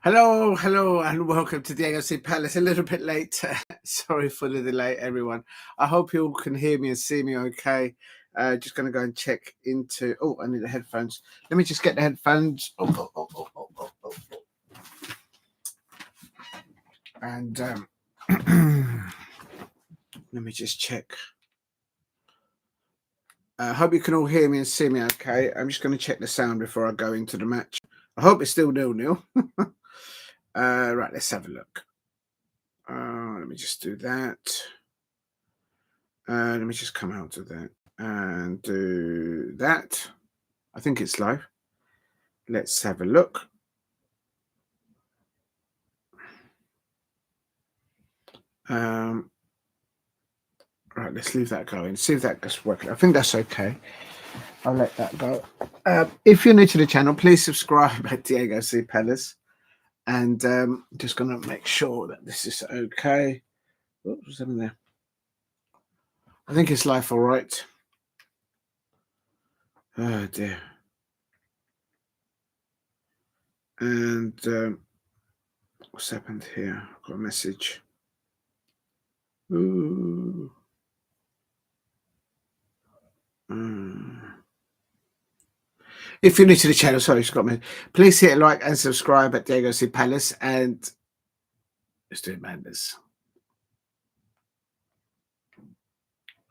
Hello, hello, and welcome to Diego C. Palace. A little bit late. Sorry for the delay, everyone. I hope you all can hear me and see me okay. Just going to go and check into... Oh, I need the headphones. Let me just get the headphones. And let me just check. I hope you can all hear me and see me okay. I'm just going to check the sound before I go into the match. I hope it's still 0-0. Right, let's have a look. Let me just do that. Let me just come out of that and do that. I think it's live. Let's have a look. Right, let's leave that going. See if that gets working. I think that's okay. I'll let that go. If you're new to the channel, please subscribe at Diego C. Palace. And just going to make sure that this is okay. What was in there? I think it's live all right. Oh, dear. And what's happened here? I've got a message. Ooh. If you're new to the channel, sorry, just got me. Please hit like and subscribe at Diego C. Palace, and let's do Manders.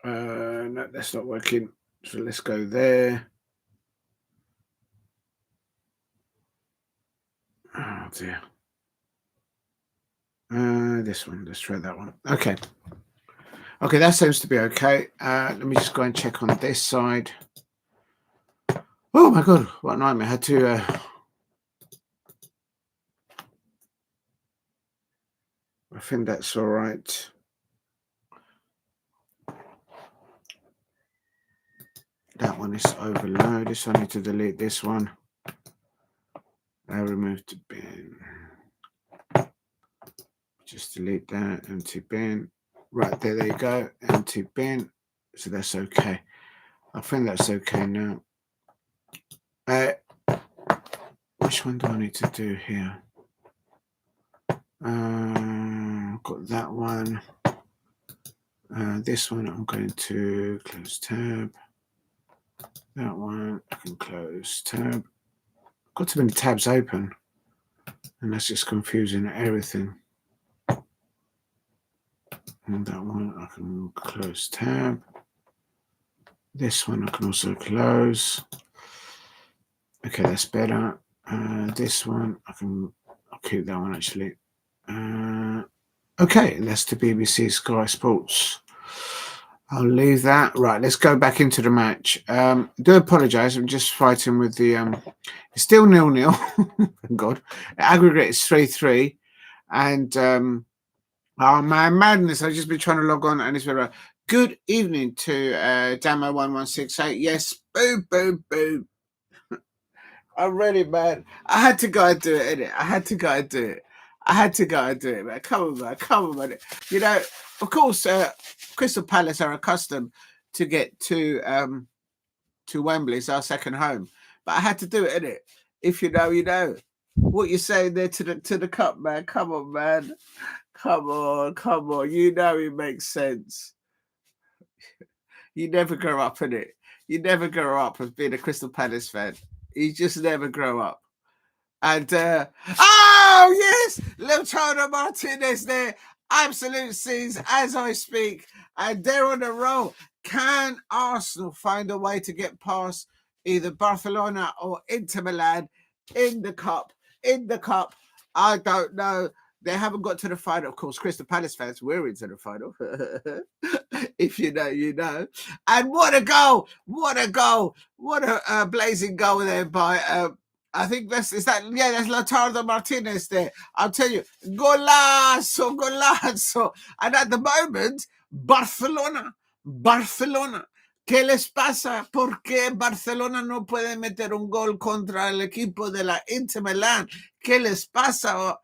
No, that's not working. So let's go there. Oh dear. This one. Let's try that one. Okay. Okay, that seems to be okay. Let me just go and check on this side. Oh my God, what a nightmare. I had to... I think that's all right. That one is overloaded, so I need to delete this one. I removed the bin. Just delete that, empty bin. Right, there you go, empty bin. So that's okay. I think that's okay now. Which one do I need to do here? Got that one. This one I'm going to close tab. That one I can close tab. Got too many tabs open, and that's just confusing everything. And that one I can close tab. This one I can also close. Okay, that's better. This one I'll keep that one actually. Okay, that's the BBC Sky Sports. I'll leave that. Right, let's go back into the match. Do apologise. I'm just fighting with the... it's still 0-0. Thank God. The aggregate is 3-3. And... oh, my madness. I've just been trying to log on and it's been right. Good evening to Damo1168. Yes, boom, boom, boom. I'm ready, man. I had to go and do it, innit? I had to go and do it. Man. Come on, man. You know, of course, Crystal Palace are accustomed to get to Wembley. It's our second home. But I had to do it, innit? If you know, you know. What you saying there to the cup, man? Come on, man. Come on. You know it makes sense. You never grow up, innit? You never grow up as being a Crystal Palace fan. You just never grow up. And, oh, yes! Lautaro Martinez there. Absolute scenes as I speak. And they're on a roll. Can Arsenal find a way to get past either Barcelona or Inter Milan in the cup? I don't know. They haven't got to the final. Of course, Crystal Palace fans, we're into the final. If you know, you know. And what a goal. What a blazing goal there by... I think that's Lautaro Martinez there. I'll tell you, golazo. And at the moment, Barcelona. ¿Qué les pasa? ¿Por qué Barcelona no puede meter un gol contra el equipo de la Inter Milan? ¿Qué les pasa?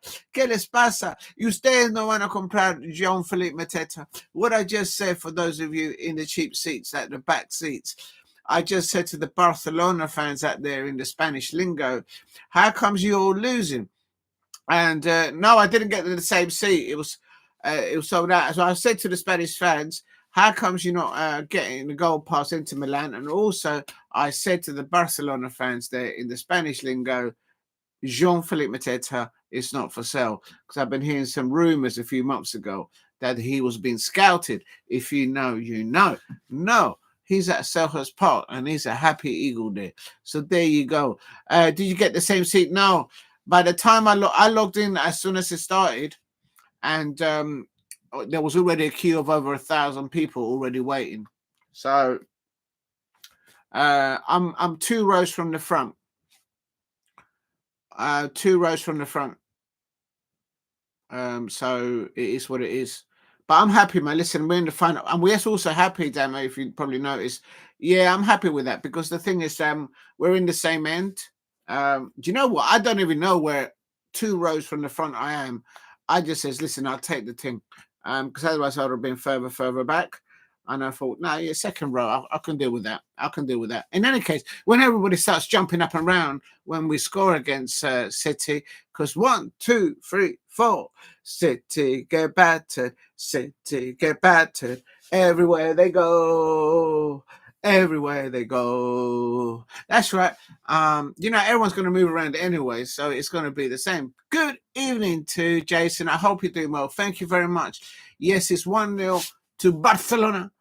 Y ustedes no van a comprar Jean-Philippe Mateta. What I just said for those of you in the cheap seats, at the back seats, I just said to the Barcelona fans out there in the Spanish lingo, how comes you're all losing? And no, I didn't get the same seat. It was sold out. So I said to the Spanish fans, "How comes you're not getting the gold pass into Milan?" And also, I said to the Barcelona fans there in the Spanish lingo, Jean-Philippe Mateta is not for sale, because I've been hearing some rumors a few months ago that he was being scouted. If you know, you know. No, he's at Selhurst Park and he's a happy eagle there. So there you go. Did you get the same seat? No. By the time I logged in as soon as it started, and there was already a queue of over 1,000 people already waiting. So I'm 2 rows from the front. 2 rows from the front. So it is what it is. But I'm happy, man. Listen, we're in the final, and we're also happy, Damo, if you probably noticed. Yeah, I'm happy with that, because the thing is, we're in the same end. Do you know what? I don't even know where 2 rows from the front I am. I just says, listen, I'll take the thing. Because otherwise I would have been further back. And I thought, no, yeah, second row, I can deal with that. I can deal with that. In any case, when everybody starts jumping up and around when we score against City, because 1, 2, 3, 4, City get battered, City get battered, everywhere they go, everywhere they go. That's right. Everyone's going to move around anyway, so it's going to be the same. Good evening to Jason. I hope you're doing well. Thank you very much. Yes, it's 1-0 to Barcelona.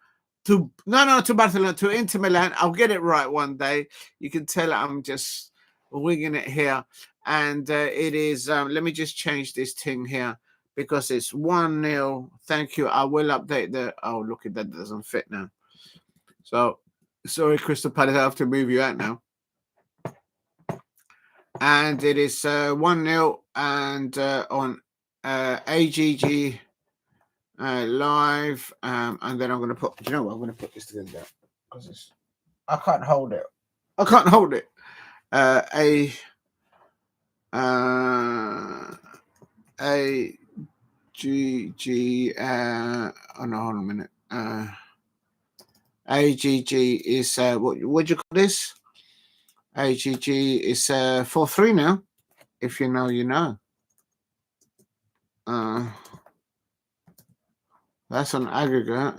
To Barcelona, to Inter Milan. I'll get it right one day. You can tell I'm just winging it here. And it is, let me just change this thing here, because it's 1-0. Thank you. I will update look, that doesn't fit now. So, sorry, Crystal Palace, I have to move you out now. And it is 1-0, and on AGG live, and then I'm going to put, do you know what? I'm going to put this together, because I can't hold it. I can't hold it. AGG oh no, hold on a minute. AGG is what do you call this? AGG is 4-3 now. If you know, you know. That's on aggregate,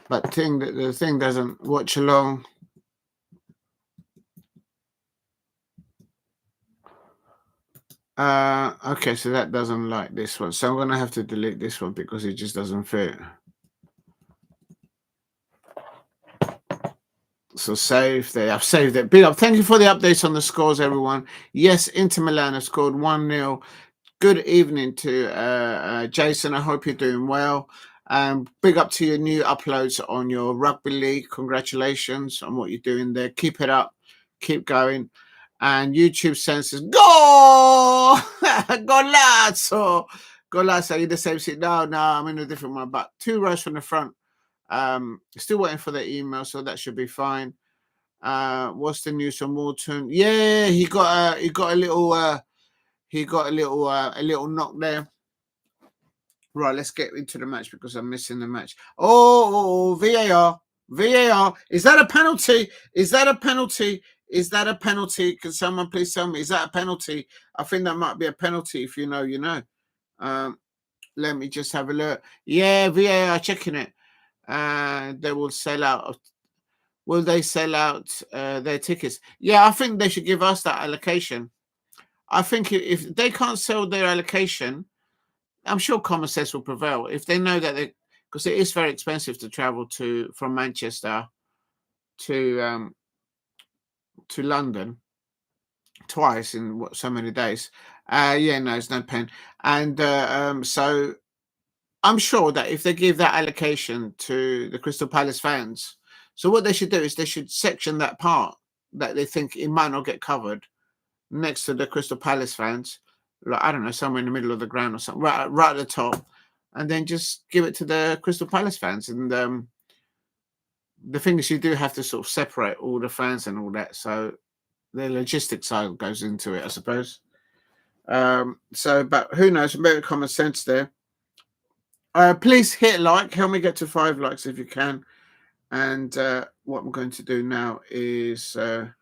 but the thing doesn't watch along. Okay, so that doesn't like this one. So I'm going to have to delete this one because it just doesn't fit. So save there. I've saved it. Big up. Thank you for the updates on the scores, everyone. Yes, Inter Milan have scored 1-0. Good evening to Jason. I hope you're doing well. Big up to your new uploads on your rugby league. Congratulations on what you're doing there. Keep it up. Keep going. And YouTube senses, go! Golazzo! Golazzo, you the same seat? No, I'm in a different one. But 2 rows from the front. Still waiting for the email, so that should be fine. What's the news from Walton? Yeah, he got a little knock there. Right, let's get into the match because I'm missing the match. Oh, VAR. Is that a penalty? Is that a penalty? Can someone please tell me? Is that a penalty? I think that might be a penalty. If you know, you know. Let me just have a look. Yeah, VAR checking it. They will sell out. Will they sell out their tickets? Yeah, I think they should give us that allocation. I think if they can't sell their allocation, I'm sure common sense will prevail. If they know that because it is very expensive to travel from Manchester to London twice in so many days. Yeah, no, it's no pain. And so I'm sure that if they give that allocation to the Crystal Palace fans, so what they should do is they should section that part that they think it might not get covered next to the Crystal Palace fans, like, I don't know, somewhere in the middle of the ground or something, right at the top, and then just give it to the Crystal Palace fans. And the thing is, you do have to sort of separate all the fans and all that, so the logistics side goes into it, I suppose. But who knows? A bit of common sense there. Please hit like. Help me get to 5 likes if you can. And what I'm going to do now is let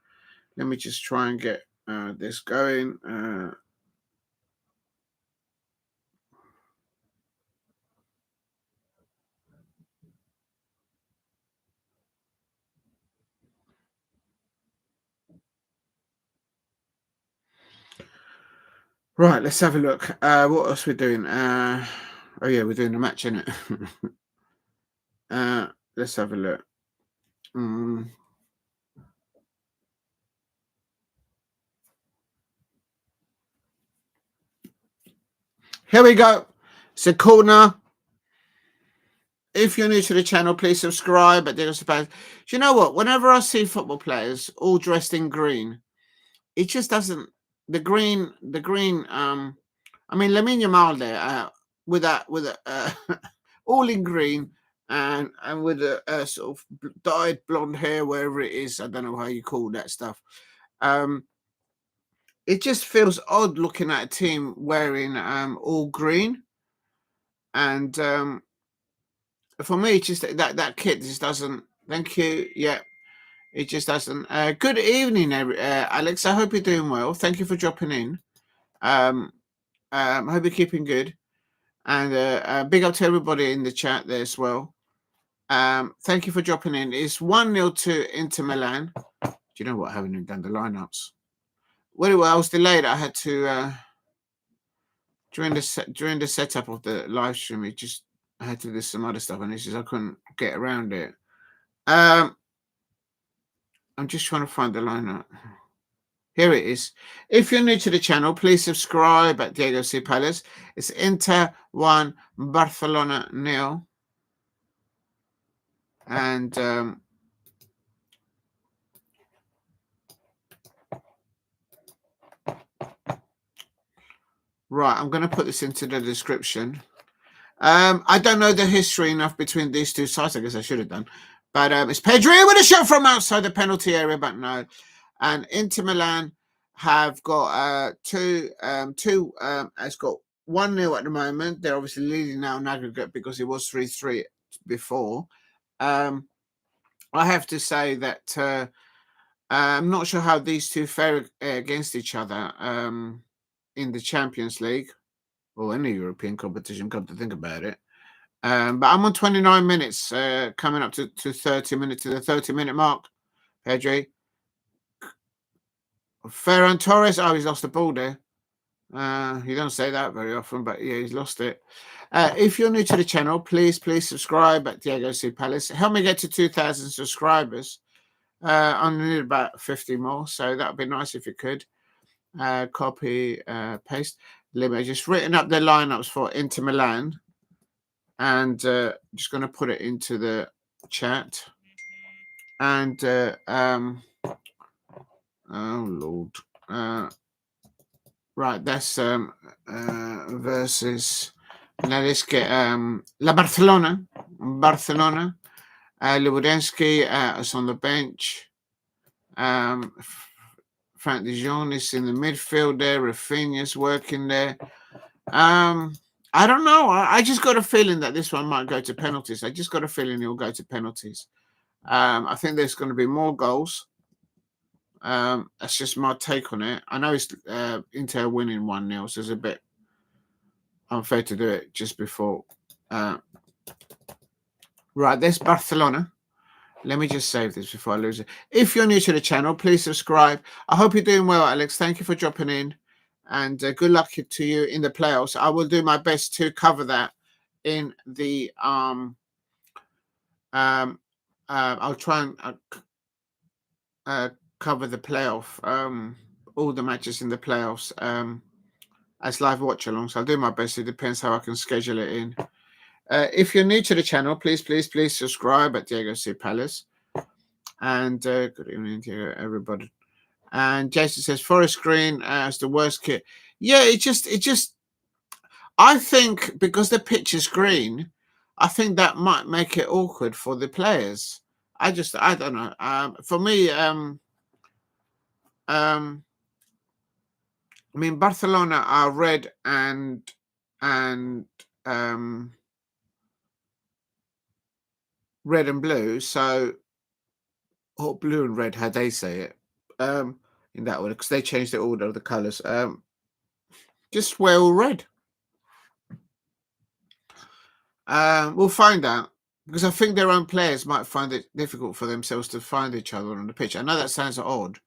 me just try and get this going. Right, let's have a look. What else we're doing? Oh yeah, we're doing the match, innit? Let's have a look. Mm. Here we go. It's a corner. If you're new to the channel, please subscribe. But there's about, do you know what? Whenever I see football players all dressed in green, it just doesn't. The green. I mean, Lamine Yamal there, with a all in green and with a sort of dyed blonde hair, wherever it is. I don't know how you call that stuff. Um, it just feels odd looking at a team wearing all green, and for me, it's just that kit just doesn't. Thank you. Yeah, it just doesn't. Good evening, Alex. I hope you're doing well. Thank you for dropping in. I hope you're keeping good. And big up to everybody in the chat there as well. Thank you for dropping in. It's 1-0 to Inter Milan. Do you know what? I haven't even done the lineups. Well, I was delayed. I had to during the setup of the live stream. I had to do some other stuff, and I couldn't get around it. I'm just trying to find the lineup. Here it is. If you're new to the channel, please subscribe at Diego C. Palace. It's Inter 1, Barcelona 0. And right, I'm going to put this into the description. I don't know the history enough between these two sides. I guess I should have done. But it's Pedri with a shot from outside the penalty area, but no. And Inter Milan have got has got 1-0 at the moment. They're obviously leading now in aggregate because it was 3-3 before. I have to say that I'm not sure how these two fare against each other in the Champions League or any European competition, come to think about it. But I'm on 29 minutes, coming up to 30 minutes, to the 30-minute mark. Pedri. Ferran Torres. Oh, he's lost the ball there. You don't say that very often, but yeah, he's lost it. If you're new to the channel, please subscribe at Diego C. Palace. Help me get to 2,000 subscribers. I need about 50 more, so that would be nice if you could. Copy, paste. Limit. Just written up the lineups for Inter Milan, and just going to put it into the chat. And oh Lord, right, that's versus. Now let's get La Barcelona. Lewandowski is on the bench. Frank de Jong is in the midfield there. Rafinha's working there. I don't know. I just got a feeling that this one might go to penalties. I just got a feeling it'll go to penalties. I think there's going to be more goals. That's just my take on it. I know it's Inter winning 1-0, so it's a bit unfair to do it just before. Right, there's Barcelona. Let me just save this before I lose it. If you're new to the channel, please subscribe. I hope you're doing well, Alex. Thank you for dropping in. And good luck to you in the playoffs. I will do my best to cover that in the I'll try and cover the playoff, all the matches in the playoffs as live watch alongs. I'll do my best. It depends how I can schedule it in. If you're new to the channel, please subscribe at Diego C. Palace. And good evening to everybody. And Jason says Forest Green as the worst kit. Yeah, it just. I think because the pitch is green, I think that might make it awkward for the players. I don't know. For me, I mean, Barcelona are red and red and blue, so or blue and red, how they say it, in that order, because they changed the order of the colours. Just wear all red. We'll find out, because I think their own players might find it difficult for themselves to find each other on the pitch. I know that sounds odd,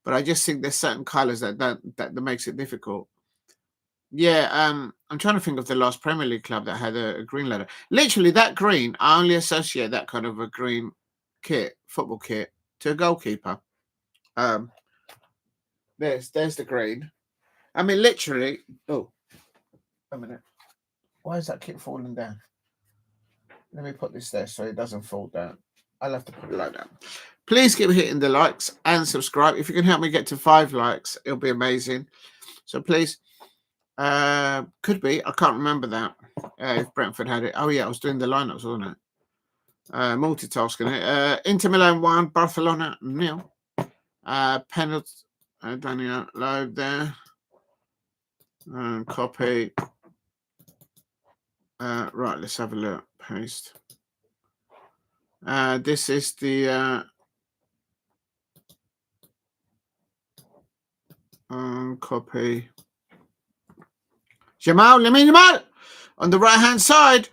but I just think there's certain colours that makes it difficult. Yeah, I'm trying to think of the last Premier League club that had a green letter. Literally, that green, I only associate that kind of a green kit, football kit, to a goalkeeper. Um, there's the green. I mean, literally. Oh, a minute. Why is that kit falling down? Let me put this there so it doesn't fall down. I'll have to put it like that. Please keep hitting the likes and subscribe. If you can help me get to 5 likes, it'll be amazing. So please, could be. I can't remember that. If Brentford had it. Oh yeah, I was doing the lineups, wasn't it? Multitasking it. Inter Milan 1, Barcelona 0. Penalty. Daniel load there. Copy. Right, let's have a look. Paste. This is the copy. Lamine Yamal on the right hand side.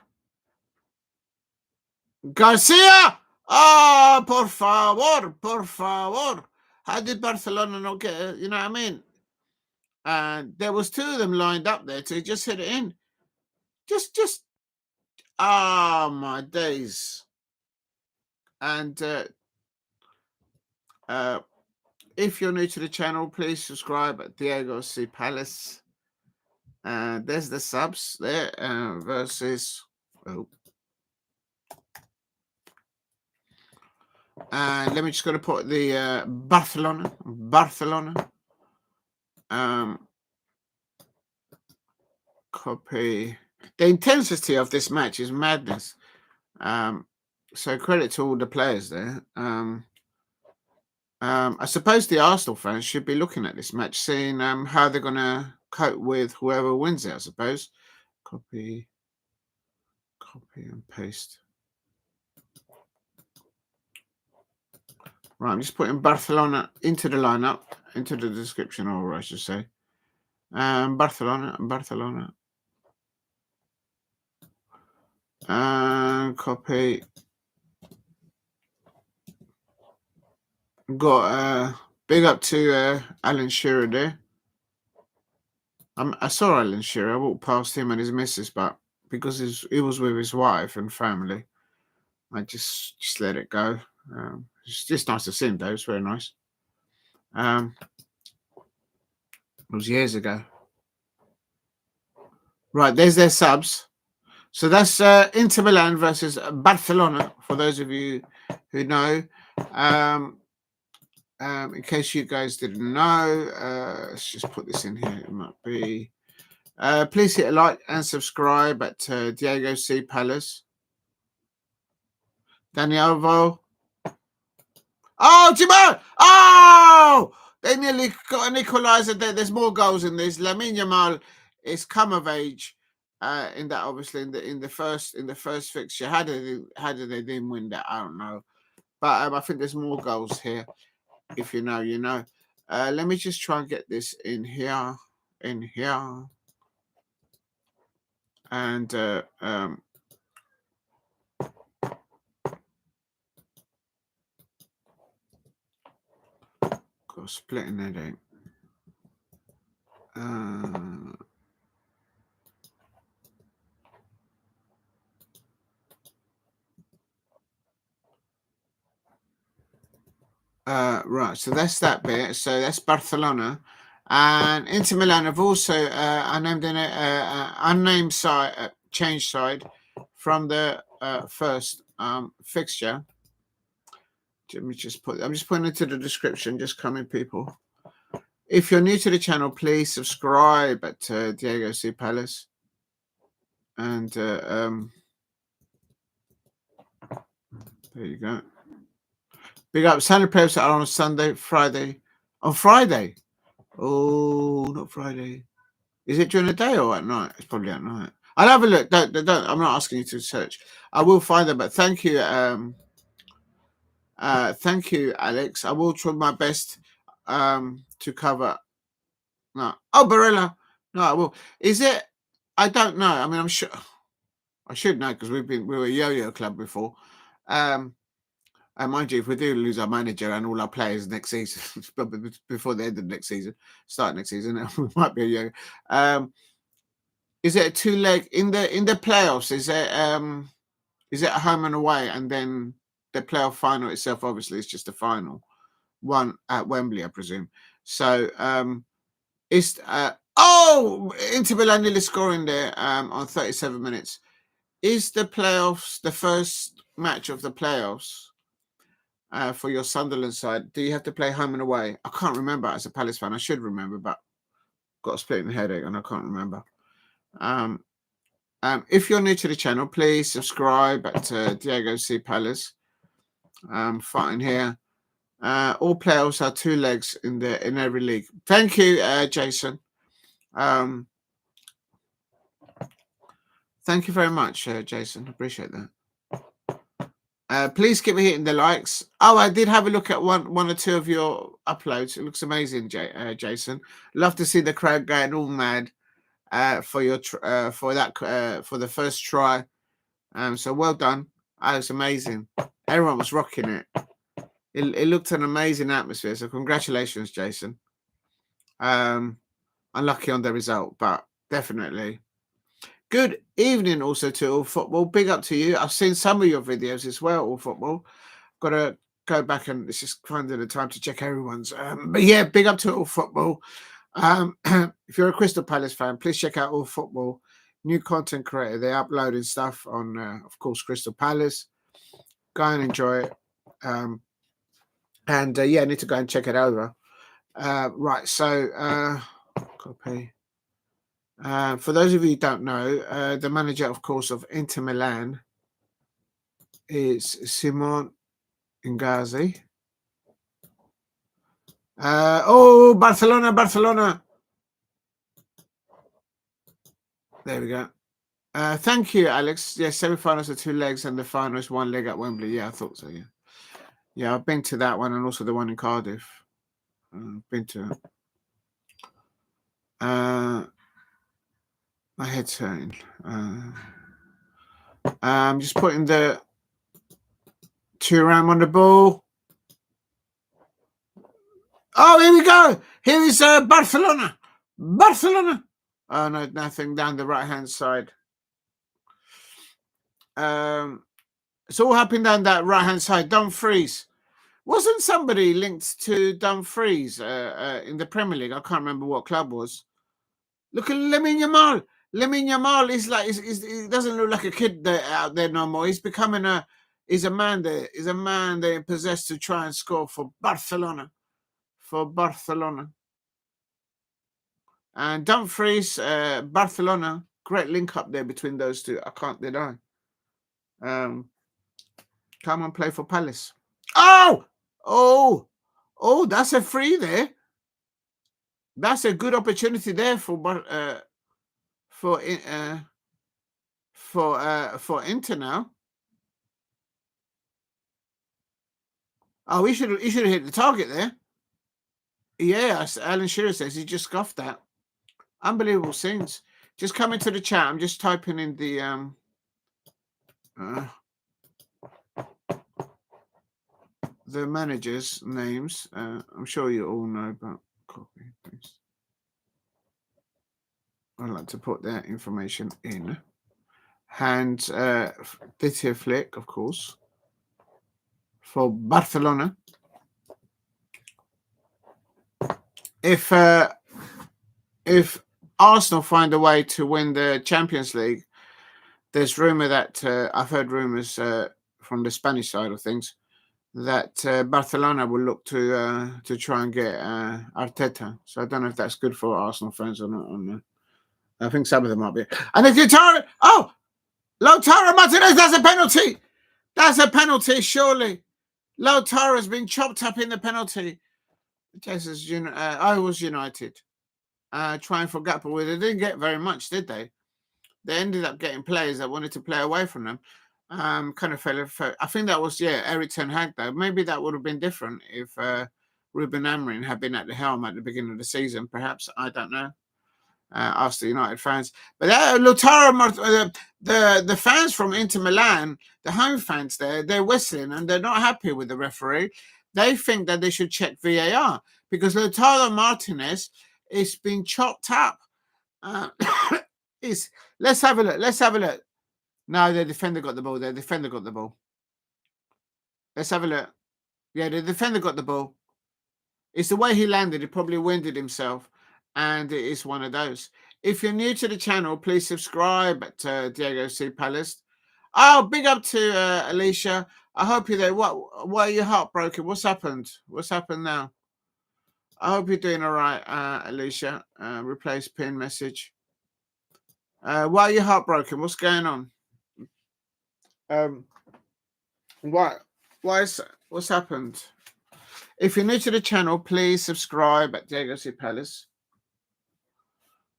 Garcia. Oh, por favor. How did Barcelona not get it? You know what I mean? And there was 2 of them lined up there to just hit it in. Just. Oh my days. And if you're new to the channel, please subscribe at Diego C. Palace. There's the subs there versus. Oh. Let me just go to put the Barcelona. Copy. The intensity of this match is madness. So credit to all the players there. I suppose the Arsenal fans should be looking at this match, seeing how they're going to cope with whoever wins it, I suppose. Copy and paste. Right, I'm just putting Barcelona into the lineup, into the description, or I should say. Barcelona. Copy. Got big up to Alan Shearer there. I saw Alan Shearer. I walked past him and his missus, but because he was with his wife and family, I just let it go. It's just nice to see him, though. It's very nice. It was years ago. Right, there's their subs. So that's Inter Milan versus Barcelona, for those of you who know. In case you guys didn't know, let's just put this in here. It might be. Please hit a like and subscribe at Diego C. Palace. Danielvo. Oh, Timon! Oh! They nearly got an equaliser there. There's more goals in this. Lamine Yamal is come of age in that, obviously, in the first fixture. How did they didn't win that? I don't know. But I think there's more goals here. If you know, you know. Let me just try and get this in here. And got splitting that out. Right, so that's that bit. So that's Barcelona. And Inter Milan have also I named in an unnamed side, change side from the first fixture. Let me just I'm just putting it to the description, just coming people. If you're new to the channel, please subscribe at Diego C. Palace. And there you go. Big up. Sunday prayers are on Sunday, Friday. On Friday. Oh, not Friday. Is it during the day or at night? It's probably at night. I'll have a look. Don't. I'm not asking you to search. I will find them. But thank you. Thank you, Alex. I will try my best to cover. No. Oh, Barella. No, I will. Is it? I don't know. I mean, I'm sure. I should know because we were a yo-yo club before. And mind you, if we do lose our manager and all our players next season, before the end of next season, start next season, we might be a yo. Is it a 2-leg in the playoffs? Is it a home and away, and then the playoff final itself? Obviously, it's just a final one at Wembley, I presume. So it's Inter Milan nearly scoring there on 37 minutes. Is the playoffs the first match of the playoffs for your Sunderland side? Do you have to play home and away? I can't remember as a Palace fan. I should remember, but got a splitting headache and I can't remember. If you're new to the channel, please subscribe at Diego C. Palace. Fighting here. All playoffs are 2 legs in every league. Thank you, Jason. Thank you very much, Jason. Appreciate that. Please keep hitting the likes. Oh, I did have a look at one or two of your uploads. It looks amazing, Jason. Love to see the crowd going all mad for the first try. So well done. That was amazing. Everyone was rocking it. It looked an amazing atmosphere. So congratulations, Jason. Unlucky on the result, but definitely. Good evening also to All Football. Big up to you. I've seen some of your videos as well, All Football. Got to go back and it's just finding the time to check everyone's. But yeah, big up to All Football. If you're a Crystal Palace fan, please check out All Football. New content creator. They're uploading stuff on, of course, Crystal Palace. Go and enjoy it. And yeah, I need to go and check it over. Right, so copy. For those of you who don't know, the manager, of course, of Inter Milan is Simone Inzaghi. Barcelona. There we go. Thank you, Alex. Yes, semi-finals are 2 legs and the final is 1 leg at Wembley. Yeah, I thought so, yeah. Yeah, I've been to that one and also the one in Cardiff. Been to my head's hurting. I'm just putting the Thuram on the ball. Oh, here we go. Here is Barcelona. Oh, no, nothing down the right-hand side. It's all happening down that right-hand side. Dumfries. Wasn't somebody linked to Dumfries in the Premier League? I can't remember what club was. Look at Lamine Yamal. Lamine Yamal is like he doesn't look like a kid out there no more. He's becoming he's a man there possessed to try and score for Barcelona. And Dumfries, Barcelona, great link up there between those two. I can't deny. Come and play for Palace. Oh, that's a free there. That's a good opportunity there for Inter now. Oh, he should have hit the target there. Yeah, as Alan Shearer says, he just scuffed that. Unbelievable scenes. Just come into the chat. I'm just typing in the managers' names. I'm sure you all know, but copy, paste. I'd like to put that information in. And this here flick, of course, for Barcelona. If Arsenal find a way to win the Champions League, there's rumor that I've heard rumors from the Spanish side of things that Barcelona will look to try and get Arteta. So I don't know if that's good for Arsenal fans or not. I think some of them might be. And if Lautaro Martinez, that's a penalty. That's a penalty, surely. Lautaro has been chopped up in the penalty. I was United. Trying for gap, but they didn't get very much, did they? They ended up getting players that wanted to play away from them. Kind of fell. I think that was Eric Ten Hag though. Maybe that would have been different if Ruben Amorim had been at the helm at the beginning of the season. Perhaps, I don't know. Ask the United fans. But Lautaro, the fans from Inter Milan, the home fans they're whistling and they're not happy with the referee. They think that they should check VAR because Lautaro Martinez is being chopped up Let's have a look. Let's have a look. No, the defender got the ball. The defender got the ball. Let's have a look. Yeah, the defender got the ball. It's the way he landed. He probably winded himself. And it is one of those. If you're new to the channel, please subscribe to Diego C. Palace. Oh, big up to Alicia. I hope you're there. Why are you heartbroken? What's happened? What's happened now? I hope you're doing all right, Alicia. Replace pin message. Why are you heartbroken? What's going on? What's happened? If you're new to the channel, please subscribe at Diego C. Palace.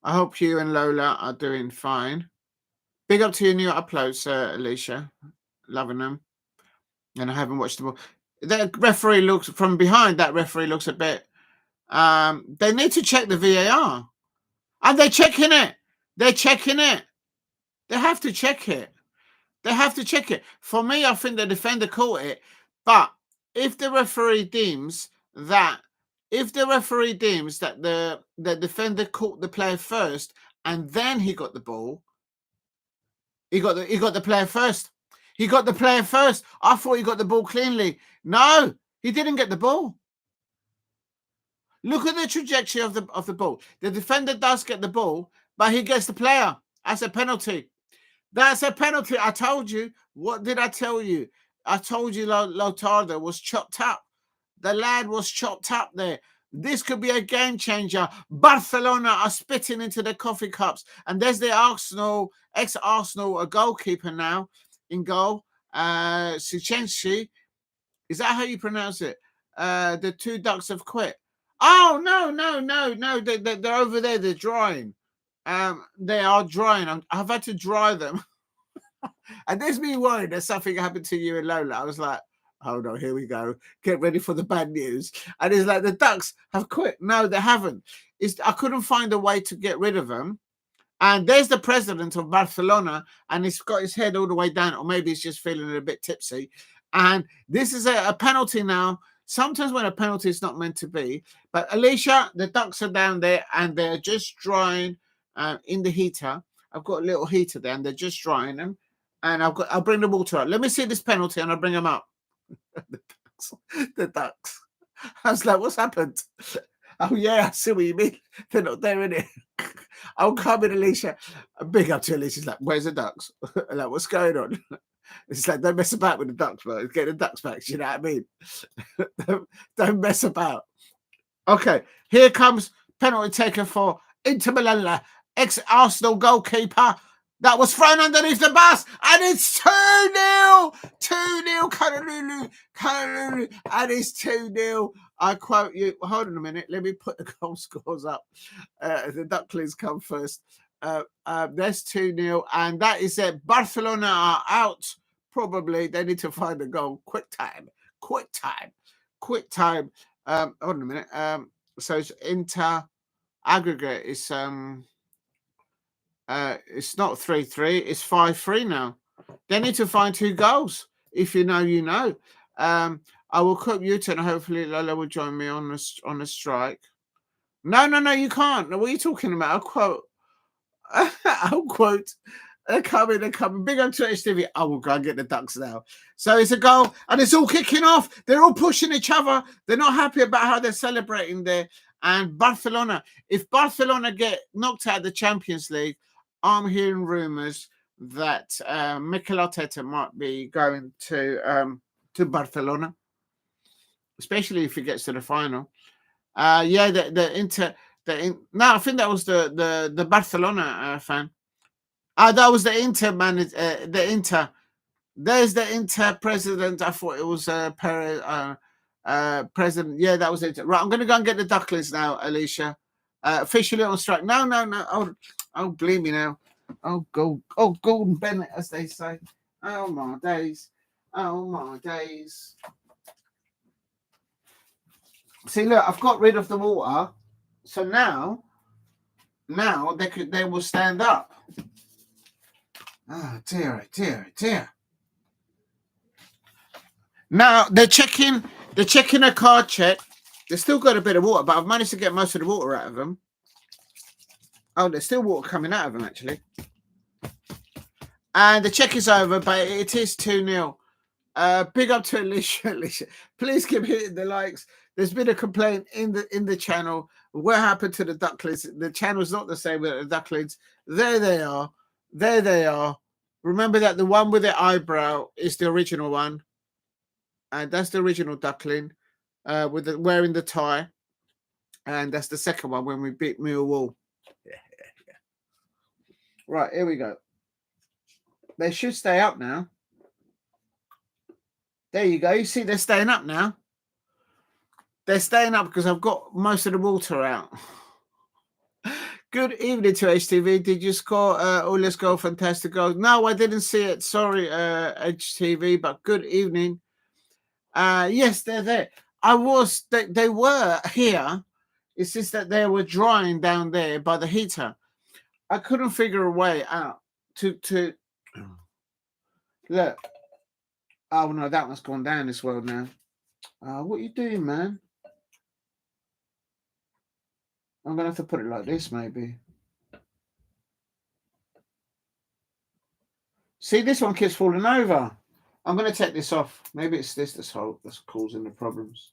I hope you and Lola are doing fine. Big up to your new uploads, Alicia. Loving them. And I haven't watched the ball. The referee looks from behind. That referee looks a bit. They need to check the VAR. And they're checking it. They're checking it. They have to check it. They have to check it. For me, I think the defender caught it. But if the referee deems that the defender caught the player first and then he got the ball, he got the player first. He got the player first. I thought he got the ball cleanly. No, he didn't get the ball. Look at the trajectory of the ball. The defender does get the ball, but he gets the player. That's a penalty. That's a penalty. I told you. What did I tell you? I told you Lautaro was chopped up. The lad was chopped up there. This could be a game changer. Barcelona are spitting into the coffee cups. And there's the ex-Arsenal, a goalkeeper now in goal. Zielinski. Is that how you pronounce it? The two ducks have quit. Oh, no. They're over there. They're drying. They are drying. I've had to dry them. And there's me worried that something happened to you and Lola. I was like, oh no, here we go. Get ready for the bad news. And it's like the ducks have quit. No, they haven't. I couldn't find a way to get rid of them. And there's the president of Barcelona, and he's got his head all the way down, or maybe he's just feeling a bit tipsy. And this is a penalty now. Sometimes when a penalty is not meant to be. But Alicia, the ducks are down there, and they're just drying in the heater. I've got a little heater there, and they're just drying them. And I'll bring the water up. Let me see this penalty, and I'll bring them up. The ducks. I was like, what's happened? Oh, yeah, I see what you mean. They're not there, innit? I'll come in, Alicia. Big up to Alicia. She's like, where's the ducks? Like, what's going on? It's like, don't mess about with the ducks, bro. Get the ducks back. You know what I mean? Don't mess about. Okay, here comes penalty taker for Inter Milan, ex-Arsenal goalkeeper. That was thrown underneath the bus, and it's 2-0. 2-0, Calhanoglu, and it's 2-0. I quote you. Hold on a minute. Let me put the goal scores up. The Ducklings come first. There's 2-0, and that is it. Barcelona are out. Probably they need to find a goal. Quick time. Hold on a minute. So it's Inter aggregate. It's not 3-3, it's 5-3 now. They need to find 2 goals. If you know, you know. I will quote you and hopefully Lola will join me on the strike. No, you can't. What are you talking about? I'll quote. They're coming. Big on Twitch TV. I will go and get the ducks now. So it's a goal, and it's all kicking off. They're all pushing each other. They're not happy about how they're celebrating there. And Barcelona, if Barcelona get knocked out of the Champions League, I'm hearing rumours that Mikel Arteta might be going to Barcelona, especially if he gets to the final. Yeah, I think that was the Barcelona fan. That was the Inter manager. The Inter. There's the Inter president. I thought it was Perez. President. Yeah, that was it. Right, I'm going to go and get the Ducklings now, Alicia. Officially on strike. No. Oh, believe me now. Oh, Gordon Bennett, as they say. Oh, my days. See, look, I've got rid of the water. So now they will stand up. Oh, dear. Now, they're checking a card check. They've still got a bit of water, but I've managed to get most of the water out of them. Oh, there's still water coming out of them, actually. And the check is over, but it is 2-0. Big up to Alicia. Alicia, please keep hitting the likes. There's been a complaint in the channel. What happened to the ducklings? The channel's not the same with the ducklings. There they are. There they are. Remember that the one with the eyebrow is the original one. And that's the original duckling with wearing the tie. And that's the second one when we beat Millwall. Yeah. Right, here we go. They should stay up now. There you go. You see, they're staying up now. They're staying up because I've got most of the water out. Good evening to HTV. Did you score? Let's go. Fantastic goal. No, I didn't see it. Sorry, HTV, but good evening. Yes, they're there. They were here. It's just that they were drying down there by the heater. I couldn't figure a way out to look. Oh no, that one's gone down as well now. What are you doing, man? I'm gonna have to put it like this, maybe. See, this one keeps falling over. I'm gonna take this off. Maybe it's this that's causing the problems.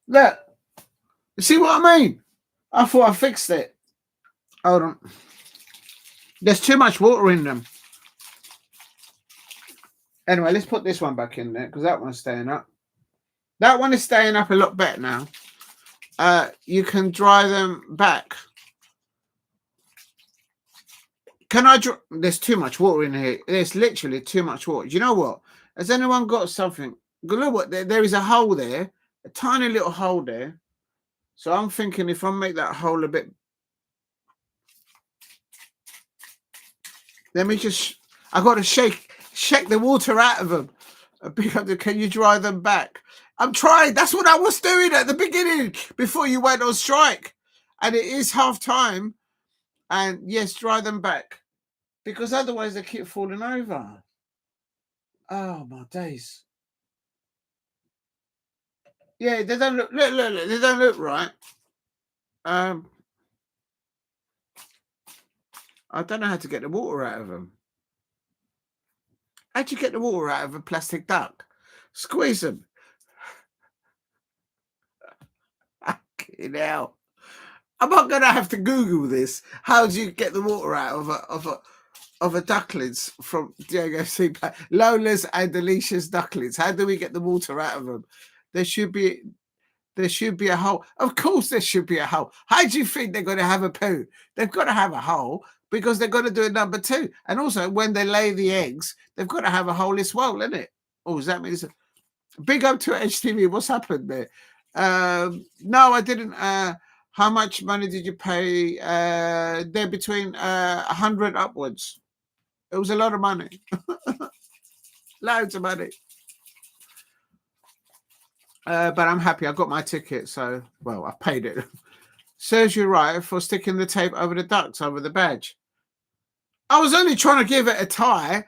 Look, you see what I mean? I thought I fixed it. Hold on. There's too much water in them. Anyway, let's put this one back in there because that one's staying up. That one is staying up a lot better now. You can dry them back. Can I dry? There's too much water in here. There's literally too much water. Do you know what? Has anyone got something? Look what there is a hole there, a tiny little hole there. So I'm thinking if I make that hole a bit. Let me just. I got to shake the water out of them. Can you dry them back? I'm trying. That's what I was doing at the beginning before you went on strike. And it is half time. And yes, dry them back. Because otherwise they keep falling over. Oh, my days. Yeah, they don't look. Look. They don't look right. I don't know how to get the water out of them. How'd you get the water out of a plastic duck? Squeeze them. Fucking hell. I'm not going to have to Google this. How do you get the water out of a ducklings from Diego C. Lola's and Alicia's ducklings? How do we get the water out of them? There should be a hole. Of course there should be a hole. How do you think they're going to have a poo? They've got to have a hole because they're going to do a number 2. And also when they lay the eggs, they've got to have a hole as well, isn't it? Oh, does that mean big up to HTV? What's happened there? No, I didn't. How much money did you pay? They're between 100 upwards. It was a lot of money. Loads of money. But I'm happy. I got my ticket. So, well, I paid it. Serves you right for sticking the tape over the ducks, over the badge. I was only trying to give it a tie.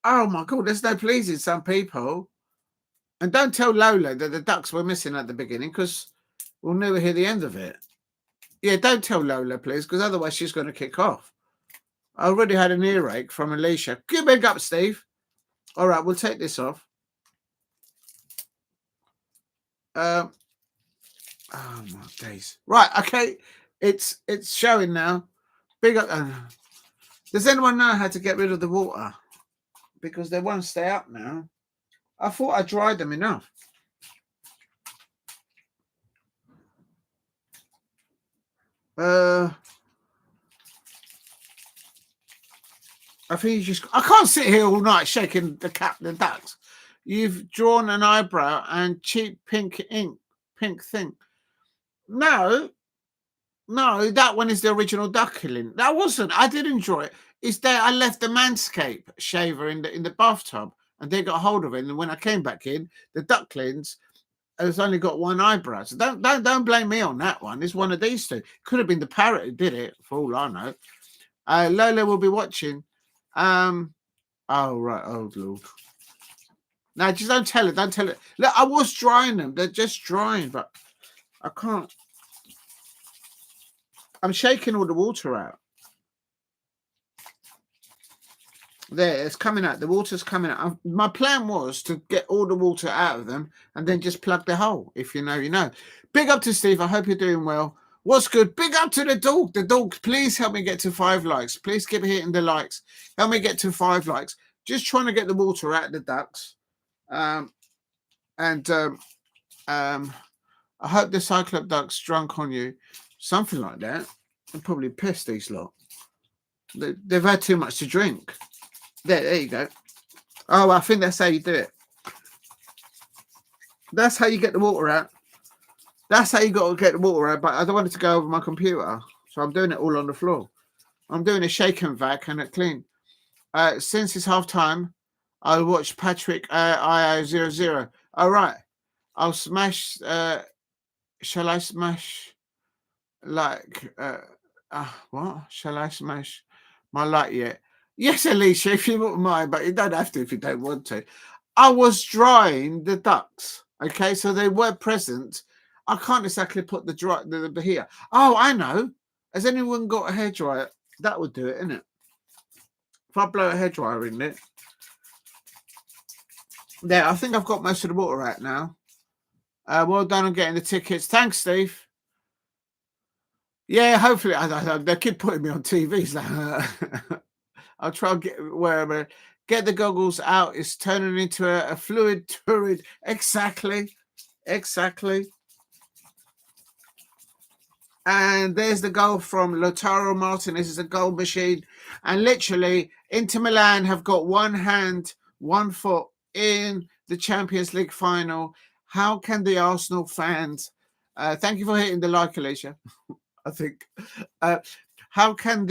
Oh, my God. There's no pleasing some people. And don't tell Lola that the ducks were missing at the beginning because we'll never hear the end of it. Yeah, don't tell Lola, please, because otherwise she's going to kick off. I already had an earache from Alicia. Give big up, Steve. All right, we'll take this off. Oh, my days. Right, okay. It's showing now. Big up. Does anyone know how to get rid of the water? Because they won't stay up now. I thought I dried them enough. I think I can't sit here all night shaking the ducks. You've drawn an eyebrow and cheap pink thing. No, that one is the original duckling. That wasn't. I did enjoy it. It's there. I left the Manscaped shaver in the bathtub, and they got hold of it. And when I came back in, the ducklings has only got one eyebrow. So don't blame me on that one. It's one of these two. Could have been the parrot who did it, for all I know. Lola will be watching. Oh right. Oh Lord. No, just don't tell it. Don't tell it. Look, I was drying them. They're just drying, but I can't. I'm shaking all the water out. There, it's coming out. The water's coming out. My plan was to get all the water out of them and then just plug the hole. If you know, you know. Big up to Steve. I hope you're doing well. What's good? Big up to the dog. The dog, please help me get to 5 likes. Please keep hitting the likes. Help me get to 5 likes. Just trying to get the water out of the ducks. I hope the Cyclop ducks drunk on you. Something like that. They're probably pissed, these lot. They've had too much to drink. There you go. Oh, I think that's how you do it. That's how you get the water out. That's how you got to get the water out. But I don't want it to go over my computer. So I'm doing it all on the floor. I'm doing a shake and vac and it clean. Since it's half time, I'll watch Patrick IO00. All right. I'll smash. Shall I smash like what? Shall I smash my light yet? Yes, Alicia, if you wouldn't mind, but you don't have to if you don't want to. I was drying the ducks, okay? So they were present. I can't exactly put the here. Oh, I know. Has anyone got a hairdryer? That would do it, innit? If I blow a hairdryer in it. There, I think I've got most of the water out now. Well done on getting the tickets. Thanks, Steve. Yeah, hopefully. They keep putting me on TV. So I'll try and get wherever. Get the goggles out. It's turning into a fluid turret. Exactly. And there's the goal from Lautaro Martinez. It's a goal machine. And literally, Inter Milan have got one hand, one foot in the Champions League final. How can the Arsenal fans... thank you for hitting the like, Alicia. I think. How can...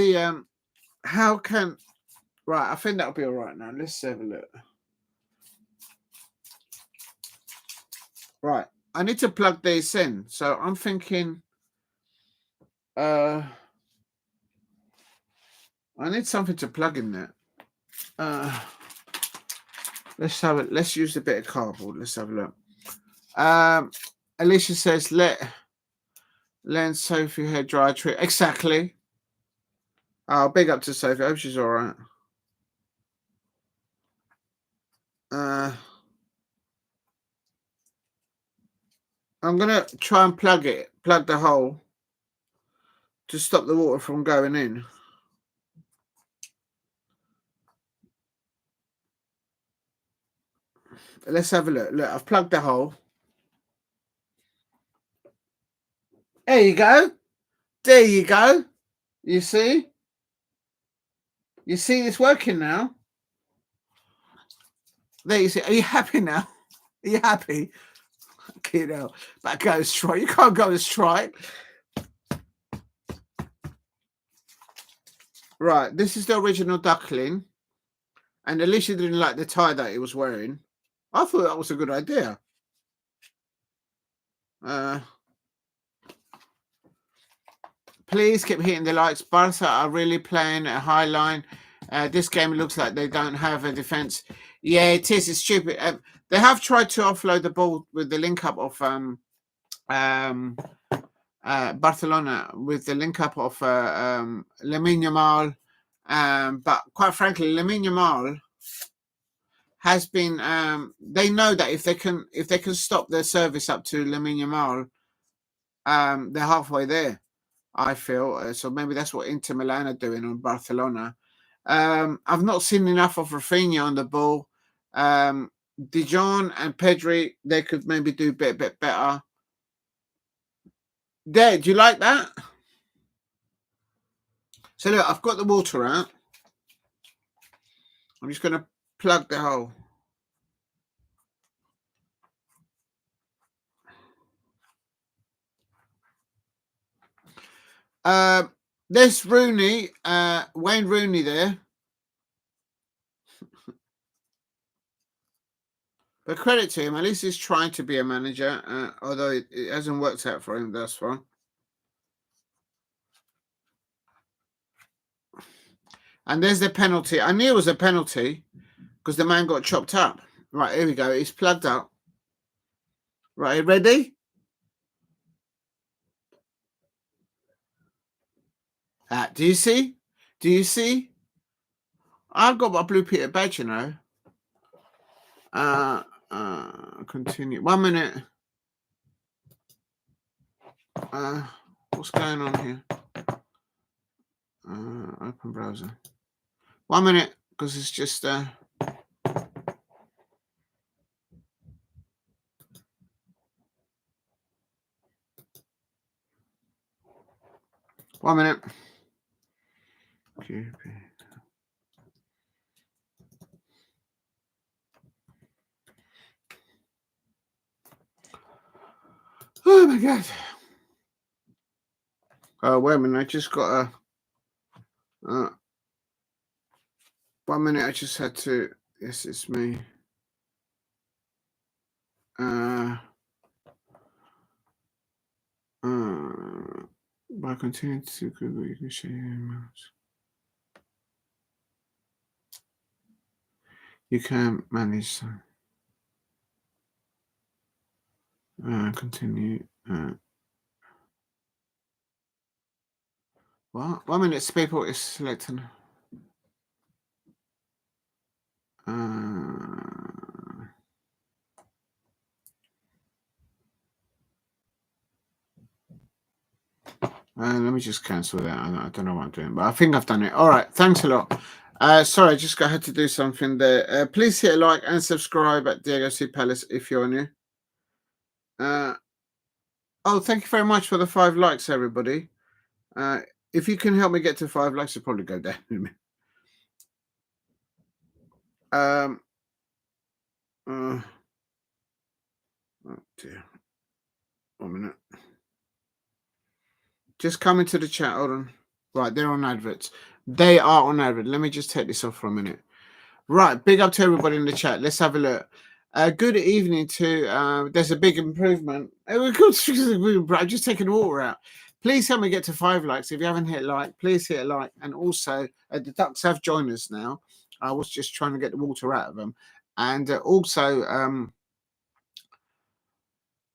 Right, I think that'll be all right now. Let's have a look. Right, I need to plug these in. So I'm thinking... I need something to plug in there. Let's have it. Let's use a bit of cardboard. Let's have a look. Alicia says, let Sophie hair dry trick. Exactly. Oh, big up to Sophie. I hope she's all right. I'm gonna try and plug the hole to stop the water from going in. Let's have a look. Look, I've plugged the hole. There you go. There you go. You see? You see this working now? There you see. Are you happy now? Are you happy? You know, that goes straight. You can't go straight. Right, this is the original duckling. And Alicia didn't like the tie that he was wearing. I thought that was a good idea. Please keep hitting the likes. Barca are really playing a high line. This game looks like they don't have a defense. Yeah, it is. It's stupid. They have tried to offload the ball with the link up of Barcelona, with the link up of Lamine Yamal. But quite frankly, Lamine Yamal has been. They know that if they can stop their service up to Lamine Yamal, they're halfway there. I feel so. Maybe that's what Inter Milan are doing on Barcelona. I've not seen enough of Rafinha on the ball. Dijon and Pedri, they could maybe do a bit better. There, do you like that? So look, I've got the water out. I'm just going to plug the hole. There's Rooney, Wayne Rooney there. But credit to him, at least he's trying to be a manager, although it hasn't worked out for him thus far. And there's the penalty. I knew it was a penalty because the man got chopped up. Right, here we go. He's plugged up. Right, ready? Do you see? Do you see? I've got my Blue Peter badge, you know. Continue. 1 minute. What's going on here? Open browser. 1 minute, because it's just 1 minute. QP. Oh my god. Oh, wait a minute. I just got a 1 minute. I just had to. Yes, it's me. By continuing to Google, you can share your emails. You can manage them. Continue. What? 1 minute. People is selecting. Let me just cancel that. I don't know what I'm doing, but I think I've done it. All right. Thanks a lot. Sorry, I just had to do something there. Please hit a like and subscribe at Diego C. Palace if you're new. Oh, thank you very much for the 5 likes, everybody. If you can help me get to 5 likes, it'll probably go down in a minute. Oh dear. 1 minute. Just come into the chat. Hold on. Right, they're on adverts. They are on advert. Let me just take this off for a minute. Right, big up to everybody in the chat. Let's have a look. Good evening to. There's a big improvement. I'm just taking the water out. Please help me get to 5 likes. If you haven't hit like, please hit a like. And also, the Ducks have joined us now. I was just trying to get the water out of them. And also,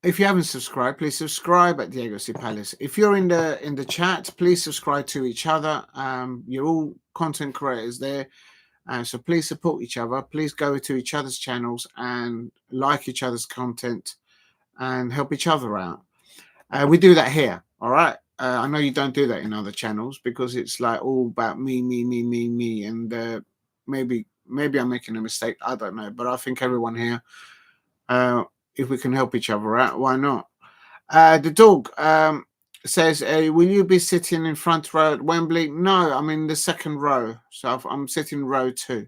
if you haven't subscribed, please subscribe at Diego C. Palace. If you're in the chat, please subscribe to each other. You're all content creators there. So please support each other. Please go to each other's channels and like each other's content and help each other out. We do that here. All right. I know you don't do that in other channels because it's like all about me. And maybe I'm making a mistake. I don't know. But I think everyone here, if we can help each other out, why not? The dog says, will you be sitting in front row at Wembley? No, I'm in the second row. So I'm sitting row 2.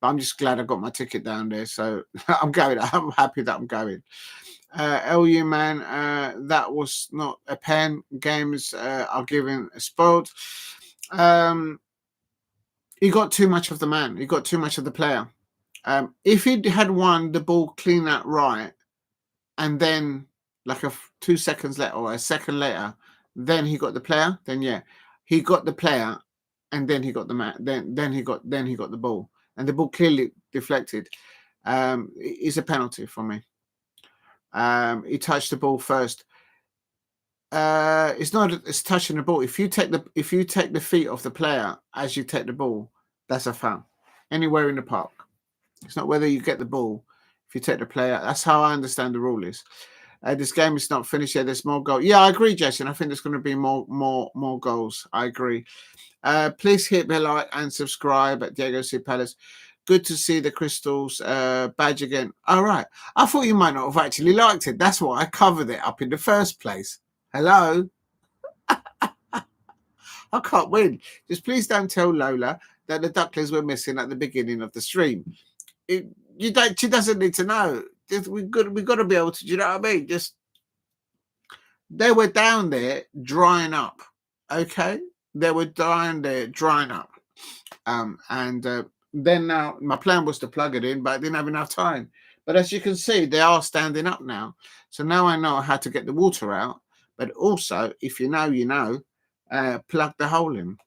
But I'm just glad I got my ticket down there. So I'm going. I'm happy that I'm going. LU man, that was not a pen. Games are given a spot. He got too much of the man. He got too much of the player. If he had won the ball clean out right, and then like 2 seconds later or a second later, then he got the player. Then yeah, he got the player, and then he got the man. Then he got the ball, and the ball clearly deflected. It's a penalty for me. He touched the ball first. It's not. It's touching the ball. If you take the feet off the player as you take the ball, that's a foul. Anywhere in the park. It's not whether you get the ball. If you take the player, that's how I understand the rule is. This game is not finished yet. There's more goals. Yeah, I agree, Jason. I think there's going to be more goals. I agree. Please hit the like and subscribe at Diego C. Palace. Good to see the Crystals badge again. All right. I thought you might not have actually liked it. That's why I covered it up in the first place. Hello. I can't win. Just please don't tell Lola that the Ducklings were missing at the beginning of the stream. She doesn't need to know. We've got to be able to. Do you know what I mean? Just they were down there drying up. Okay, they were down there drying up. Then now my plan was to plug it in, but I didn't have enough time. But as you can see, they are standing up now. So now I know how to get the water out. But also, if you know, you know, plug the hole in.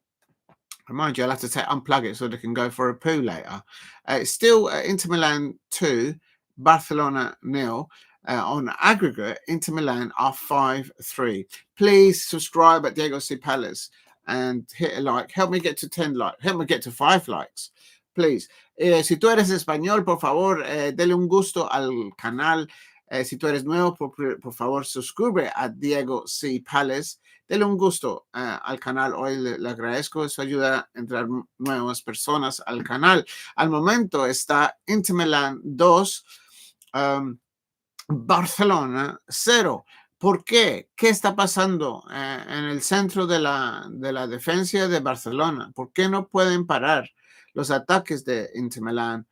Mind you, I'll have to unplug it so they can go for a poo later. It's still Inter Milan 2, Barcelona 0. On aggregate, Inter Milan are 5-3. Please subscribe at Diego C. Palace. and hit a like. Help me get to 10 likes. Help me get to 5 likes, please. Si tú eres español, por favor, dele un gusto al canal. Si tú eres nuevo, por favor, suscribe a Diego C. Palace. Dele un gusto al canal. Hoy le agradezco. Eso ayuda a entrar nuevas personas al canal. Al momento está Inter Milan 2, Barcelona 0. ¿Por qué? ¿Qué está pasando en el centro de la defensa de Barcelona? ¿Por qué no pueden parar los ataques de Inter Milan?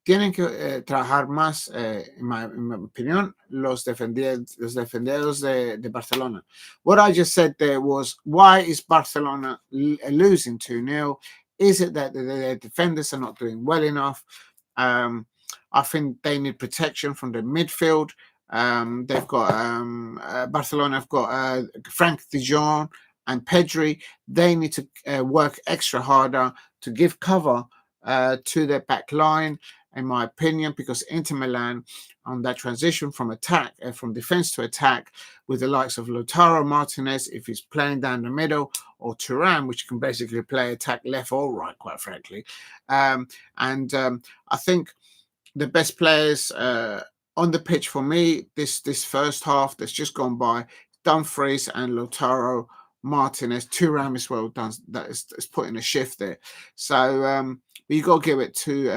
Tienen que trabajar más, en mi opinión, los defensores de Barcelona. What I just said there was, why is Barcelona losing 2-0? Is it that the defenders are not doing well enough? I think they need protection from the midfield. They've got Barcelona have got Frank de Jong and Pedri. They need to work extra harder to give cover to their back line, in my opinion, because Inter Milan on that transition from attack, from defense to attack, with the likes of Lautaro Martinez, if he's playing down the middle, or Thuram, which can basically play attack left or right, quite frankly. I think the best players on the pitch for me this first half that's just gone by, Dumfries and Lautaro Martinez. Thuram as well done. That is putting a shift there. So you got to give it to.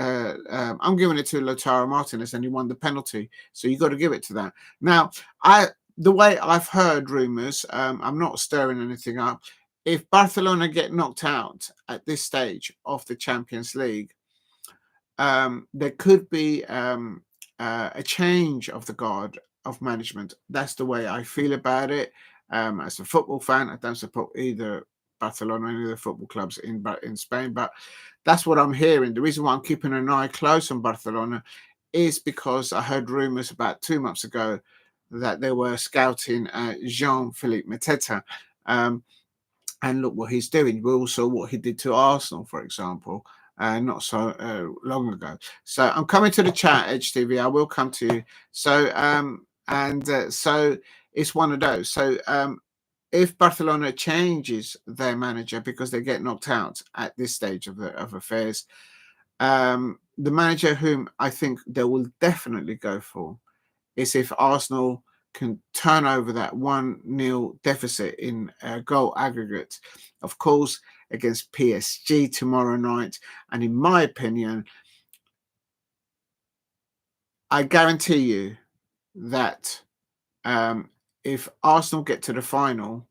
I'm giving it to Lautaro Martinez, and he won the penalty. So you got to give it to that. Now, the way I've heard rumors, I'm not stirring anything up. If Barcelona get knocked out at this stage of the Champions League, there could be a change of the guard of management. That's the way I feel about it. As a football fan, I don't support either Barcelona or any of the football clubs in Spain, but that's what I'm hearing. The reason why I'm keeping an eye close on Barcelona is because I heard rumors about 2 months ago that they were scouting Jean-Philippe Mateta. And look what he's doing. We all saw what he did to Arsenal, for example, not so long ago. So I'm coming to the chat, HTV. I will come to you. So so it's one of those. So if Barcelona changes their manager because they get knocked out at this stage of affairs, the manager whom I think they will definitely go for is if Arsenal can turn over that 1-0 deficit in goal aggregate, of course, against PSG tomorrow night. And in my opinion, I guarantee you that if Arsenal get to the final,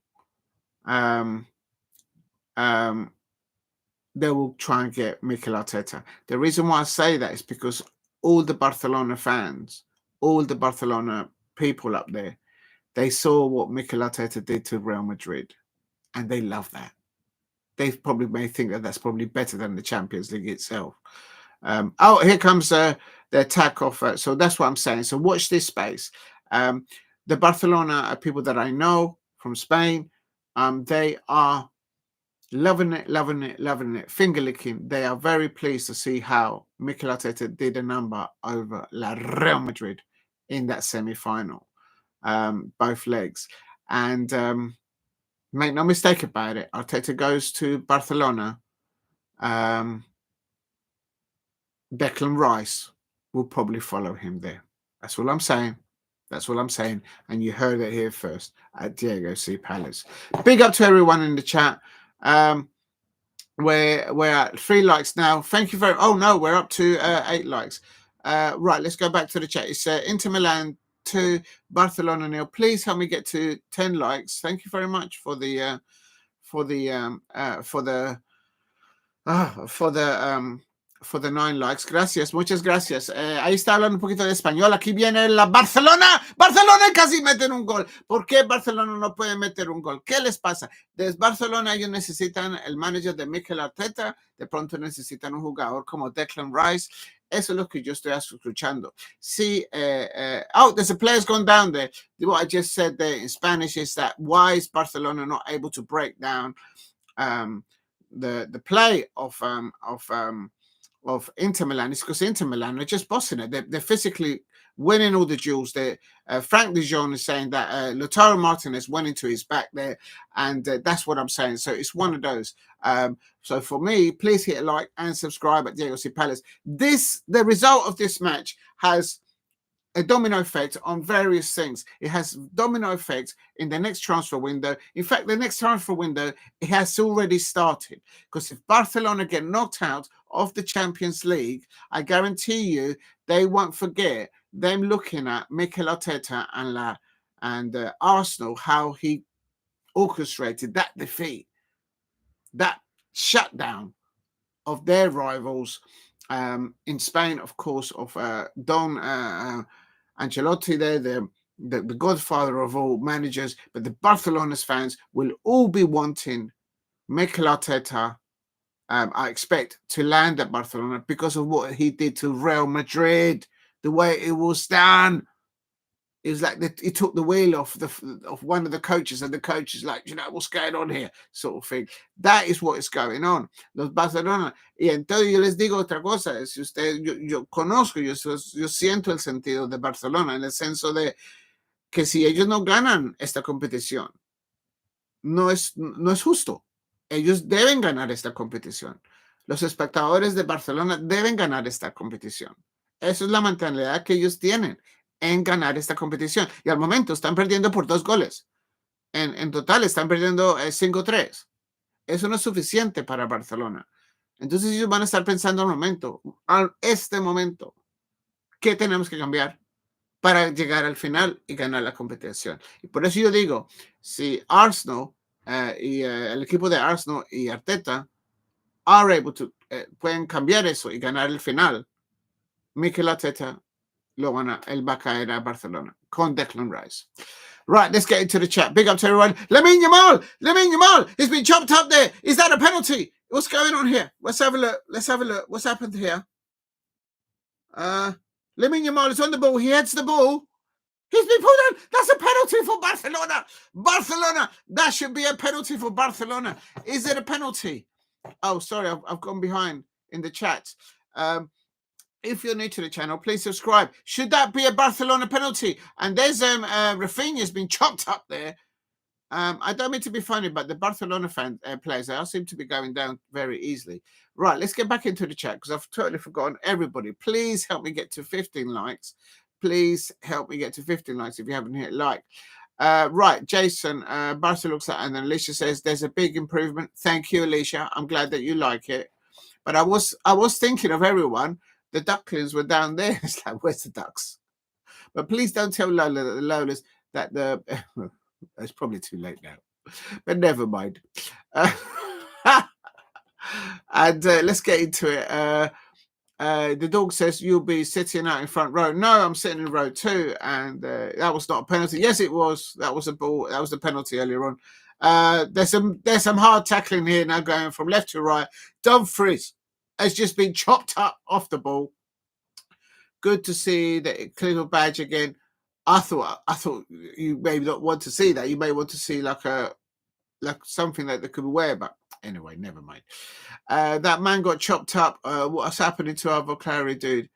they will try and get Mikel Arteta. The reason why I say that is because all the Barcelona fans, all the Barcelona people up there, they saw what Mikel Arteta did to Real Madrid, and they love that. They probably may think that that's probably better than the Champions League itself. Here comes the attack of. So that's what I'm saying. So watch this space. The Barcelona people that I know from Spain, they are loving it, finger licking. They are very pleased to see how Mikel Arteta did a number over Real Madrid in that semi-final, both legs. And make no mistake about it, Arteta goes to Barcelona. Declan Rice will probably follow him there. That's all I'm saying. That's what I'm saying. And you heard it here first at Diego C. Palace. Big up to everyone in the chat. We're at 3 likes now. Thank you very much. Oh, no, we're up to 8 likes. Right, let's go back to the chat. It's Inter Milan 2, Barcelona 0. Please help me get to 10 likes. Thank you very much for the 9 likes. Gracias, muchas gracias. Ahí está hablando un poquito de español. Aquí viene la Barcelona. Barcelona casi meten un gol. ¿Por qué Barcelona no puede meter un gol? ¿Qué les pasa? Desde Barcelona ellos necesitan el manager de Mikel Arteta. De pronto necesitan un jugador como Declan Rice. Eso es lo que yo estoy escuchando. Sí, there's a player's gone down there. What I just said there in Spanish is that why is Barcelona not able to break down the play of Inter Milan? It's because Inter Milan are just bossing it. They're physically winning all the duels there. Frank de Jong is saying that Lautaro Martinez went into his back there, and that's what I'm saying. So it's one of those. So for me, please hit a like and subscribe at Diego C. Palace. The result of this match has a domino effect on various things. It has domino effect in the next transfer window. In fact, the next transfer window, it has already started. Because if Barcelona get knocked out of the Champions League, I guarantee you they won't forget them looking at Mikel Arteta and Arsenal, how he orchestrated that defeat, that shutdown of their rivals in Spain, of course, of Don Ancelotti there, the godfather of all managers. But the Barcelona's fans will all be wanting Mikel Arteta, I expect, to land at Barcelona because of what he did to Real Madrid, the way it was done. It was like he took the wheel off of one of the coaches, and the coach is like, what's going on here, sort of thing. That is what is going on. Los Barcelona. Y entonces yo les digo otra cosa. Si usted, yo conozco, yo siento el sentido de Barcelona en el senso de que si ellos no ganan esta competición, no es justo. Ellos deben ganar esta competición. Los espectadores de Barcelona deben ganar esta competición. Esa es la mentalidad que ellos tienen en ganar esta competición. Y al momento están perdiendo por 2 goles. En total están perdiendo 5-3. Eso no es suficiente para Barcelona. Entonces ellos van a estar pensando este momento, ¿qué tenemos que cambiar para llegar al final y ganar la competición? Y por eso yo digo, si Arsenal y el equipo de Arsenal y Arteta pueden cambiar eso y ganar el final, Mikel Arteta él va a caer a Barcelona con Declan Rice. Right, let's get into the chat. Big up to everyone. Lamine Yamal, he's been chopped up there. Is that a penalty? What's going on here? Let's have a look. What's happened here? Lamine Yamal is on the ball. He heads the ball. He's been pulled down. That's a penalty for Barcelona. Barcelona. That should be a penalty for Barcelona. Is it a penalty? Oh, sorry, I've gone behind in the chat. If you're new to the channel, please subscribe. Should that be a Barcelona penalty? And there's Rafinha's been chopped up there. I don't mean to be funny, but the Barcelona players, they all seem to be going down very easily. Right, let's get back into the chat because I've totally forgotten everybody. Please help me get to 15 likes. Please help me get to 15 likes if you haven't hit like. Right, Jason, Barca looks at, and then Alicia says there's a big improvement. Thank you, Alicia. I'm glad that you like it. But I was thinking of everyone. The ducklings were down there. It's like, where's the ducks? But please don't tell Lola that the Lolas that it's probably too late now. But never mind. And let's get into it. The dog says you'll be sitting out in front row. No, I'm sitting in row 2, and that was not a penalty. Yes, it was. That was a ball. That was a penalty earlier on. There's some hard tackling here now, going from left to right. Dumfries has just been chopped up off the ball. Good to see that clear badge again. I thought you may not want to see that. You may want to see like something that they could wear, but anyway, never mind. That man got chopped up. What's happening to our vocabulary, dude?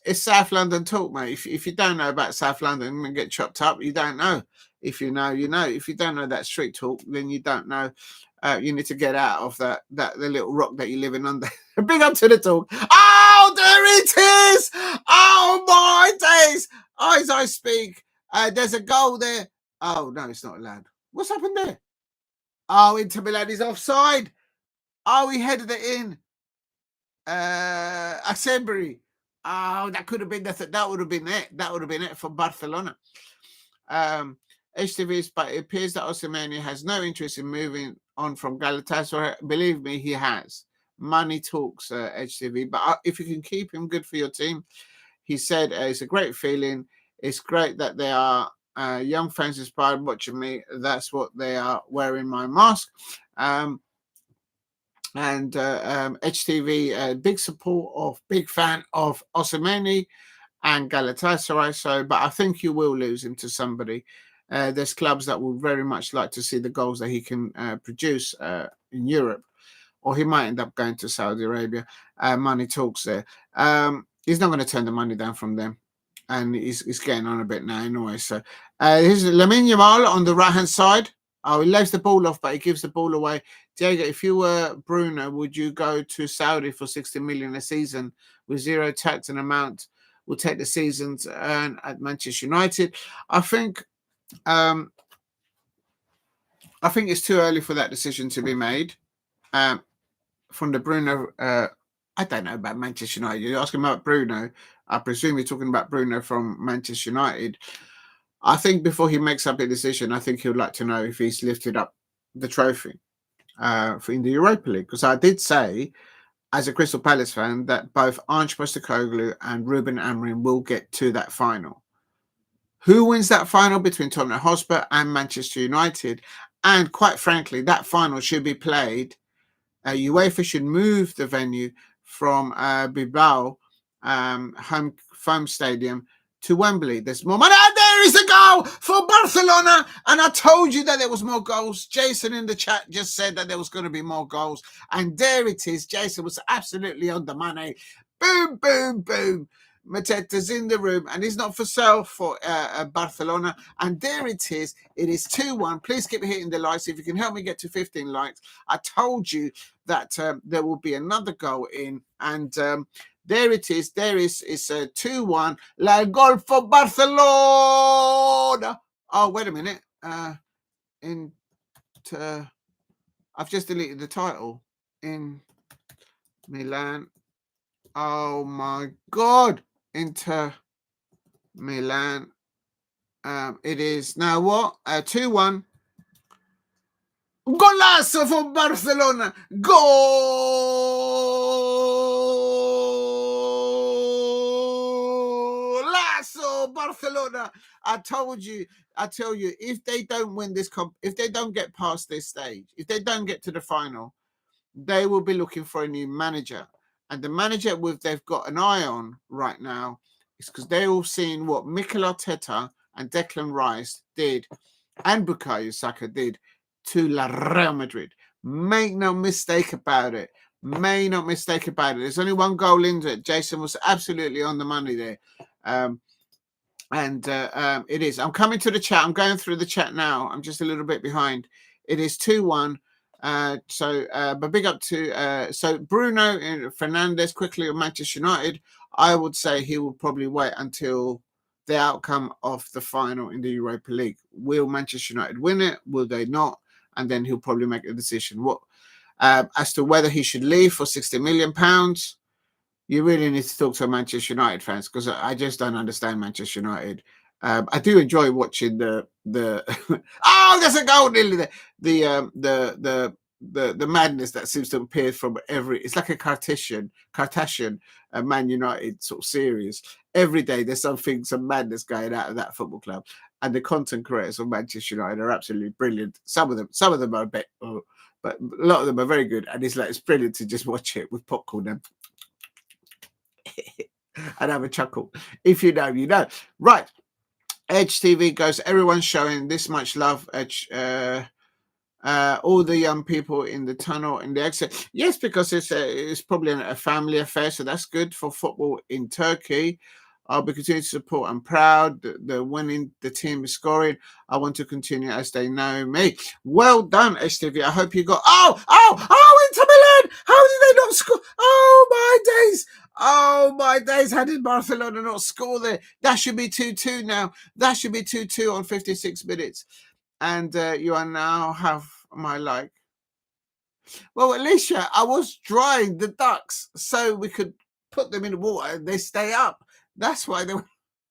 It's South London talk, mate. If you don't know about South London and get chopped up, you don't know. If you know, you know. If you don't know that street talk, then you don't know. You need to get out of the little rock that you're living under. Big up to the talk. Oh, there it is! Oh my days! As I speak, there's a goal there. Oh no, it's not allowed. What's happened there? Oh, Inter Milan is offside. Oh, he headed it in. Acerbi. Oh, that could have been that would have been it. That would have been it for Barcelona. HTV, but it appears that Osimhen has no interest in moving on from Galatasaray. Believe me, he has. Money talks, HTV. But if you can keep him, good for your team. He said it's a great feeling. It's great that they are young fans inspired watching me. That's what they are wearing my mask. And HTV, big fan of Osimhen and Galatasaray. So, but I think you will lose him to somebody. There's clubs that would very much like to see the goals that he can produce in Europe, or he might end up going to Saudi Arabia. Money talks there. He's not going to turn the money down from them. and he's getting on a bit now anyway. So here's Lamine Yamal on the right hand side. Oh, he leaves the ball off, but he gives the ball away. Diego, if you were Bruno, would you go to Saudi for 60 million a season with zero tax and amount will take the season to earn at Manchester United? I think it's too early for that decision to be made. From the Bruno, I don't know about Manchester United. You're asking about Bruno. I presume you're talking about Bruno from Manchester United. I think before he makes up a decision, I think he would like to know if he's lifted up the trophy in the Europa League. Because I did say, as a Crystal Palace fan, that both Ange Postecoglou and Ruben Amorim will get to that final. Who wins that final between Tottenham Hotspur and Manchester United? And quite frankly, that final should be played. UEFA should move the venue from Bilbao home foam stadium to Wembley. There's more money. And there is a goal for Barcelona. And I told you that there was more goals. Jason in the chat just said that there was going to be more goals. And there it is. Jason was absolutely on the money. Boom, boom, boom. Mateta's in the room and he's not for sale for Barcelona. And there it is. It is 2-1. Please keep hitting the likes. If you can help me get to 15 likes. I told you that there will be another goal in. And there it is. There is. It's a 2-1. La goal for Barcelona. Oh, wait a minute. I've just deleted the title. In Milan. Oh, my God. Inter Milan. It is now what? 2-1. Golazo for Barcelona. Golazo Barcelona. I tell you, if they don't win this if they don't get past this stage, if they don't get to the final, they will be looking for a new manager. And the manager they've got an eye on right now is because they're all seeing what Mikel Arteta and Declan Rice did and Bukayo Saka did to Real Madrid. Make no mistake about it. There's only one goal into it. Jason was absolutely on the money there. It is. I'm coming to the chat. I'm going through the chat now. I'm just a little bit behind. It is 2-1. But big up to so Bruno and Fernandes quickly of Manchester United. I would say he will probably wait until the outcome of the final in the Europa League. Will Manchester United win it? Will they not? And then he'll probably make a decision. What as to whether he should leave for £60 million? You really need to talk to Manchester United fans because I just don't understand Manchester United. I do enjoy watching the oh, there's a goal nearly there. The madness that seems to appear from it's like a Cartesian Man United sort of series. Every day there's some madness going out of that football club, and the content creators of Manchester United are absolutely brilliant. Some of them are a bit, but a lot of them are very good, and it's brilliant to just watch it with popcorn and and have a chuckle. If you know, you know. Right. Edge TV goes, everyone's showing this much love. Edge, all the young people in the tunnel in the exit. Yes, because it's probably a family affair, so that's good for football in Turkey. I'll be continuing to support. I'm proud the winning, the team is scoring. I want to continue as they know me. Well done, HTV. I hope you got. Oh, Inter Milan! How did they not score? Oh my days! How did Barcelona not score there? That should be 2-2 now. That should be 2-2 on 56 minutes. And you are now have my like. Well, Alicia, I was drying the ducks so we could put them in the water and they stay up. That's why they were.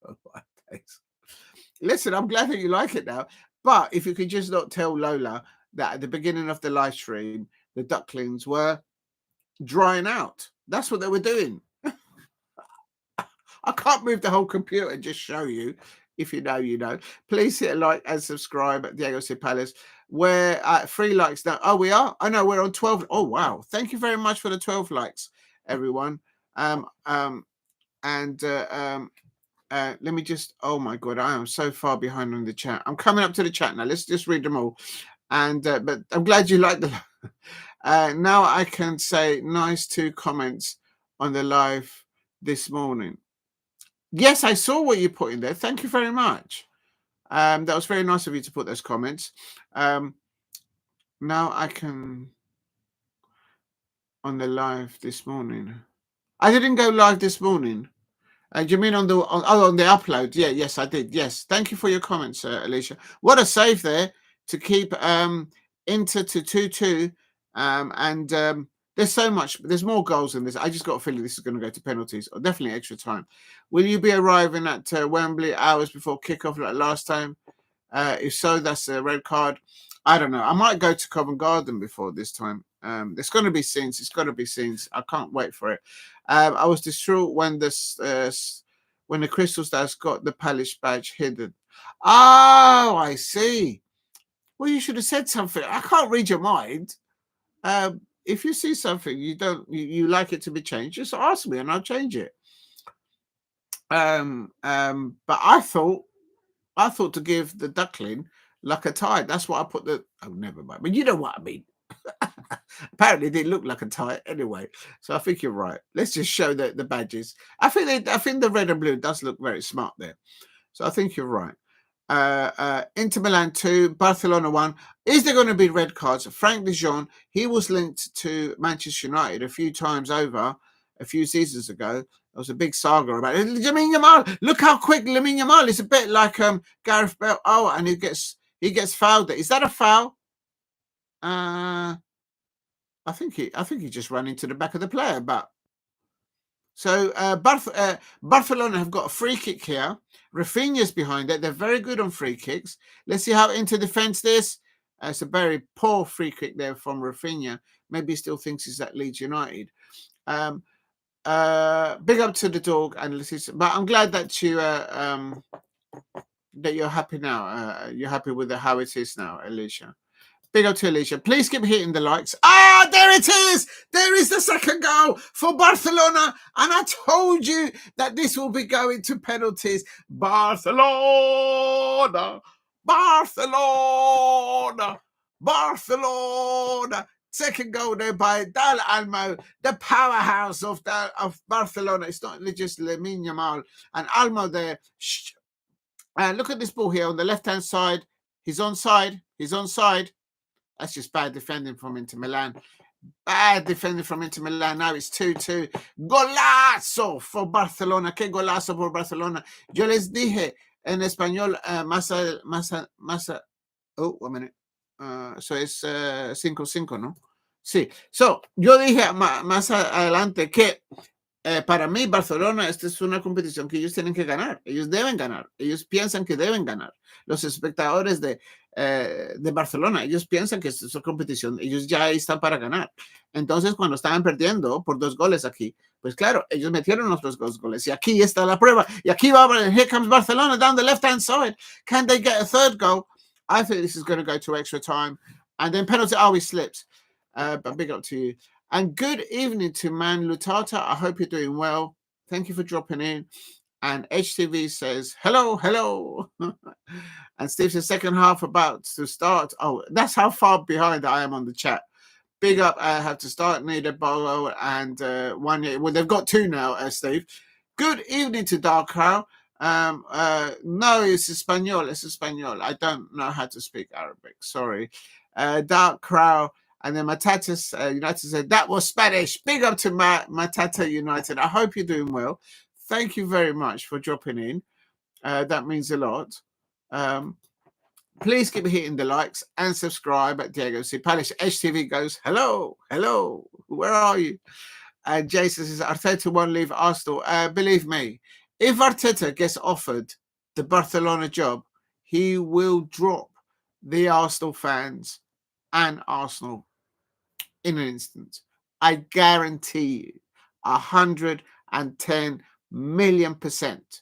Oh, my days. Listen, I'm glad that you like it now. But if you could just not tell Lola that at the beginning of the live stream, the ducklings were drying out. That's what they were doing. I can't move the whole computer and just show you. If you know, you know. Please hit a like and subscribe at Diego C. Palace. We're at 3 likes now. Oh, we are? I know we're on 12. Oh, wow. Thank you very much for the 12 likes, everyone. Let me just, oh my God, I am so far behind on the chat. I'm coming up to the chat now. Let's just read them all. And but I'm glad you liked the now I can say nice 2 comments on the live this morning. Yes, I saw what you put in there. Thank you very much. That was very nice of you to put those comments. Now I can on the live this morning. I didn't go live this morning. Do you mean on the upload? Yeah, yes, I did. Yes, thank you for your comments, Alicia. What a save there to keep Inter to 2-2, and there's so much. There's more goals in this. I just got a feeling this is going to go to penalties or definitely extra time. Will you be arriving at Wembley hours before kickoff like last time? If so, that's a red card. I don't know. I might go to Covent Garden before this time. There's going to be scenes. It's got to be scenes. I can't wait for it. I was distraught when the Crystal Stars got the Palace badge hidden. Oh, I see. Well, you should have said something. I can't read your mind. If you see something you like it to be changed, just ask me and I'll change it. But I thought to give the duckling like a tie. That's what I put never mind. But you know what I mean. Apparently, it didn't look like a tie anyway. So I think you're right. Let's just show the badges. I think the red and blue does look very smart there. So I think you're right. Inter Milan 2, Barcelona 1. Is there going to be red cards? Frank de Jong, he was linked to Manchester United a few times over a few seasons ago. There was a big saga about it. Lamine Yamal, look how quick Lamine Yamal is. A bit like Gareth Bale. Oh, and he gets fouled. Is that a foul? I think he just ran into the back of the player. But so Barcelona have got a free kick here. Rafinha's behind it. They're very good on free kicks. Let's see how Inter defends this. It's a very poor free kick there from Rafinha. Maybe he still thinks he's at Leeds United. Big up to the dog analysis. But I'm glad that you're happy now. You're happy with how it is now, Alicia. Big up to Alicia. Please keep hitting the likes. Ah, there it is. There is the second goal for Barcelona. And I told you that this will be going to penalties. Barcelona. Second goal there by Dal Almo, the powerhouse of Barcelona. It's not just Lamine Yamal. And Almo there. Look at this ball here on the left-hand side. He's onside. That's just bad defending from Inter Milan. Now it's 2-2. Golazo for Barcelona. ¿Qué golazo por Barcelona? Yo les dije en español oh, one minute. So es 5-5, ¿no? Sí. So, yo dije más adelante que para mí Barcelona, esta es una competición que ellos tienen que ganar. Ellos deben ganar. Ellos piensan que deben ganar. Los espectadores de Barcelona, ellos piensan que esta es una competición. Ellos ya están para ganar. Entonces, cuando estaban perdiendo por 2 goles aquí, pues claro, ellos metieron los 2 goles. Y aquí está la prueba. Y aquí va, here comes Barcelona down the left-hand side. Can they get a third goal? I think this is going to go to extra time. And then penalty, he slips. But big up to you. And good evening to Man Lutata. I hope you're doing well. Thank you for dropping in. And HTV says, hello. And Steve says, second half about to start. Oh, that's how far behind I am on the chat. Big up, I have to start. Need a bolo and 1 year. Well, they've got 2 now, Steve. Good evening to Dark Crow. No, it's Espanol. I don't know how to speak Arabic. Sorry. Dark Crow. And then Matata United said, that was Spanish. Big up to Matata United. I hope you're doing well. Thank you very much for dropping in. That means a lot. Please keep hitting the likes and subscribe at Diego C. Palace. HTV goes, hello. Where are you? And Jason says, Arteta won't leave Arsenal. Believe me, if Arteta gets offered the Barcelona job, he will drop the Arsenal fans and Arsenal in an instant. I guarantee you 110 million %.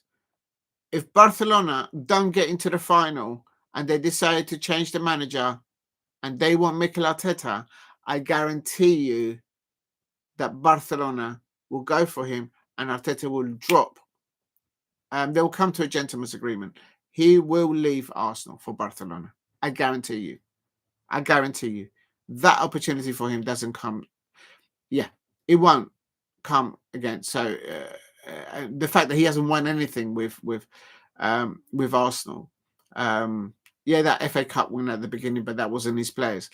If Barcelona don't get into the final and they decide to change the manager and they want Mikel Arteta, I guarantee you that Barcelona will go for him and Arteta will drop. They will come to a gentleman's agreement. He will leave Arsenal for Barcelona. I guarantee you. That opportunity for him doesn't come. Yeah, it won't come again. So the fact that he hasn't won anything with Arsenal. Yeah, that FA Cup win at the beginning, but that wasn't his players.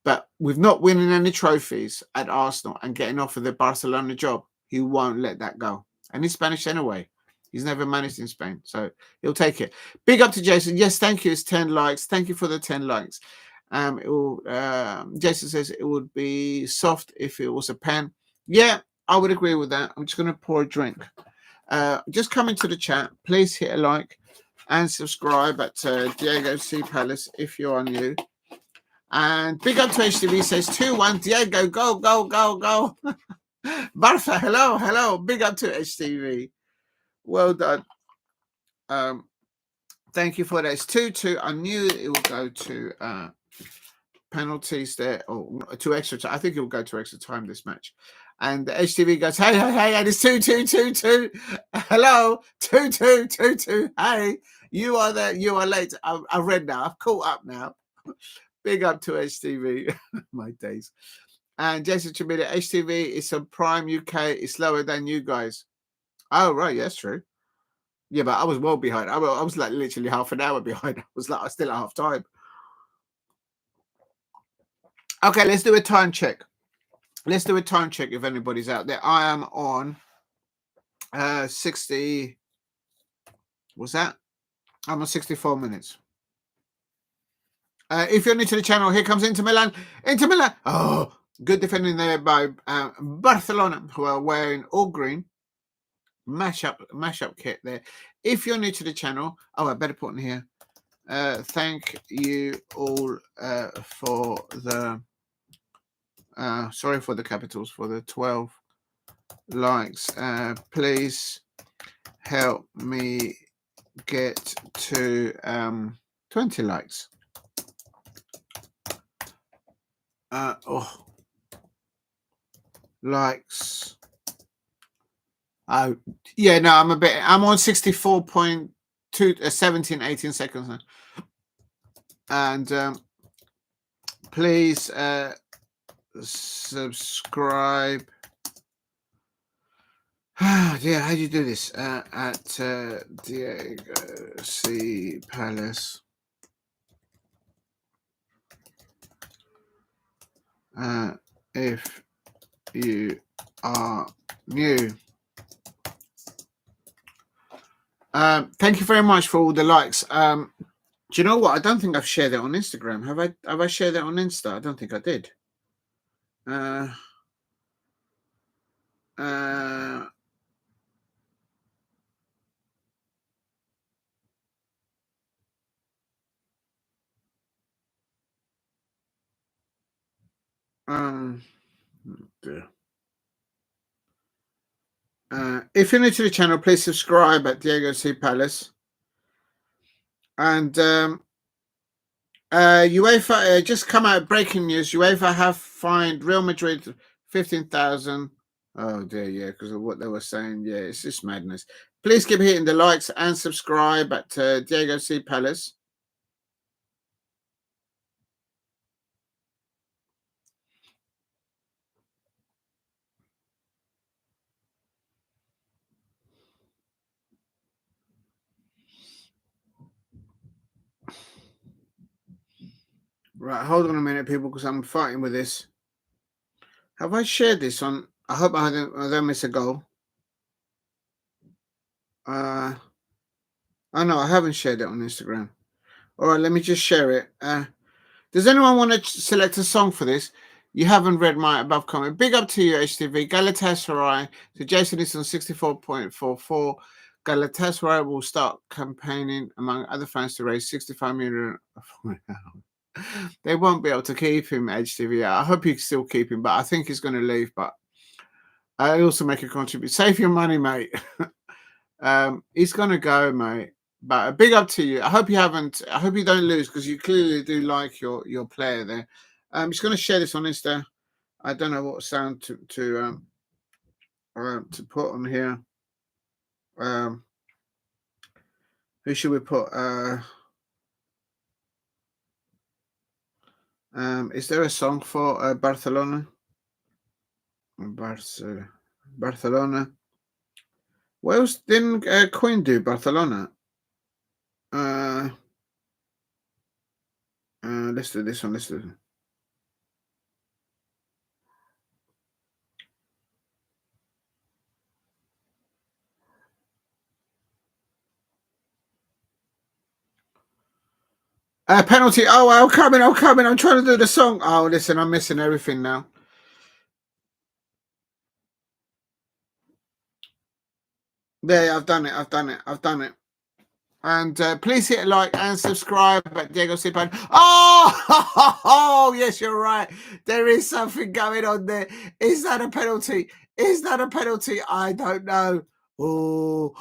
But with not winning any trophies at Arsenal and getting offered the Barcelona job, he won't let that go. And he's Spanish anyway. He's never managed in Spain, so he'll take it. Big up to Jason. Yes, thank you. It's 10 likes. Thank you for the 10 likes. Jason says it would be soft if it was a pen. Yeah, I would agree with that. I'm just going to pour a drink. Just come into the chat. Please hit a like and subscribe at Diego C. Palace if you are new. And big up to HTV says 2-1. Diego, go, go, go, go. Barca, hello, hello. Big up to HTV. Well done. Thank you for that. It's 2-2. I knew it would go to penalties there, or to extra time. I think it will go to extra time this match. And the HTV goes, hey, hey, hey, and it's 2-2. Hello, 2-2. Hey, you are there. You are late. I've read now. I've caught up now. Big up to HTV. My days. And Jason Chamida, HTV is on Prime UK. It's lower than you guys. Oh, right. Yeah, that's true. Yeah, but I was well behind. I was like literally half an hour behind. I was still at half time. Okay, let's do a time check. Let's do a time check if anybody's out there. I am on 60. What's that? I'm on 64 minutes. If you're new to the channel, here comes Inter Milan. Inter Milan. Oh, good defending there by Barcelona, who are wearing all green. Mash up kit there. If you're new to the channel, I better put in here. Thank you all for the. Sorry for the capitals, for the 12 likes. Please help me get to 20 likes. Likes. Oh, yeah, no, I'm on 64.2, 17, 18 seconds now. And please subscribe. Yeah, how do you do this? At Diego C. Palace. If you are new. Thank you very much for all the likes. Do you know what? I don't think I've shared it on Instagram. Have I shared it on Insta? I don't think I did. If you're new to the channel, please subscribe at Diego C. Palace. And UEFA just come out breaking news. UEFA have fined Real Madrid 15,000. Oh dear, yeah, because of what they were saying. Yeah, it's just madness. Please keep hitting the likes and subscribe at Diego C. Palace. Right, hold on a minute, people, because I'm fighting with this. Have I shared this on? I hope I don't miss a goal. Oh no, I haven't shared it on Instagram. All right, let me just share it. Does anyone want to select a song for this? You haven't read my above comment. Big up to you, HTV. Galatasaray. So Jason is on 64.44. Galatasaray will start campaigning among other fans to raise 65 million. They won't be able to keep him, HTV. I hope you can still keep him, but I think he's going to leave. But I also make a contribution. Save your money, mate. He's going to go, mate. But a big up to you. I hope you don't lose, because you clearly do like your player there. I'm just going to share this on Insta. I don't know what sound to put on here. Who should we put? Is there a song for Barcelona? Barcelona. What else didn't Quinn do? Barcelona. Let's do this one. Let's do. Penalty. Oh, I'm coming. I'm trying to do the song. Oh, listen, I'm missing everything now. There, I've done it. And please hit a like and subscribe at Diego Sipan. Oh, yes, you're right. There is something going on there. Is that a penalty? I don't know. Oh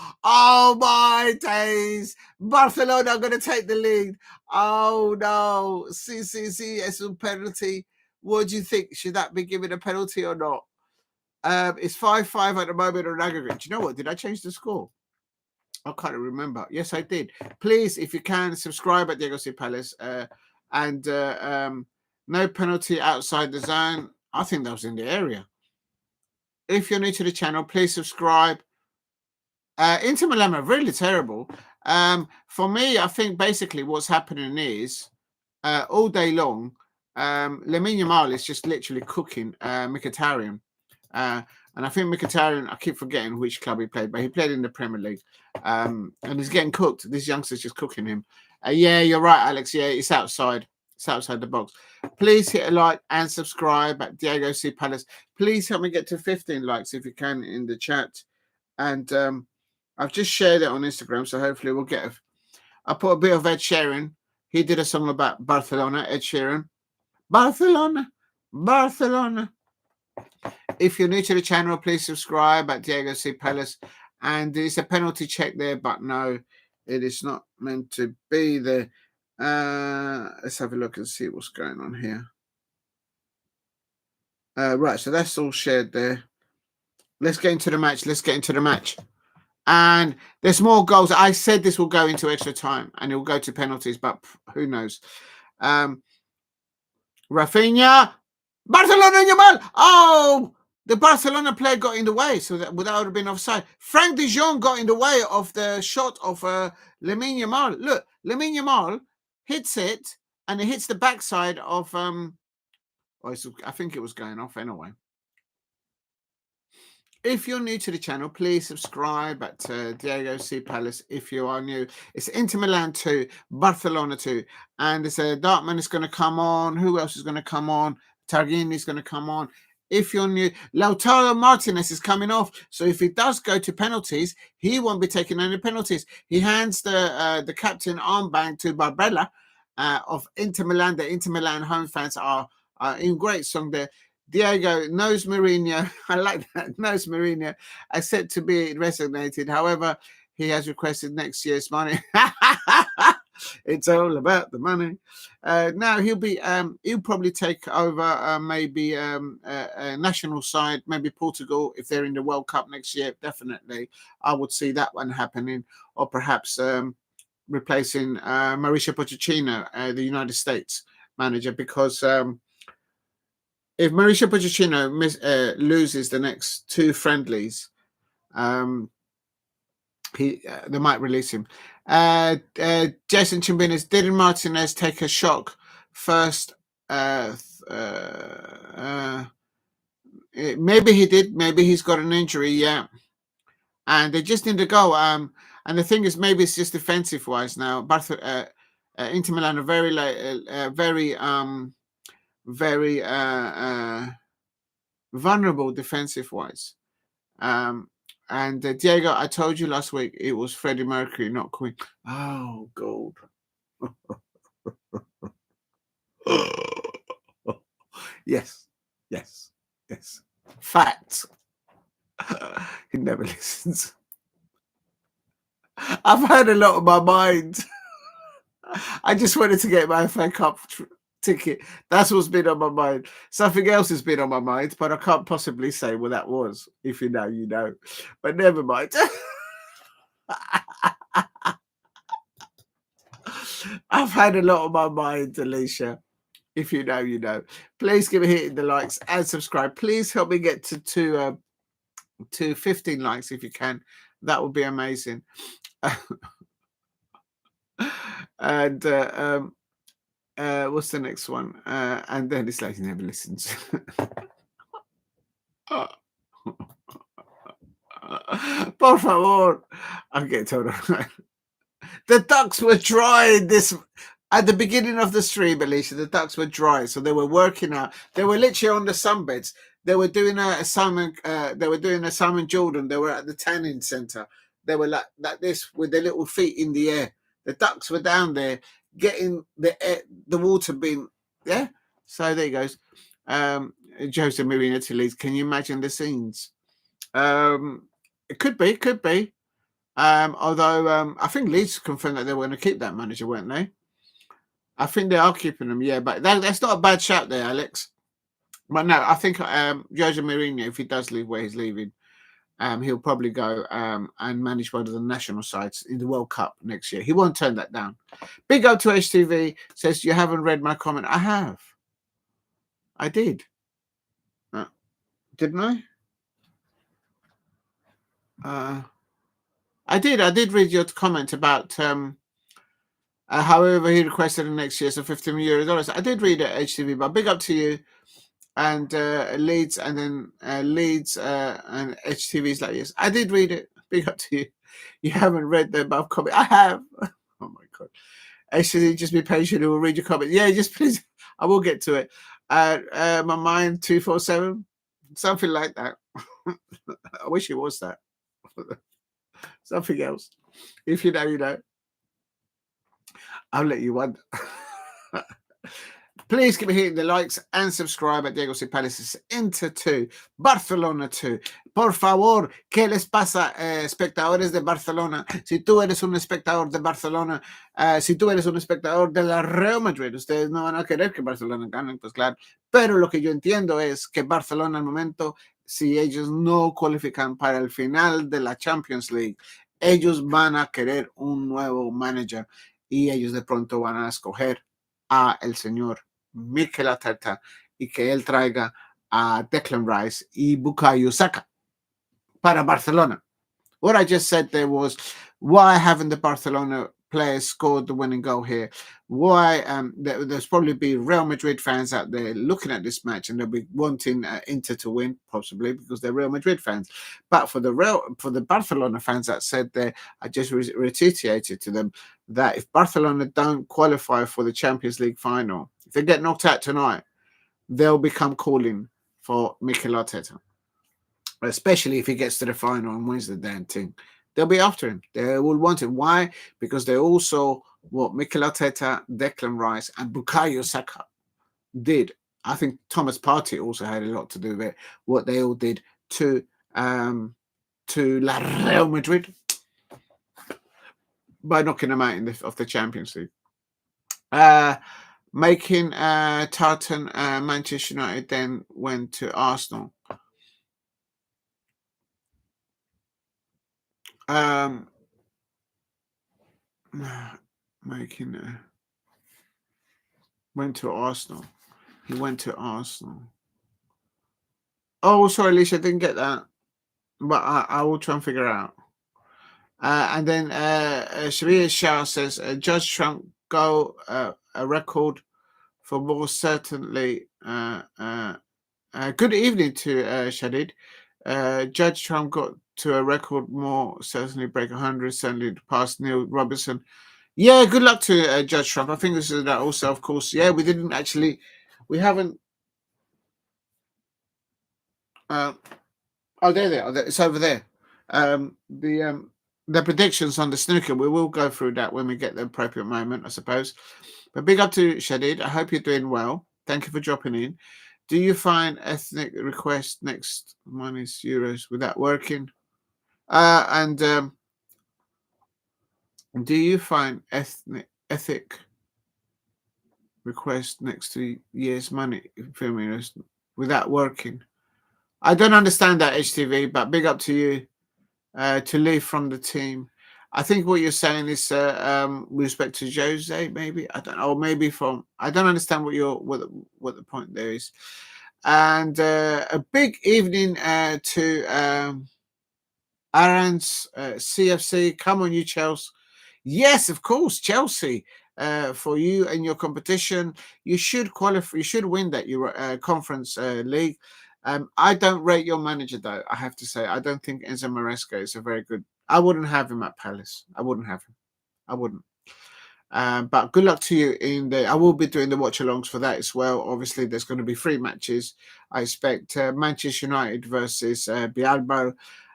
my days. Barcelona are going to take the lead. Oh no. See, it's a penalty. What do you think? Should that be given a penalty or not? It's 5-5 at the moment on aggregate. Do you know what? Did I change the score? I can't remember. Yes, I did. Please, if you can, subscribe at Diego C. Palace. And no penalty outside the zone. I think that was in the area. If you're new to the channel, please subscribe. Inter Milan are really terrible. For me, I think basically what's happening is all day long, Lamine Yamal is just literally cooking Mkhitaryan. And I think Mkhitaryan, I keep forgetting which club he played, but he played in the Premier League. And he's getting cooked. This youngster's just cooking him. Yeah, you're right, Alex. Yeah, it's outside. It's outside the box. Please hit a like and subscribe at Diego C. Palace. Please help me get to 15 likes if you can in the chat. And I've just shared it on Instagram, so hopefully we'll get I put a bit of Ed Sheeran. He did a song about Barcelona, Ed Sheeran. Barcelona. If you're new to the channel, please subscribe at Diego C. Palace. And there's a penalty check there, but no, it is not meant to be there. Let's have a look and see what's going on here. Right, so that's all shared there. Let's get into the match. And there's more goals. I said this will go into extra time and it will go to penalties, but who knows? Rafinha, Barcelona, Yamal. Oh, the Barcelona player got in the way, so that would have been offside. Frank de Jong got in the way of the shot of Lamine Yamal. Look, Lamine Yamal hits it, and it hits the backside of I think it was going off anyway. If you're new to the channel, please subscribe at Diego C. Palace. If you are new, it's Inter Milan 2, Barcelona 2. And it's Dartman is going to come on. Who else is going to come on? Targuin is going to come on. If you're new, Lautaro Martinez is coming off. So if he does go to penalties, he won't be taking any penalties. He hands the captain armband to Barella of Inter Milan. The Inter Milan home fans are in great song there. Diego knows Mourinho. I like that. Knows Mourinho. I said to be resignated. However, he has requested next year's money. It's all about the money. Now he'll probably take over maybe a national side, maybe Portugal if they're in the World Cup next year. Definitely, I would see that one happening, or perhaps replacing Mauricio Pochettino, the United States manager, because. If Mauricio Pochettino loses the next 2 friendlies, they might release him. Jason Chimbinez, didn't Martinez take a shock first? Maybe he did. Maybe he's got an injury. Yeah, and they just need to go. And the thing is, maybe it's just defensive wise now. But Inter Milan are very vulnerable defensive wise. And Diego, I told you last week it was Freddie Mercury, not Queen. Oh, gold. Yes. Facts. He never listens. I've heard a lot of my mind. I just wanted to get my FA Cup ticket. That's what's been on my mind. Something else has been on my mind, but I can't possibly say what that was. If you know, you know. But never mind. I've had a lot on my mind, Alicia. If you know, you know. Please give a hit in the likes and subscribe. Please help me get to 15 likes if you can. That would be amazing. And what's the next one? And then it's like he never listens. Por favor. I'm getting told. The ducks were dry at the beginning of the stream, Alicia. The ducks were dry, so they were working out. They were literally on the sunbeds. They were doing a Simon. They were doing a Simon Jordan. They were at the tanning center. They were like this with their little feet in the air. The ducks were down there getting the water being So there he goes. Jose Mourinho to Leeds. Can you imagine the scenes? It could be. Although I think Leeds confirmed that they were going to keep that manager, weren't they? I think they are keeping him, yeah. But that's not a bad shout there, Alex. But no, I think Jose Mourinho, if he does leave where he's leaving, he'll probably go and manage one of the national sides in the World Cup next year. He won't turn that down. Big up to HTV, says, you haven't read my comment. I have. I did. Didn't I? I did read your comment about however he requested the next year, so $50 million. I did read it, HTV, but big up to you. And Leeds, and then Leeds and HTV's like, yes, I did read it. Big up to you. You haven't read the above comment. I have. Oh my God. HTV, just be patient. We'll read your comment. Yeah, just please. I will get to it. My mind 247, something like that. I wish it was that. Something else. If you know, you know. I'll let you wonder. Please keep hitting the likes and subscribe at Diego C. Palaces. Inter 2, Barcelona 2. Por favor, ¿qué les pasa, espectadores de Barcelona? Si tú eres un espectador de Barcelona, si tú eres un espectador de la Real Madrid, ustedes no van a querer que Barcelona gane, pues claro. Pero lo que yo entiendo es que Barcelona al momento, si ellos no cualifican para el final de la Champions League, ellos van a querer un nuevo manager y ellos de pronto van a escoger a el señor Mikel Arteta y que él traiga a Declan Rice y Bukayo Saka para Barcelona. What I just said there was, why haven't the Barcelona players scored the winning goal here? Why there's probably be Real Madrid fans out there looking at this match and they'll be wanting Inter to win, possibly because they're Real Madrid fans. But for the Barcelona fans that said there, I just reiterated to them that if Barcelona don't qualify for the Champions League final, if they get knocked out tonight, they'll become calling for Mikel Arteta, especially if he gets to the final and wins the damn thing. They'll be after him. They will want him. Why? Because they also what Mikel Arteta, Declan Rice, and Bukayo Saka did. I think Thomas Partey also had a lot to do with it. What they all did to La Real Madrid by knocking them out of the Champions League. Making Tartan Manchester United then went to Arsenal. Went to Arsenal. He went to Arsenal. Oh, sorry, Alicia, I didn't get that. But I will try and figure it out. And then Sharia Shah says, Judge Trump go a record for more certainly. Good evening to Shadid. Judge Trump got to a record more certainly break 100, certainly past Neil Robertson. Yeah, good luck to Judge Trump. I think this is that also, of course. Yeah, we haven't. There. It's over there. The predictions on the snooker, we will go through that when we get the appropriate moment, I suppose. But big up to Shadid. I hope you're doing well. Thank you for dropping in. Do you find ethnic request next minus euros without working? And do you find ethic request next to year's money without working? I don't understand that, HTV, but big up to you to leave from the team. I think what you're saying is with respect to Jose, maybe. I don't know, or maybe I don't understand what the point there is. And a big evening to Aaron's CFC. Come on, you Chelsea. Yes, of course, Chelsea. For you and your competition, you should qualify. You should win that conference league. I don't rate your manager though. I have to say, I don't think Enzo Maresca is a very good. I wouldn't have him at Palace. I wouldn't have him. I wouldn't. But good luck to you in the. I will be doing the watch alongs for that as well. Obviously, there's going to be 3 matches. I expect Manchester United versus Bialbo,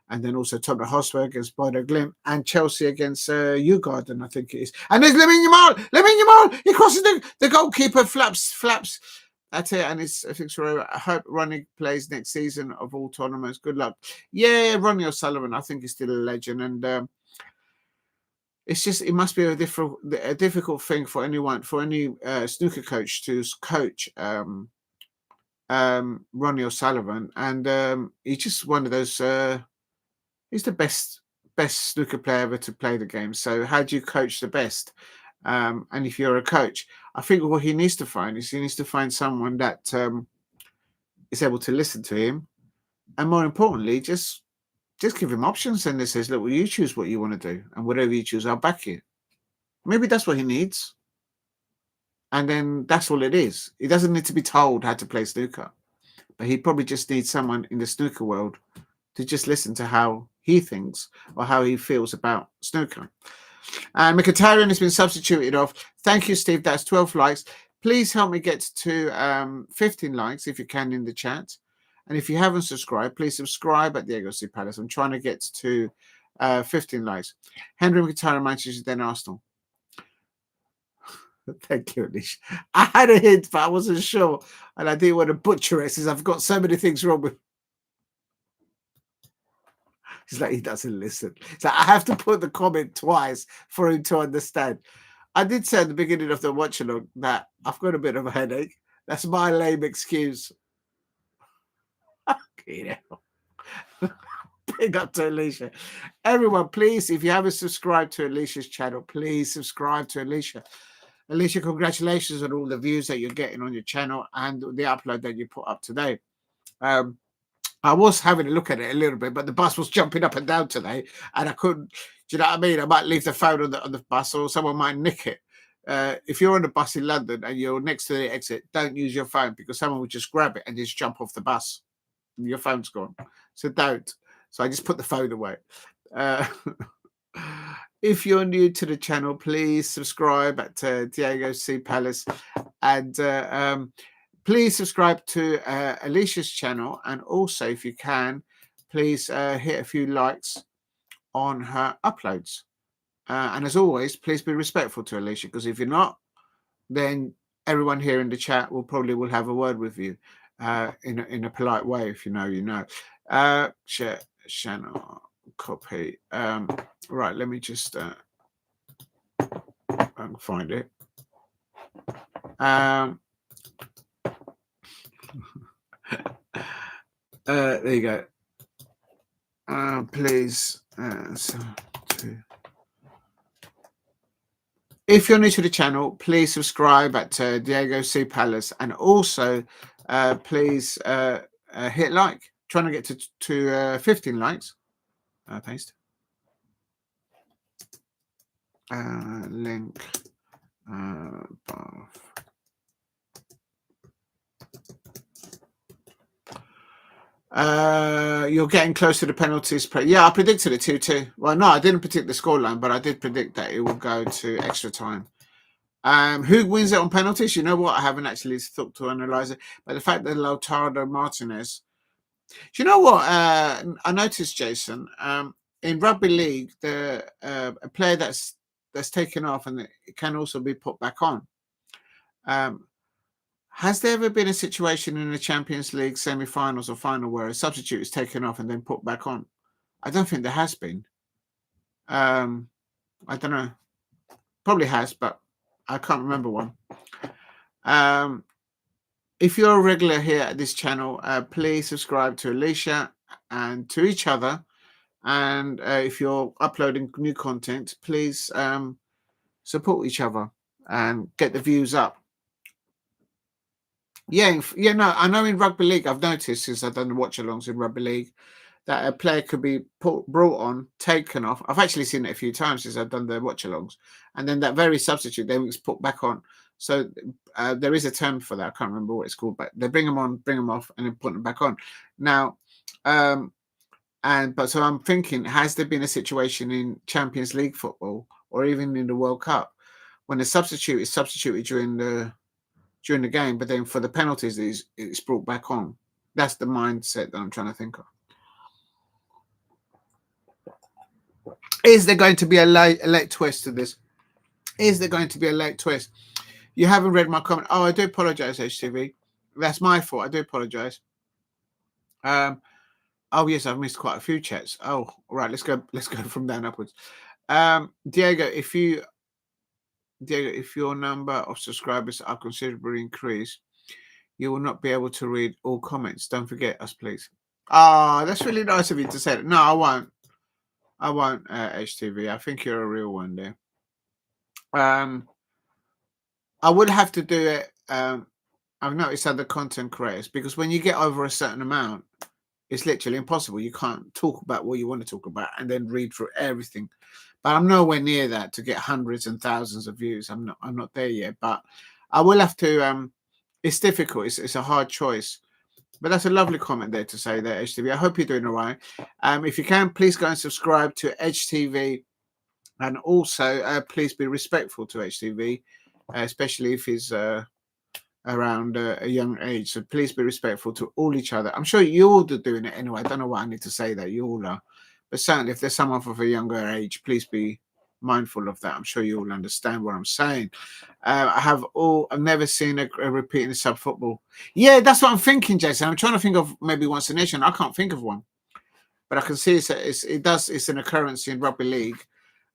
and then also Tottenham Hotspur against Bodo Glimt, and Chelsea against Ugarden, I think it is. And there's Lamine Yamal. He crosses the goalkeeper, flaps. That's it. And I think so. I hope Ronnie plays next season of all tournaments. Good luck. Yeah, Ronnie O'Sullivan. I think he's still a legend, and it's just it must be a difficult thing for any snooker coach to coach Ronnie O'Sullivan, and he's just one of those. He's the best snooker player ever to play the game. So how do you coach the best? And if you're a coach, I think what he needs to find is he needs to find someone that is able to listen to him, and more importantly, just give him options and it says, look, well, you choose what you want to do, and whatever you choose, I'll back you. Maybe that's what he needs. And then that's all it is. He doesn't need to be told how to play snooker, but he probably just needs someone in the snooker world to just listen to how he thinks or how he feels about snooker. And Mkhitaryan has been substituted off. Thank you, Steve. That's 12 likes. Please help me get to 15 likes if you can in the chat. And if you haven't subscribed, please subscribe at Diego C. Palace. I'm trying to get to 15 likes. Henry Mkhitaryan, Manchester, then Arsenal. Thank you, Alicia. I had a hint, but I wasn't sure. And I didn't want to butcher it since I've got so many things wrong with. He's like, he doesn't listen. So I have to put the comment twice for him to understand. I did say at the beginning of the watch along that I've got a bit of a headache. That's my lame excuse. Okay, big up to Alicia. Everyone, please, if you haven't subscribed to Alicia's channel, please subscribe to Alicia. Alicia, congratulations on all the views that you're getting on your channel and the upload that you put up today. I was having a look at it a little bit, but the bus was jumping up and down today, and I couldn't. Do you know what I mean? I might leave the phone on the bus, or someone might nick it. If you're on the bus in London and you're next to the exit, don't use your phone because someone will just grab it and just jump off the bus. And your phone's gone. So don't. So I just put the phone away. If you're new to the channel, please subscribe at Diego C. Palace, and please subscribe to Alicia's channel, and also, if you can, please hit a few likes on her uploads. And as always, please be respectful to Alicia, because if you're not, then everyone here in the chat will have a word with you in a polite way. If you know, you know. Share channel copy. Right, let me just find it. There you go. Please. If you're new to the channel, please subscribe at Diego C. Palace, and also please hit like. Trying to get to 15 likes. Paste. Link. Above. You're getting close to the penalties. Yeah, I predicted it 2-2. Well, no, I didn't predict the scoreline, but I did predict that it will go to extra time. Who wins it on penalties? You know what? I haven't actually thought to analyze it, but the fact that Lautaro Martinez. Do you know what? I noticed, Jason, in rugby league, a player that's taken off and it can also be put back on. Has there ever been a situation in the Champions League semi-finals or final where a substitute is taken off and then put back on? I don't think there has been. I don't know. Probably has, but I can't remember one. If you're a regular here at this channel, please subscribe to Alicia and to each other. And if you're uploading new content, please support each other and get the views up. Yeah, no, I know in rugby league, I've noticed since I've done the watch-alongs in rugby league, that a player could be brought on, taken off. I've actually seen it a few times since I've done the watch-alongs, and then that very substitute then was put back on. So there is a term for that. I can't remember what it's called, but they bring them on, bring them off, and then put them back on. Now, so I'm thinking, has there been a situation in Champions League football or even in the World Cup when a substitute is substituted during the game, but then for the penalties it's brought back on? That's the mindset that I'm trying to think of. Is there going to be a late twist to this? Is there going to be a late twist? You haven't read my comment. Oh, I do apologize, HTV. That's my fault. I do apologize. Oh yes, I've missed quite a few chats. Oh, all right. Let's go from down upwards. Diego, if your number of subscribers are considerably increased, you will not be able to read all comments. Don't forget us, please. Ah, that's really nice of you to say that. No, I won't. I won't, HTV. I think you're a real one there. I would have to do it. I've noticed other content creators, because when you get over a certain amount, it's literally impossible. You can't talk about what you want to talk about and then read through everything. But I'm nowhere near that to get hundreds and thousands of views. I'm not there yet. But I will have to. It's difficult. It's a hard choice. But that's a lovely comment there to say that, HTV. I hope you're doing all right. If you can, please go and subscribe to HTV, and also please be respectful to HTV, especially if he's around a young age. So please be respectful to all each other. I'm sure you all are doing it anyway. I don't know why I need to say that. You all are. But certainly if there's someone of a younger age, please be mindful of that. I'm sure you all understand what I'm saying. I've never seen a repeating sub football. Yeah, that's what I'm thinking, Jason. I'm trying to think of maybe once a nation. I can't think of one. But I can see it's an occurrence in rugby league.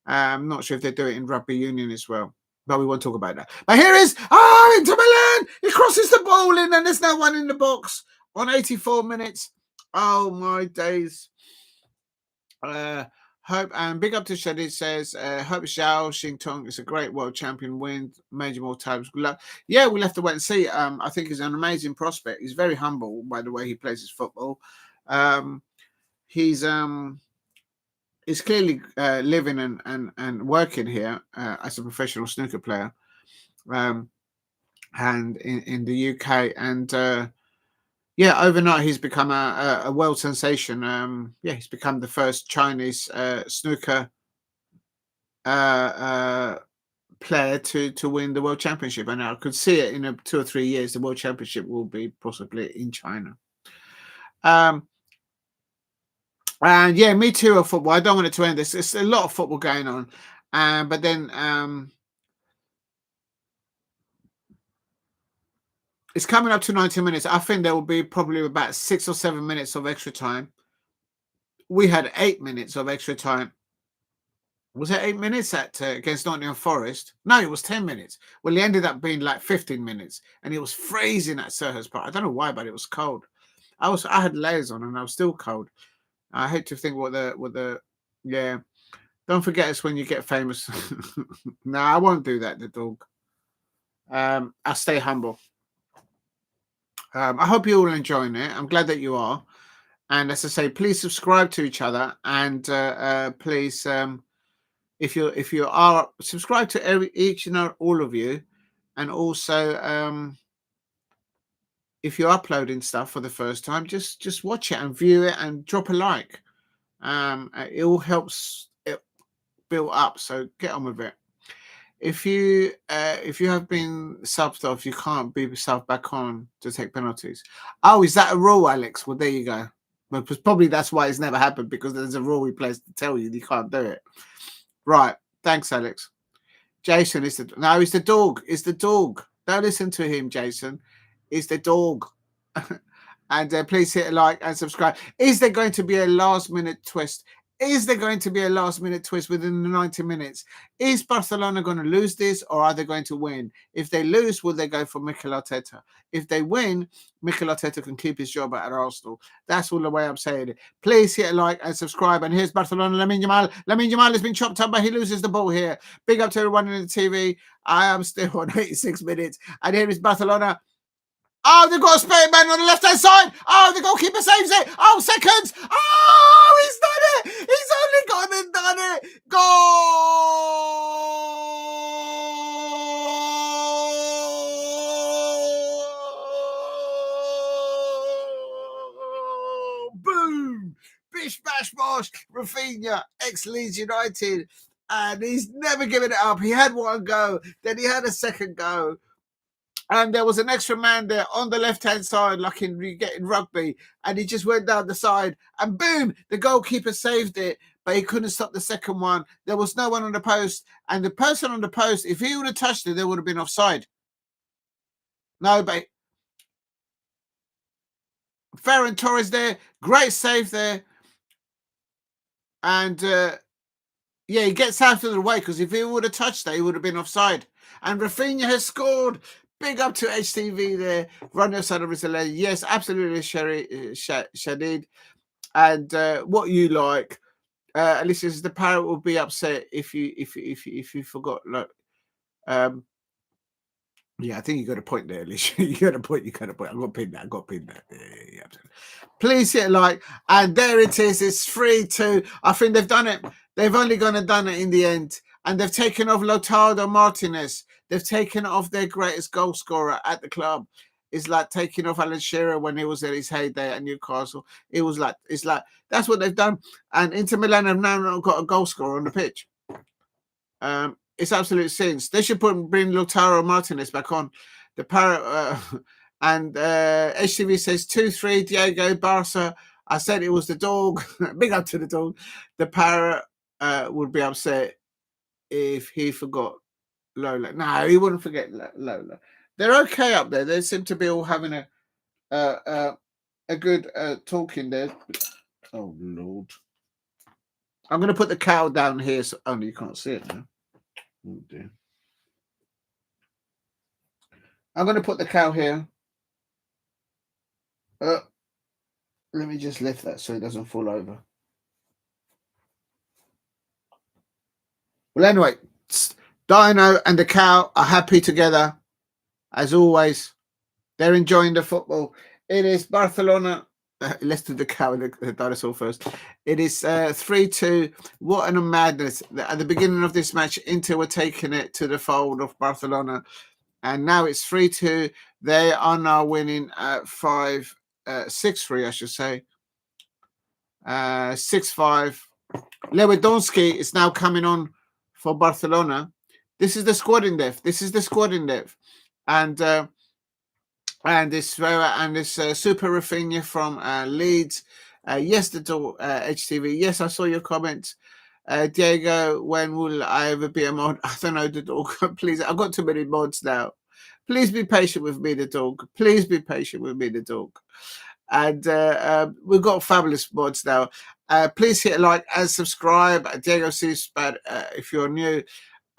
I'm not sure if they do it in rugby union as well. But we won't talk about that. But here is Inter Milan. He crosses the ball in, and there's no one in the box on 84 minutes. Oh my days! Hope and big up to Shadi says, hope Zhao Xingtong is a great world champion win major more times. Good luck. Yeah, we'll have to wait and see. I think he's an amazing prospect. He's very humble by the way he plays his football. He's clearly living and working here as a professional snooker player, and in the UK, and overnight he's become a world sensation. He's become the first Chinese snooker player to win the world championship, and I could see it in 2 or 3 years. The world championship will be possibly in China. And yeah, me too of football. I don't want it to end this. It's a lot of football going on. But then it's coming up to 90 minutes. I think there will be probably about 6 or 7 minutes of extra time. We had 8 minutes of extra time. Was it 8 minutes against Nottingham Forest? No, it was 10 minutes. Well, it ended up being like 15 minutes, and it was freezing at Selhurst Park. I don't know why, but it was cold. I had layers on, and I was still cold. I hate to think what the Don't forget us when you get famous. No, I won't do that. The dog. I'll stay humble. I hope you're all enjoying it. I'm glad that you are. And as I say, please subscribe to each other, and please, if you are subscribe to each and all of you, and also if you're uploading stuff for the first time, just watch it and view it and drop a like. It all helps it build up. So get on with it. If you have been subbed off, you can't be subbed back on to take penalties. Oh, is that a rule, Alex? Well, there you go. Well, probably that's why it's never happened, because there's a rule we place to tell you can't do it. Right. Thanks, Alex. Jason it's the dog. It's the dog. Don't listen to him, Jason. It's the dog. And please hit a like and subscribe. Is there going to be a last-minute twist? Is there going to be a last-minute twist within the 90 minutes? Is Barcelona going to lose this, or are they going to win? If they lose, will they go for Mikel Arteta? If they win, Mikel Arteta can keep his job at Arsenal. That's all the way I'm saying it. Please hit a like and subscribe. And here's Barcelona. Lamine Yamal. Lamine Yamal has been chopped up, but he loses the ball here. Big up to everyone in the TV. I am still on 86 minutes. And here is Barcelona. Oh, they've got a spare man on the left-hand side. Oh, the goalkeeper saves it. Oh, seconds. Oh, he's done it. He's only gone and done it. Goal! Boom. Bish, bash, bosh. Rafinha, ex-Leeds United. And he's never given it up. He had one go. Then he had a second go. And there was an extra man there on the left-hand side, like in rugby, and he just went down the side, and boom, the goalkeeper saved it, but he couldn't stop the second one. There was no one on the post, and the person on the post, if he would have touched it, there would have been offside. No, but Ferran Torres there, great save there, and yeah, he gets out of the way, because if he would have touched that, he would have been offside. And Rafinha has scored. Big up to HTV there. Ronnie Sadovizale. Yes, absolutely, Shadid. And what you like, Alicia says the parrot will be upset if you forgot. Look, yeah, I think you got a point there, Alicia. You got a point. I got to pin that. Yeah, absolutely. Please hit like, and there it is. It's 3-2. I think they've done it. They've only gone and done it in the end, and they've taken off Lautaro Martinez. They've taken off their greatest goal scorer at the club. It's like taking off Alan Shearer when he was at his heyday at Newcastle. It's like that's what they've done. And Inter Milan have now not got a goal scorer on the pitch. It's absolute sins. They should bring Lautaro Martinez back on. The parrot and HTV says 2-3 Diego Barca. I said it was the dog. Big up to the dog. The parrot would be upset if he forgot Lola. No, he wouldn't forget Lola. They're okay up there. They seem to be all having a good talking there. Oh Lord! I'm going to put the cow down here, so only you can't see it now. Oh dear! I'm going to put the cow here. Let me just lift that so it doesn't fall over. Well, anyway. Dino and the cow are happy together, as always. They're enjoying the football. It is Barcelona. Let's do the cow and the dinosaur first. It is 3-2. What a madness. At the beginning of this match, Inter were taking it to the fold of Barcelona. And now it's 3-2. They are now winning 6-3, I should say. 6-5. Lewandowski is now coming on for Barcelona. This is the squad in depth. And this Super Rafinha from Leeds. Yes, the HTV. Yes, I saw your comments. Diego, when will I ever be a mod? I don't know, the dog. Please, I've got too many mods now. Please be patient with me, the dog. And we've got fabulous mods now. Please hit like and subscribe. Diego sees bad if you're new.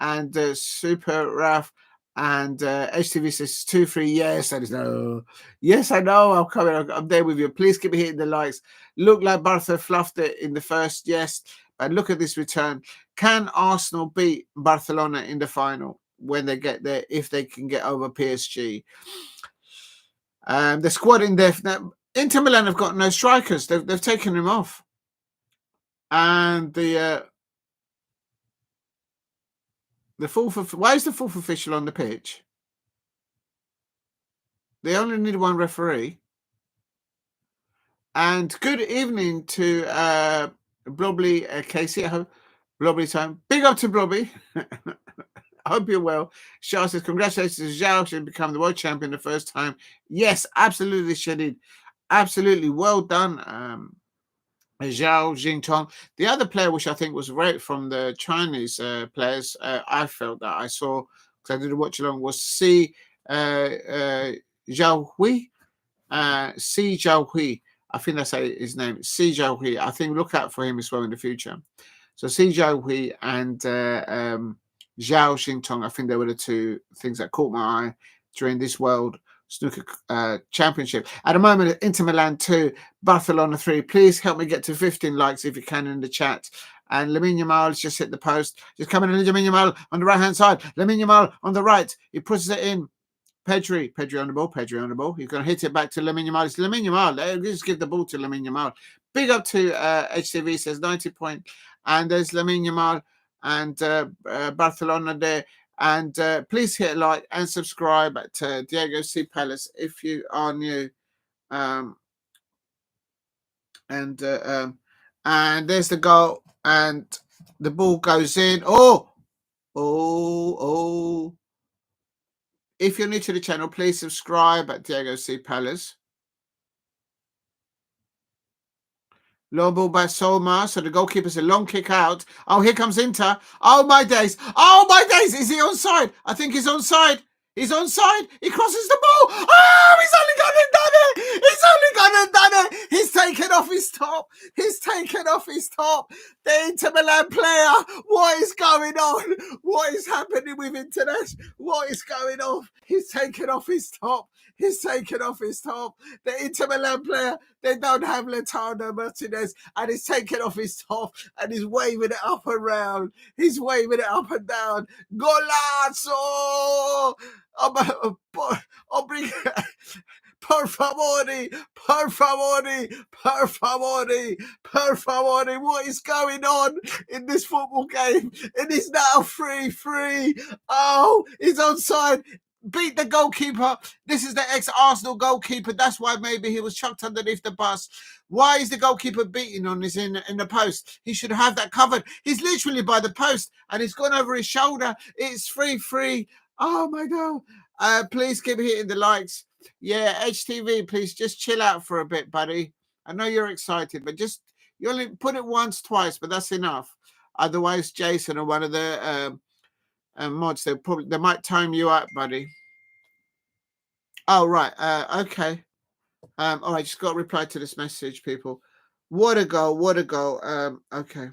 And Super Raf and HTV says 2-3. Yes, that is no. Yes, I know. I'm coming. I'm there with you. Please keep hitting the likes. Look like Barca fluffed it in the first. Yes, but look at this return. Can Arsenal beat Barcelona in the final when they get there? If they can get over PSG, the squad in depth. Now, Inter Milan have got no strikers. They've taken him off, and the fourth. Why is the fourth official on the pitch? They only need one referee. And good evening to Blobby Casey. I hope Blobby time. Big up to Blobby. I hope you're well. Charles says, congratulations. Zhao should become the world champion the first time. Yes, absolutely, Shadid. Absolutely. Well done, Zhao Jingtong. The other player, which I think was right from the Chinese players, I felt that I saw, because I didn't watch along, was Si Zhaohui. Si Zhaohui. I think that's his name. Si Zhaohui. I think look out for him as well in the future. So Si Zhaohui and Zhao Xintong, I think they were the two things that caught my eye during this World Snooker Championship. At the moment, Inter Milan 2, Barcelona 3. Please help me get to 15 likes if you can in the chat. And Lamine Yamal has just hit the post. Just coming in, Lamine Yamal on the right-hand side. Lamine Yamal on the right. He pushes it in. Pedri on the ball. Pedri on the ball. He's going to hit it back to Lamine Yamal. It's Lamine Yamal. Let's just give the ball to Lamine Yamal. Big up to HTV says 90 point. And there's Lamine Yamal and Barcelona there. And please hit like and subscribe at Diego C. Palace if you are new. And there's the goal. And the ball goes in. Oh! If you're new to the channel, please subscribe at Diego C. Palace. Long ball by Sommer. So the goalkeeper's a long kick out. Oh, here comes Inter. Oh, my days. Oh, my days. Is he onside? I think he's onside. He's onside. He crosses the ball. Oh, he's only gone and done it. He's only gone and done it. He's taken off his top. He's taken off his top. The Inter Milan player. What is going on? What is happening with International? What is going on? He's taken off his top. He's taken off his top. The Inter Milan player, they don't have Lautaro Martinez, and he's taken off his top and he's waving it up and round. He's waving it up and down. Golazo! Per favore, per favore, per favore, per favore. What is going on in this football game? It is now 3-3. Oh, he's onside. Beat the goalkeeper. This is the ex-Arsenal goalkeeper. That's why maybe he was chucked underneath the bus. Why is the goalkeeper beating on this in the post? He should have that covered. He's literally by the post and he's gone over his shoulder. It's 3-3. Oh my God. Please keep hitting the likes. Yeah, HTV, please just chill out for a bit, buddy. I know you're excited, but just you only put it once, twice, but that's enough. Otherwise, Jason or one of the mods, they might time you out, buddy. Oh, right. Okay. All right, just got to reply to this message, people. What a goal. What a goal. Okay.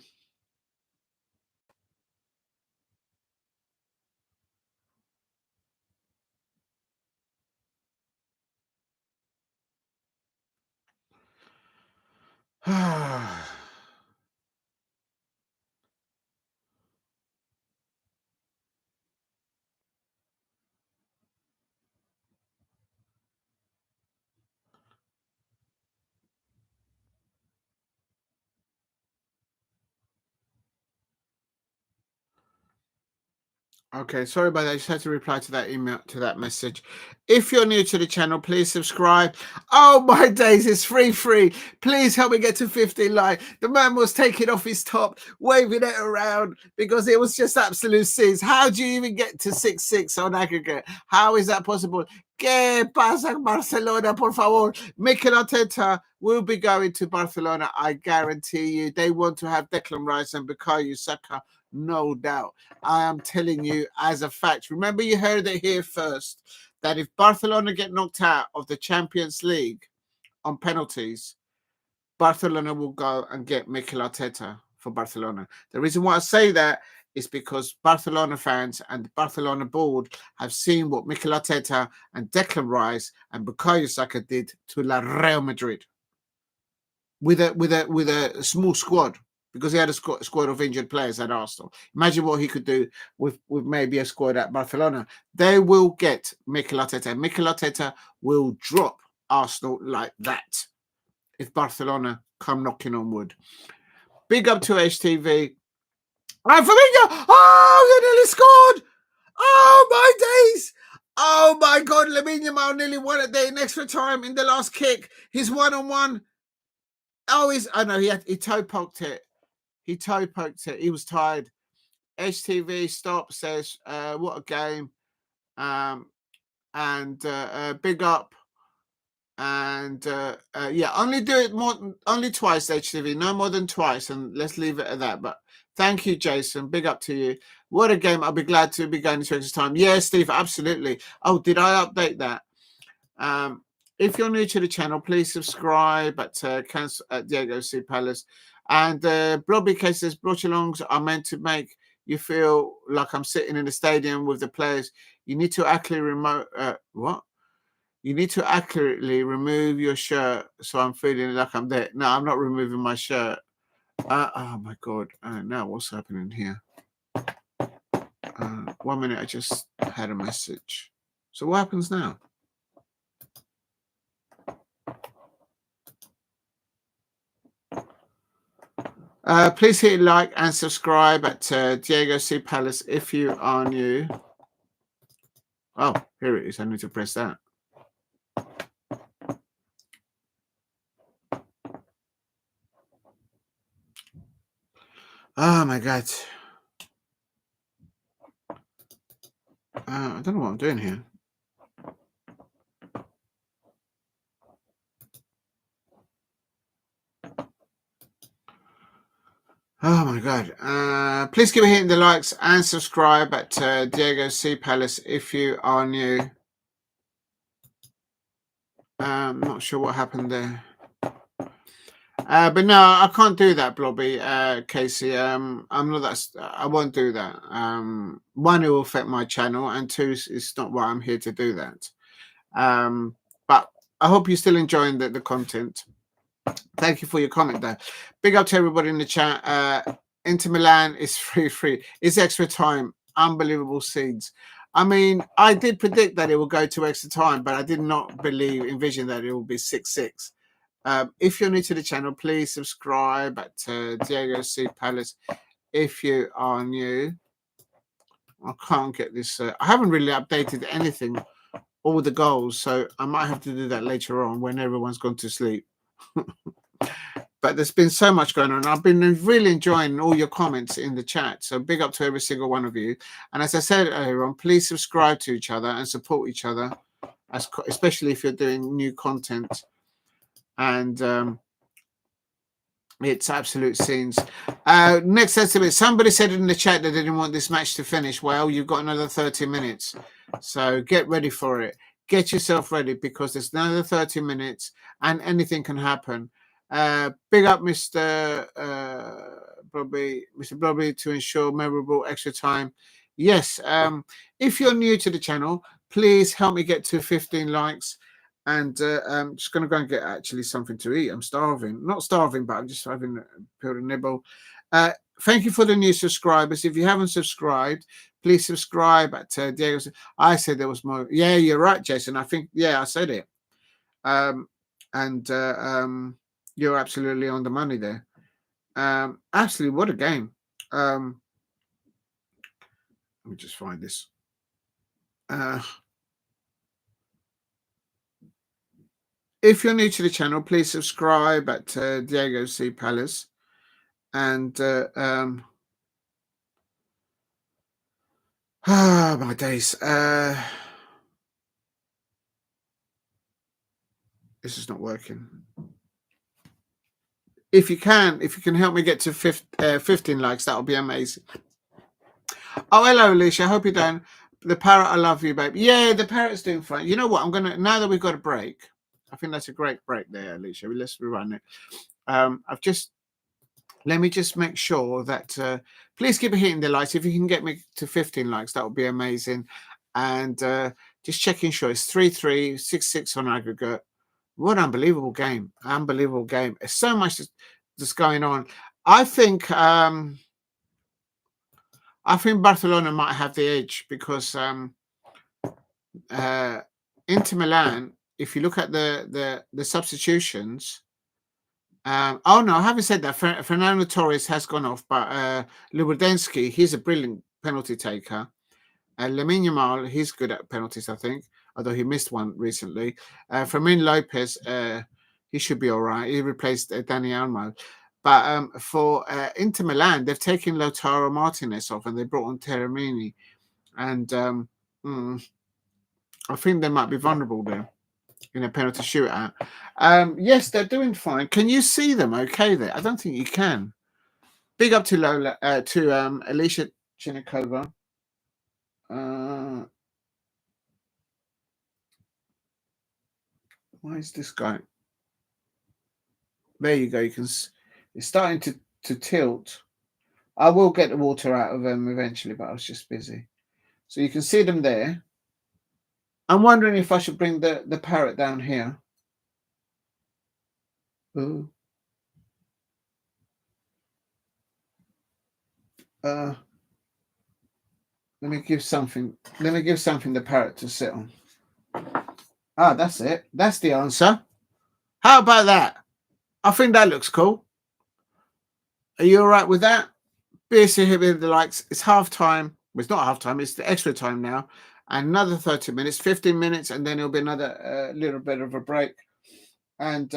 Okay, sorry about that. I just had to reply to that email, to that message. If you're new to the channel, please subscribe. Oh my days, it's 3-3. Please help me get to 50 likes. The man was taking off his top, waving it around because it was just absolute sins. How do you even get to 6-6 on aggregate? How is that possible? ¿Qué pasa, Barcelona, por favor? Mikel Arteta will be going to Barcelona, I guarantee you. They want to have Declan Rice and Bukayo Saka. No doubt. I am telling you as a fact. Remember, you heard it here first, that if Barcelona get knocked out of the Champions League on penalties, Barcelona will go and get Mikel Arteta for Barcelona. The reason why I say that is because Barcelona fans and the Barcelona board have seen what Mikel Arteta and Declan Rice and Bukayo Saka did to Real Madrid with a small squad. Because he had a squad of injured players at Arsenal. Imagine what he could do with maybe a squad at Barcelona. They will get Mikel Arteta. Mikel Arteta will drop Arsenal like that if Barcelona come knocking on wood. Big up to HTV. And Fabinho! Oh, they nearly scored! Oh, my days! Oh, my God. Lamine Yamal nearly won it there in extra time in the last kick. His one-on-one. Oh, he toe poked it. He toe poked it. He was tired. HTV stop says, what a game. Big up. And yeah, only do it only twice, HTV, no more than twice. And let's leave it at that. But thank you, Jason. Big up to you. What a game. I'll be glad to be going into extra time. Yeah, Steve, absolutely. Oh, did I update that? If you're new to the channel, please subscribe at Diego C. Palace. And Blobby K says, Brochelongs are meant to make you feel like I'm sitting in the stadium with the players. You need to accurately You need to accurately remove your shirt so I'm feeling like I'm there. No, I'm not removing my shirt. Oh, my God. Now what's happening here? 1 minute. I just had a message. So what happens now? Please hit like and subscribe at Diego C. Palace if you are new. Oh, here it is. I need to press that. Oh my God. I don't know what I'm doing here. Oh my God. Please keep hitting the likes and subscribe at Diego C. Palace if you are new. Not sure what happened there. But no, I can't do that, Blobby, Casey. I'm not that. I won't do that. One, it will affect my channel, and two, it's not why I'm here to do that. But I hope you're still enjoying the content. Thank you for your comment, though. Big up to everybody in the chat. Inter Milan is free. It's extra time. Unbelievable scenes. I mean, I did predict that it will go to extra time, but I did not envision that it will be 6-6. If you're new to the channel, please subscribe at Diego C. Palace if you are new. I can't get this. I haven't really updated anything, all the goals, so I might have to do that later on when everyone's gone to sleep. But there's been so much going on. I've been really enjoying all your comments in the chat. So big up to every single one of you. And as I said earlier on, please subscribe to each other and support each other, especially if you're doing new content. And it's absolute scenes. Next estimate. Somebody said in the chat that they didn't want this match to finish. Well, you've got another 30 minutes. So get ready for it. Get yourself ready because there's another 30 minutes and anything can happen. Big up Mr. Blobby to ensure memorable extra time. Yes. If you're new to the channel, please help me get to 15 likes. And I'm just going to go and get actually something to eat. I'm starving. Not starving, but I'm just having a nibble. Thank you for the new subscribers. If you haven't subscribed, please subscribe at Diego. I said there was more. Yeah, you're right, Jason. I think, yeah, I said it. You're absolutely on the money there. Absolutely, what a game. Let me just find this. If you're new to the channel, please subscribe at Diego C. Palace. And my days. This is not working. If you can help me get to 15 likes, that would be amazing. Oh, hello, Alicia. I hope you're doing. The parrot, I love you, babe. Yeah, the parrot's doing fine. You know what? I'm gonna, now that we've got a break, I think that's a great break there, Alicia. Let's rerun it. Let me just make sure that please keep hitting the likes. If you can get me to 15 likes, that would be amazing. And just checking sure it's 3-3, 6-6 on aggregate. What an unbelievable game. Unbelievable game. There's so much that's going on. I think Barcelona might have the edge because Inter Milan, if you look at the substitutions, oh no, having said that, Fernando Torres has gone off, but Lewandowski, he's a brilliant penalty taker. Lamine Yamal, he's good at penalties, I think, although he missed one recently. Fermin Lopez, he should be all right. He replaced Dani Olmo. But for Inter Milan, they've taken Lautaro Martinez off and they brought on Taremi. And I think they might be vulnerable there in a penalty shootout. Yes, they're doing fine. Can you see them okay there? I don't think you can. Big up to Lola, Alicia Chinikova. Why is this guy? There you go. You can. It's starting to tilt. I will get the water out of them eventually, but I was just busy. So you can see them there. I'm wondering if I should bring the parrot down here. Ooh. Let me give something the parrot to sit on. Ah, that's it. That's the answer. How about that? I think that looks cool. Are you all right with that? BSC hit with the likes. It's half time. Well, it's not half time. It's the extra time now. Another 30 minutes, 15 minutes, and then it'll be another little bit of a break. And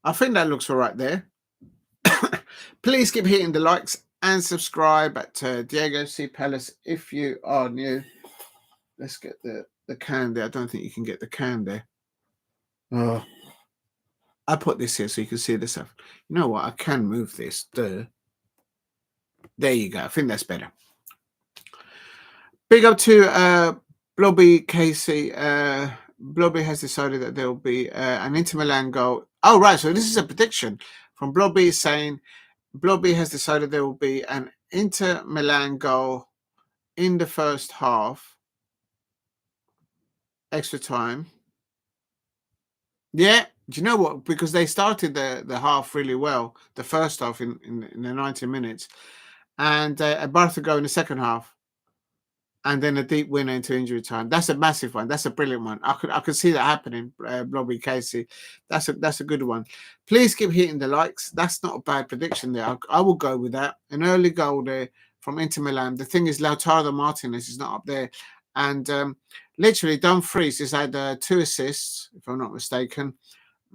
I think that looks all right there. Please keep hitting the likes and subscribe at Diego C. Palace if you are new. Let's get the can there. I don't think you can get the can there. Oh, I put this here so you can see this stuff. You know what? I can move this. There you go. I think that's better. Big up to Blobby Casey. Blobby has decided that there will be an Inter Milan goal. Oh, right. So this is a prediction from Blobby saying Blobby has decided there will be an Inter Milan goal in the first half. Extra time. Yeah. Do you know what? Because they started the half really well, the first half in the 90 minutes, and Barca go in the second half, and then a deep winner into injury time. That's a massive one. That's a brilliant one. I could see that happening. Blobby Casey, that's a good one. Please keep hitting the likes. That's not a bad prediction there. I will go with that. An early goal there from Inter Milan. The thing is, Lautaro Martinez is not up there, and literally Dumfries has had 2 assists, if I'm not mistaken.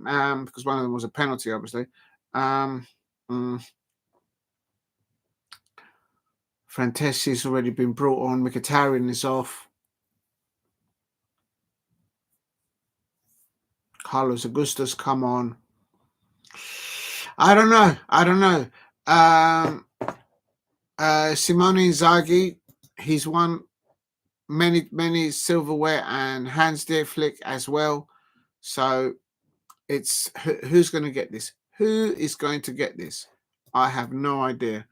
Because one of them was a penalty, obviously. Frattesi's already been brought on. Mkhitaryan is off. Carlos Augusto's come on. I don't know. Simone Inzaghi, he's won many silverware and hands there flick as well. So it's who's going to get this? Who is going to get this? I have no idea.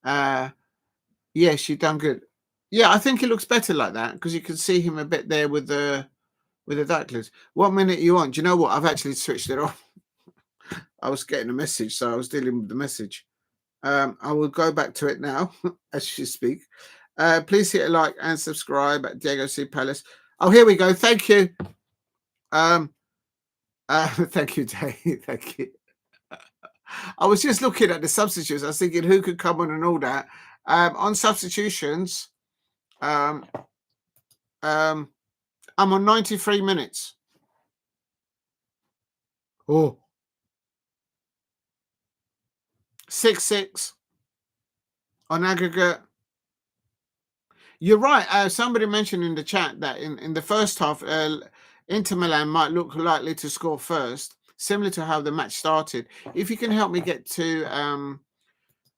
Yeah, she done good. Yeah, I think it looks better like that because you can see him a bit there with the Daclers. What minute you on? Do you know what? I've actually switched it off. I was getting a message, so I was dealing with the message. I will go back to it now as you speak. Please hit a like and subscribe at Diego C. Palace. Oh, here we go. Thank you. Thank you, Dave. Thank you. I was just looking at the substitutes. I was thinking who could come on and all that. On substitutions, I'm on 93 minutes. Oh. 6-6 on aggregate. You're right. Somebody mentioned in the chat that in the first half, Inter Milan might look likely to score first, similar to how the match started. If you can help me get to...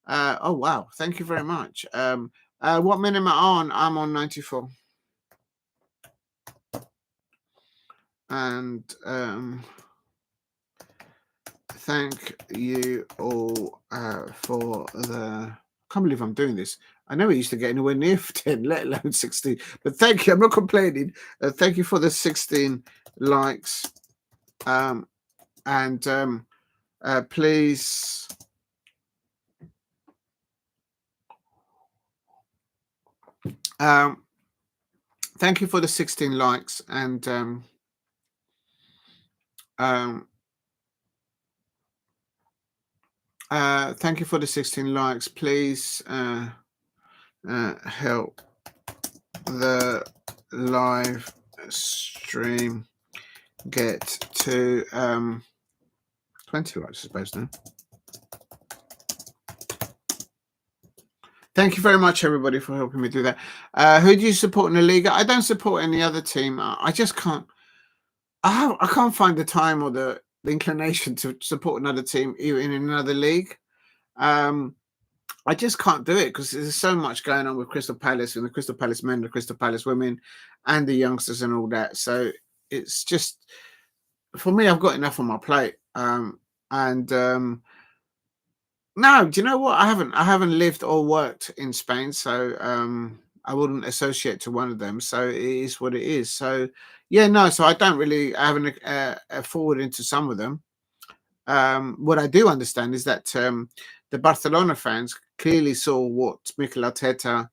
oh, wow. Thank you very much. What minute am I on? I'm on 94. And thank you all for the... I can't believe I'm doing this. I never used to get anywhere near 10, let alone 16. But thank you. I'm not complaining. Thank you for the 16 likes. Please... thank you for the 16 likes. And... thank you for the 16 likes. Please help the live stream get to 20 likes, I suppose now. Thank you very much, everybody, for helping me do that. Who do you support in the league? I don't support any other team. I just can't. I can't find the time or the inclination to support another team, even in another league. I just can't do it because there's so much going on with Crystal Palace and the Crystal Palace men, the Crystal Palace women, and the youngsters and all that. So it's just, for me, I've got enough on my plate. No, do you know what? I haven't lived or worked in Spain, so I wouldn't associate to one of them. So it is what it is. So yeah, no. So I don't really. I haven't forward into some of them. What I do understand is that the Barcelona fans clearly saw what Mikel Arteta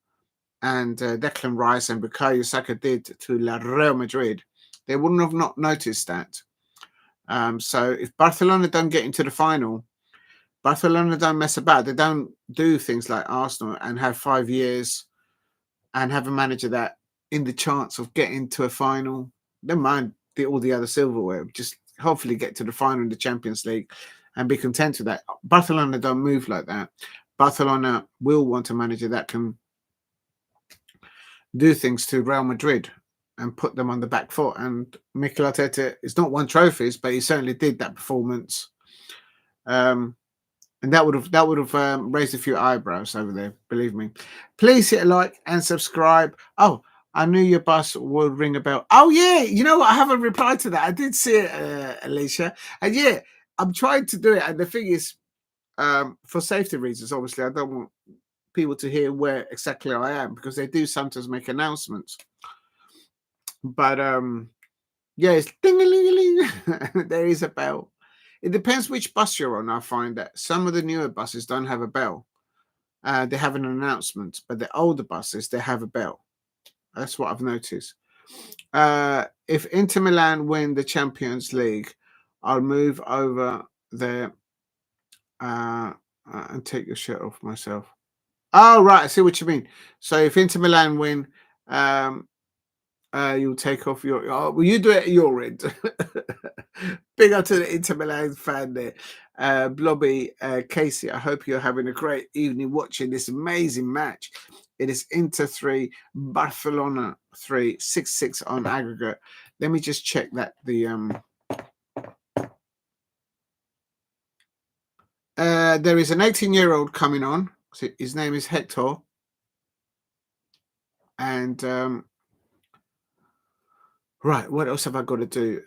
and Declan Rice and Bukayo Saka did to Real Madrid, they wouldn't have not noticed that. So if Barcelona don't get into the final, Barcelona don't mess about. They don't do things like Arsenal and have 5 years and have a manager that in the chance of getting to a final, never mind all the other silverware, just hopefully get to the final in the Champions League and be content with that. Barcelona don't move like that. Barcelona will want a manager that can do things to Real Madrid and put them on the back foot. And Mikel Arteta is not won trophies, but he certainly did that performance. And that would have raised a few eyebrows over there, believe me. Please hit a like and subscribe. Oh, I knew your bus would ring a bell. Oh, yeah. You know what? I haven't replied to that. I did see it, Alicia. And yeah, I'm trying to do it. And the thing is, for safety reasons, obviously, I don't want people to hear where exactly I am because they do sometimes make announcements. But yeah, it's ding-a-ling-a-ling. There is a bell. It depends which bus you're on. I find that some of the newer buses don't have a bell. They have an announcement, but the older buses, they have a bell. That's what I've noticed. If Inter Milan win the Champions League, I'll move over there and take your shirt off myself. Oh, right. I see what you mean. So if Inter Milan win, you'll take off your... Oh, well, you do it at your end. Big up to the Inter Milan fan there. Blobby, Casey, I hope you're having a great evening watching this amazing match. It is Inter 3, Barcelona 3, 6-6 on aggregate. Let me just check that there is an 18-year-old coming on. His name is Hector. And right, what else have I got to do?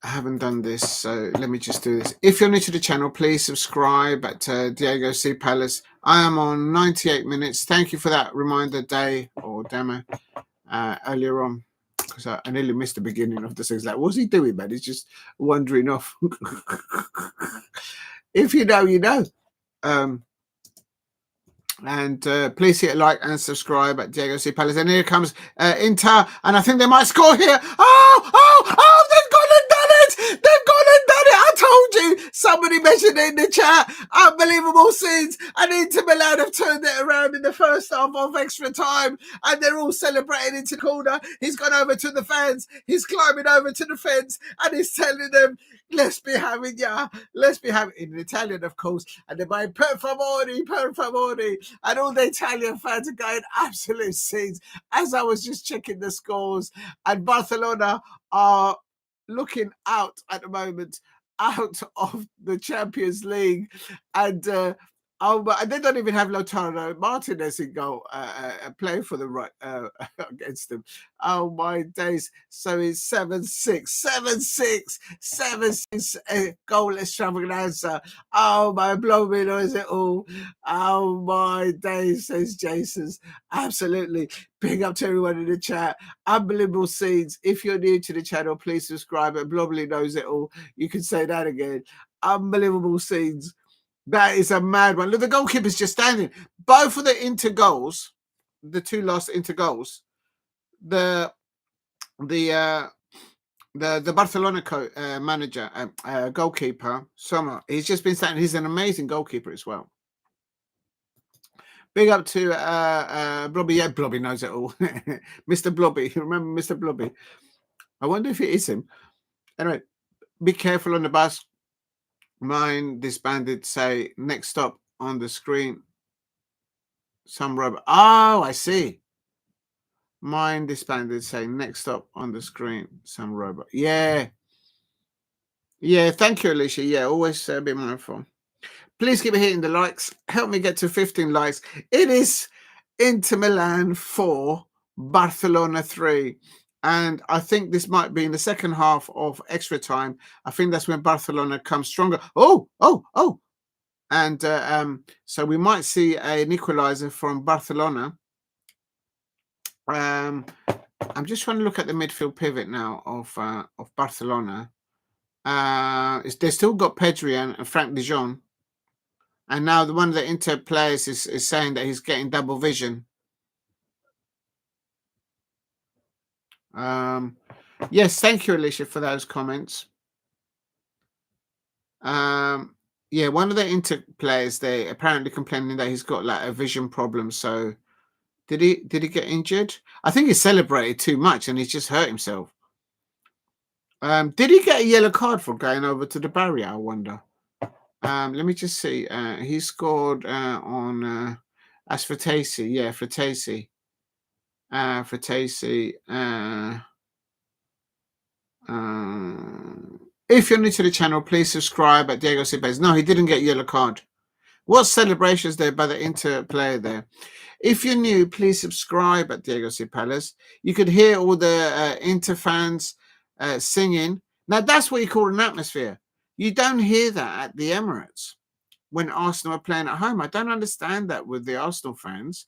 I haven't done this, so let me just do this. If you're new to the channel, please subscribe at Diego C. Palace. I am on 98 minutes. Thank you for that reminder day or demo earlier on, because I nearly missed the beginning of the things. Like, what's he doing, man? He's just wandering off. If you know, you know. And please hit a like and subscribe at Diego C. Palace. And here comes Inter, and I think they might score here. Oh, they've gone and done it! They've gone and done it! I told you! Somebody mentioned it in the chat. Unbelievable scenes. And Inter Milan have turned it around in the first half of extra time, and they're all celebrating into the corner. He's gone over to the fans. He's climbing over to the fence, and he's telling them, let's be having ya. Let's be having, in Italian, of course. And they're buying per favore. And all the Italian fans are going absolute scenes. As I was just checking the scores, and Barcelona are looking out at the moment, out of the Champions League. And and they don't even have Lautaro Martinez in goal, playing for the right against them. Oh my days! So it's 7-6, 7-6, 7-6 goal extravaganza. Oh my blooming knows it all. Oh my days, says Jason's. Absolutely. Big up to everyone in the chat. Unbelievable scenes. If you're new to the channel, please subscribe. And Blobly knows it all. You can say that again. Unbelievable scenes. That is a mad one. Look, the goalkeeper's just standing. Both of the Inter goals, the two last Inter goals, the Barcelona manager, goalkeeper, Sommer, he's just been standing. He's an amazing goalkeeper as well. Big up to Blobby. Yeah, Blobby knows it all. Mr. Blobby. Remember Mr. Blobby? I wonder if it is him. Anyway, be careful on the bus. Mine disbanded, say next stop on the screen. Some robot. Oh, I see. Mine disbanded, say next stop on the screen. Some robot. Yeah. Yeah, thank you, Alicia. Yeah, always be mindful. Please keep hitting the likes. Help me get to 15 likes. It is Inter Milan 4, Barcelona 3. And I think this might be in the second half of extra time. I think that's when Barcelona comes stronger. Oh. And so we might see an equalizer from Barcelona. I'm just trying to look at the midfield pivot now of Barcelona. They've still got Pedri and Frank de Jong. And now one of the Inter players is saying that he's getting double vision. Yes, thank you, Alicia, for those comments. Yeah, one of the Inter players, they apparently complaining that he's got like a vision problem. So did he get injured? I think he celebrated too much and he's just hurt himself. Did he get a yellow card for going over to the barrier? I wonder. Let me just see. He scored on as Frattesi. Yeah, Frattesi. Frattesi. If you're new to the channel, please subscribe at Diego Sibes. No, he didn't get yellow card. What celebrations there by the Inter player there? If you're new, please subscribe at Diego C. Palace. You could hear all the Inter fans singing. Now, that's what you call an atmosphere. You don't hear that at the Emirates when Arsenal are playing at home. I don't understand that with the Arsenal fans.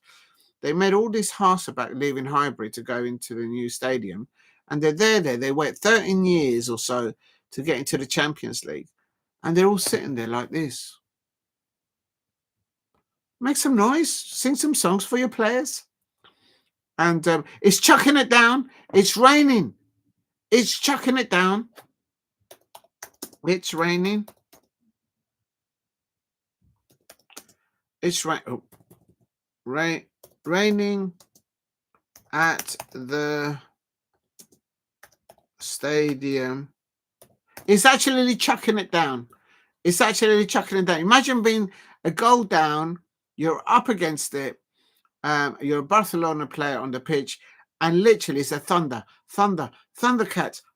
They made all this fuss about leaving Highbury to go into the new stadium. And they're there. They wait 13 years or so to get into the Champions League. And they're all sitting there like this. Make some noise. Sing some songs for your players. And it's chucking it down. It's raining. It's chucking it down. It's raining. It's raining at the stadium. It's actually chucking it down. It's actually chucking it down. Imagine being a goal down. You're up against it. You're a Barcelona player on the pitch, and literally it's a thundercats.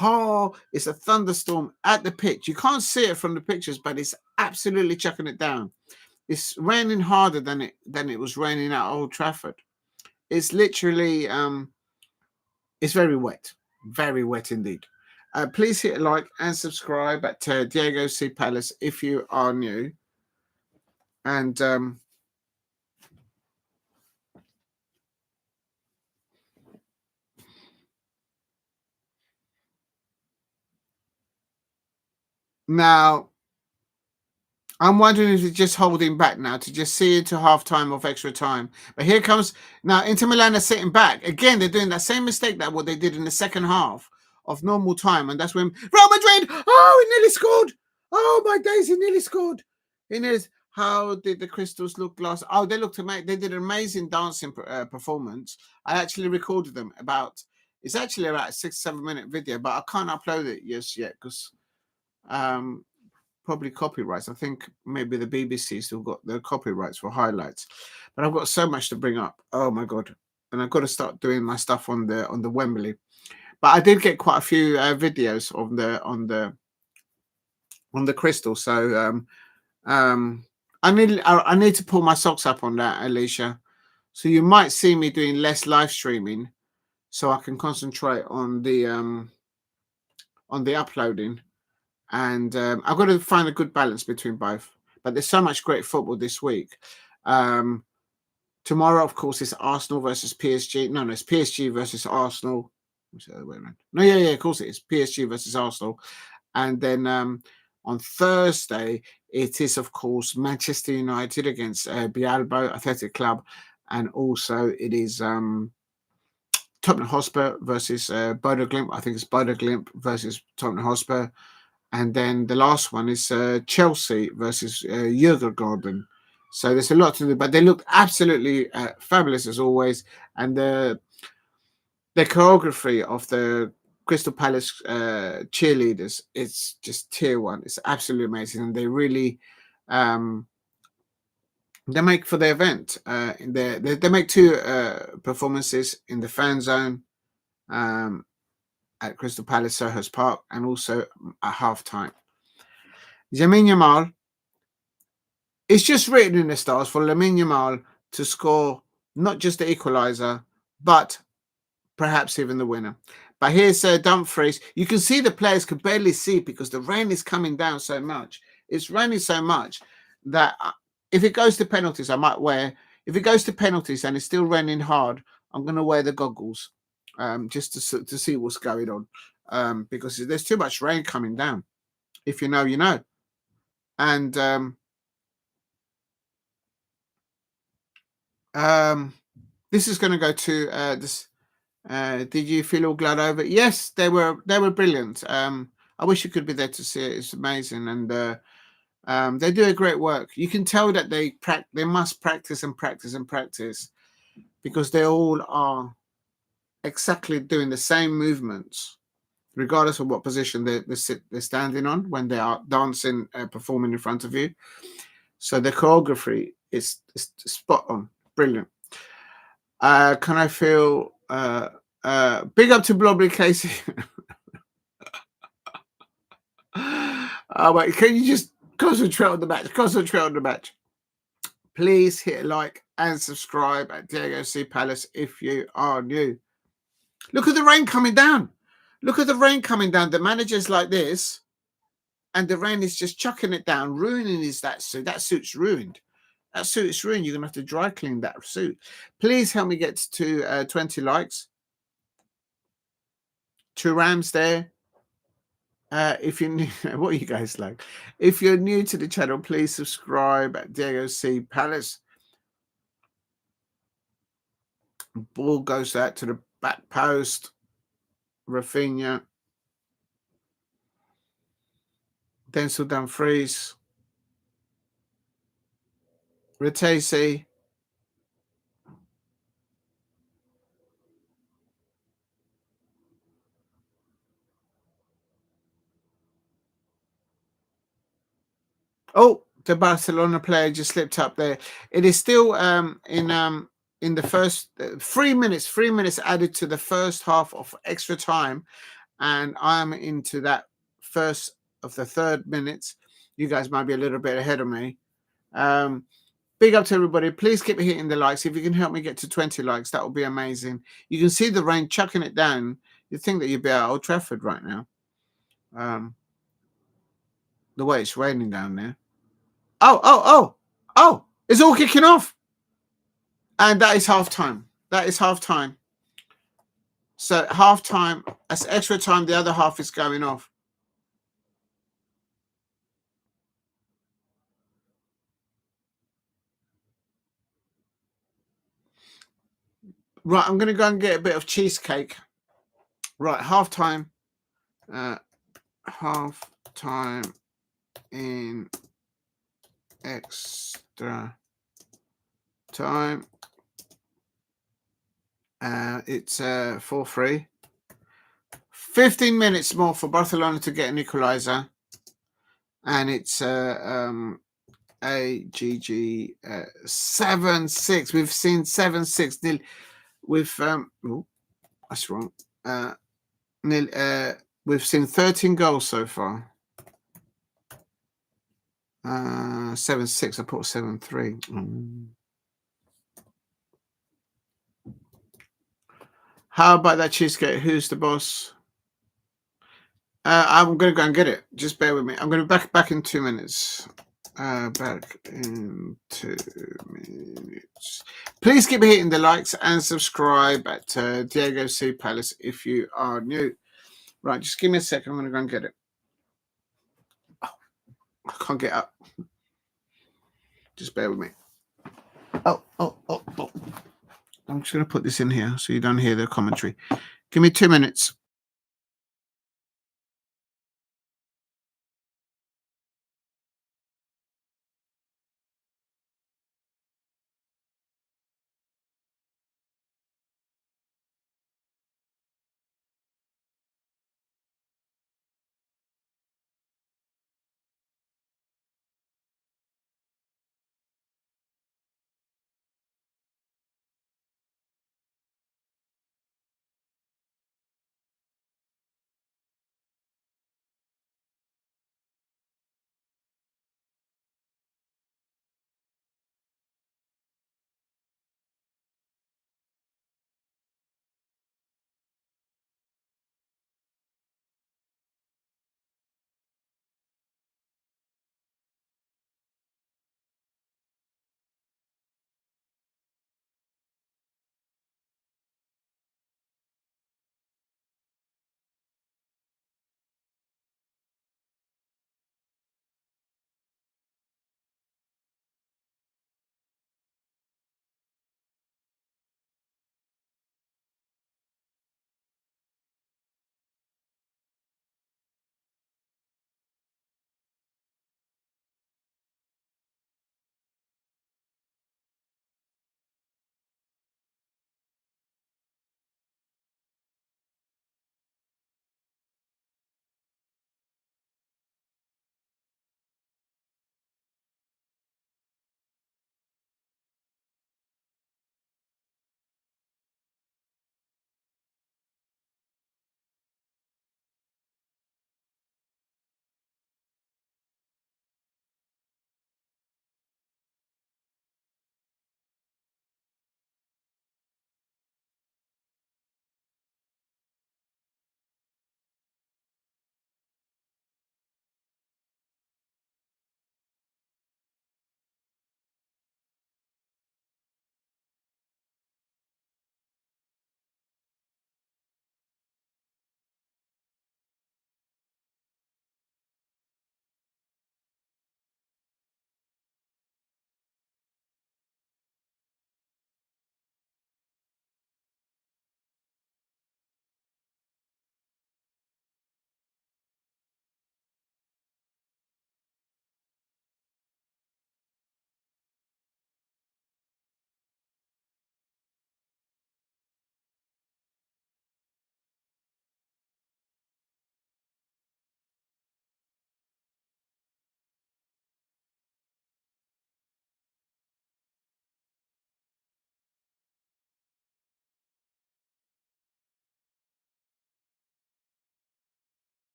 Oh, it's a thunderstorm at the pitch. You can't see it from the pictures, but it's absolutely chucking it down. It's raining harder than it was raining at Old Trafford. It's literally it's very wet indeed. Please hit like and subscribe at Diego C. Palace if you are new. And now, I'm wondering if he's just holding back now to just see it to half time of extra time. But here comes now Inter Milan are sitting back. Again, they're doing that same mistake that what they did in the second half of normal time. And that's when Real Madrid, oh, he nearly scored. Oh, my days, he nearly scored. How did the Crystals look last? Oh, they looked amazing. They did an amazing dancing performance. I actually recorded them it's actually about a 6-7 minute video, but I can't upload it just yet because probably copyrights. I think maybe the BBC still got the copyrights for highlights, but I've got so much to bring up. Oh my god! And I've got to start doing my stuff on the Wembley. But I did get quite a few videos on the crystal. So I need to pull my socks up on that, Alicia. So you might see me doing less live streaming, so I can concentrate on the uploading. And I've got to find a good balance between both. But there's so much great football this week. Tomorrow, of course, it's Arsenal versus PSG. No, it's PSG versus Arsenal. No, yeah, of course it is. PSG versus Arsenal. And then on Thursday, it is, of course, Manchester United against Bialbo Athletic Club. And also it is Tottenham Hotspur versus Bodo Glimt. I think it's Bodo Glimt versus Tottenham Hotspur. And then the last one is Chelsea versus Jurgen. So there's a lot to do, but they look absolutely fabulous as always. And the choreography of the Crystal Palace cheerleaders, it's just tier one. It's absolutely amazing. And they really they make for the event. They make two performances in the fan zone. At Crystal Palace Selhurst Park and also at half-time. Lamine Yamal, it's just written in the stars for Lamine Yamal to score not just the equaliser, but perhaps even the winner. But here's Dumfries. You can see the players could barely see because the rain is coming down so much. It's raining so much that if it goes to penalties, I might wear. If it goes to penalties and it's still raining hard, I'm going to wear the goggles. Just to see what's going on, because there's too much rain coming down. If you know, you know. And This is going to go to this. Did you feel all glad over it? Yes, they were brilliant. I wish you could be there to see it. It's amazing, and they do a great work. You can tell that they must practice and practice and practice, because they all are exactly doing the same movements, regardless of what position they're standing on when they are dancing, performing in front of you. So the choreography is spot on, brilliant. Can I feel big up to Blobby Casey? Oh, wait, can you just concentrate on the match? Concentrate on the match. Please hit a like and subscribe at Diego C Palace if you are new. Look at the rain coming down. Look at the rain coming down. The manager's like this, and the rain is just chucking it down, ruining that suit. That suit's ruined. That suit is ruined. You're going to have to dry clean that suit. Please help me get to 20 likes. 2 rams there. If you're new, what are you guys like? If you're new to the channel, please subscribe at Diego C Palace. Ball goes out to the back post. Rafinha. Denzel Dumfries. Frattesi. Oh, the Barcelona player just slipped up there. It is still in the first 3 minutes. 3 minutes added to the first half of extra time, and I'm into that first of the 3rd minutes. You guys might be a little bit ahead of me. Big up to everybody. Please keep hitting the likes. If you can help me get to 20 likes, that would be amazing. You can see the rain chucking it down. You'd think that you'd be at Old Trafford right now. The way it's raining down there. Oh, it's all kicking off. And that is half time. That is half time. So half time, that's extra time. The other half is going off. Right, I'm going to go and get a bit of cheesecake. Right, half time. Half time in extra time. It's 4-3. 15 minutes more for Barcelona to get an equaliser. And it's AGG 7-6. We've seen 7-6. We've that's wrong. We've seen 13 goals so far. 7-6. I put 7-3. How about that cheesecake? Who's the boss? I'm going to go and get it. Just bear with me. I'm going to be back in 2 minutes. Back in 2 minutes. Please keep hitting the likes and subscribe at Diego C Palace if you are new. Right, just give me a second. I'm going to go and get it. Oh, I can't get up. Just bear with me. Oh. I'm just going to put this in here so you don't hear the commentary. Give me 2 minutes.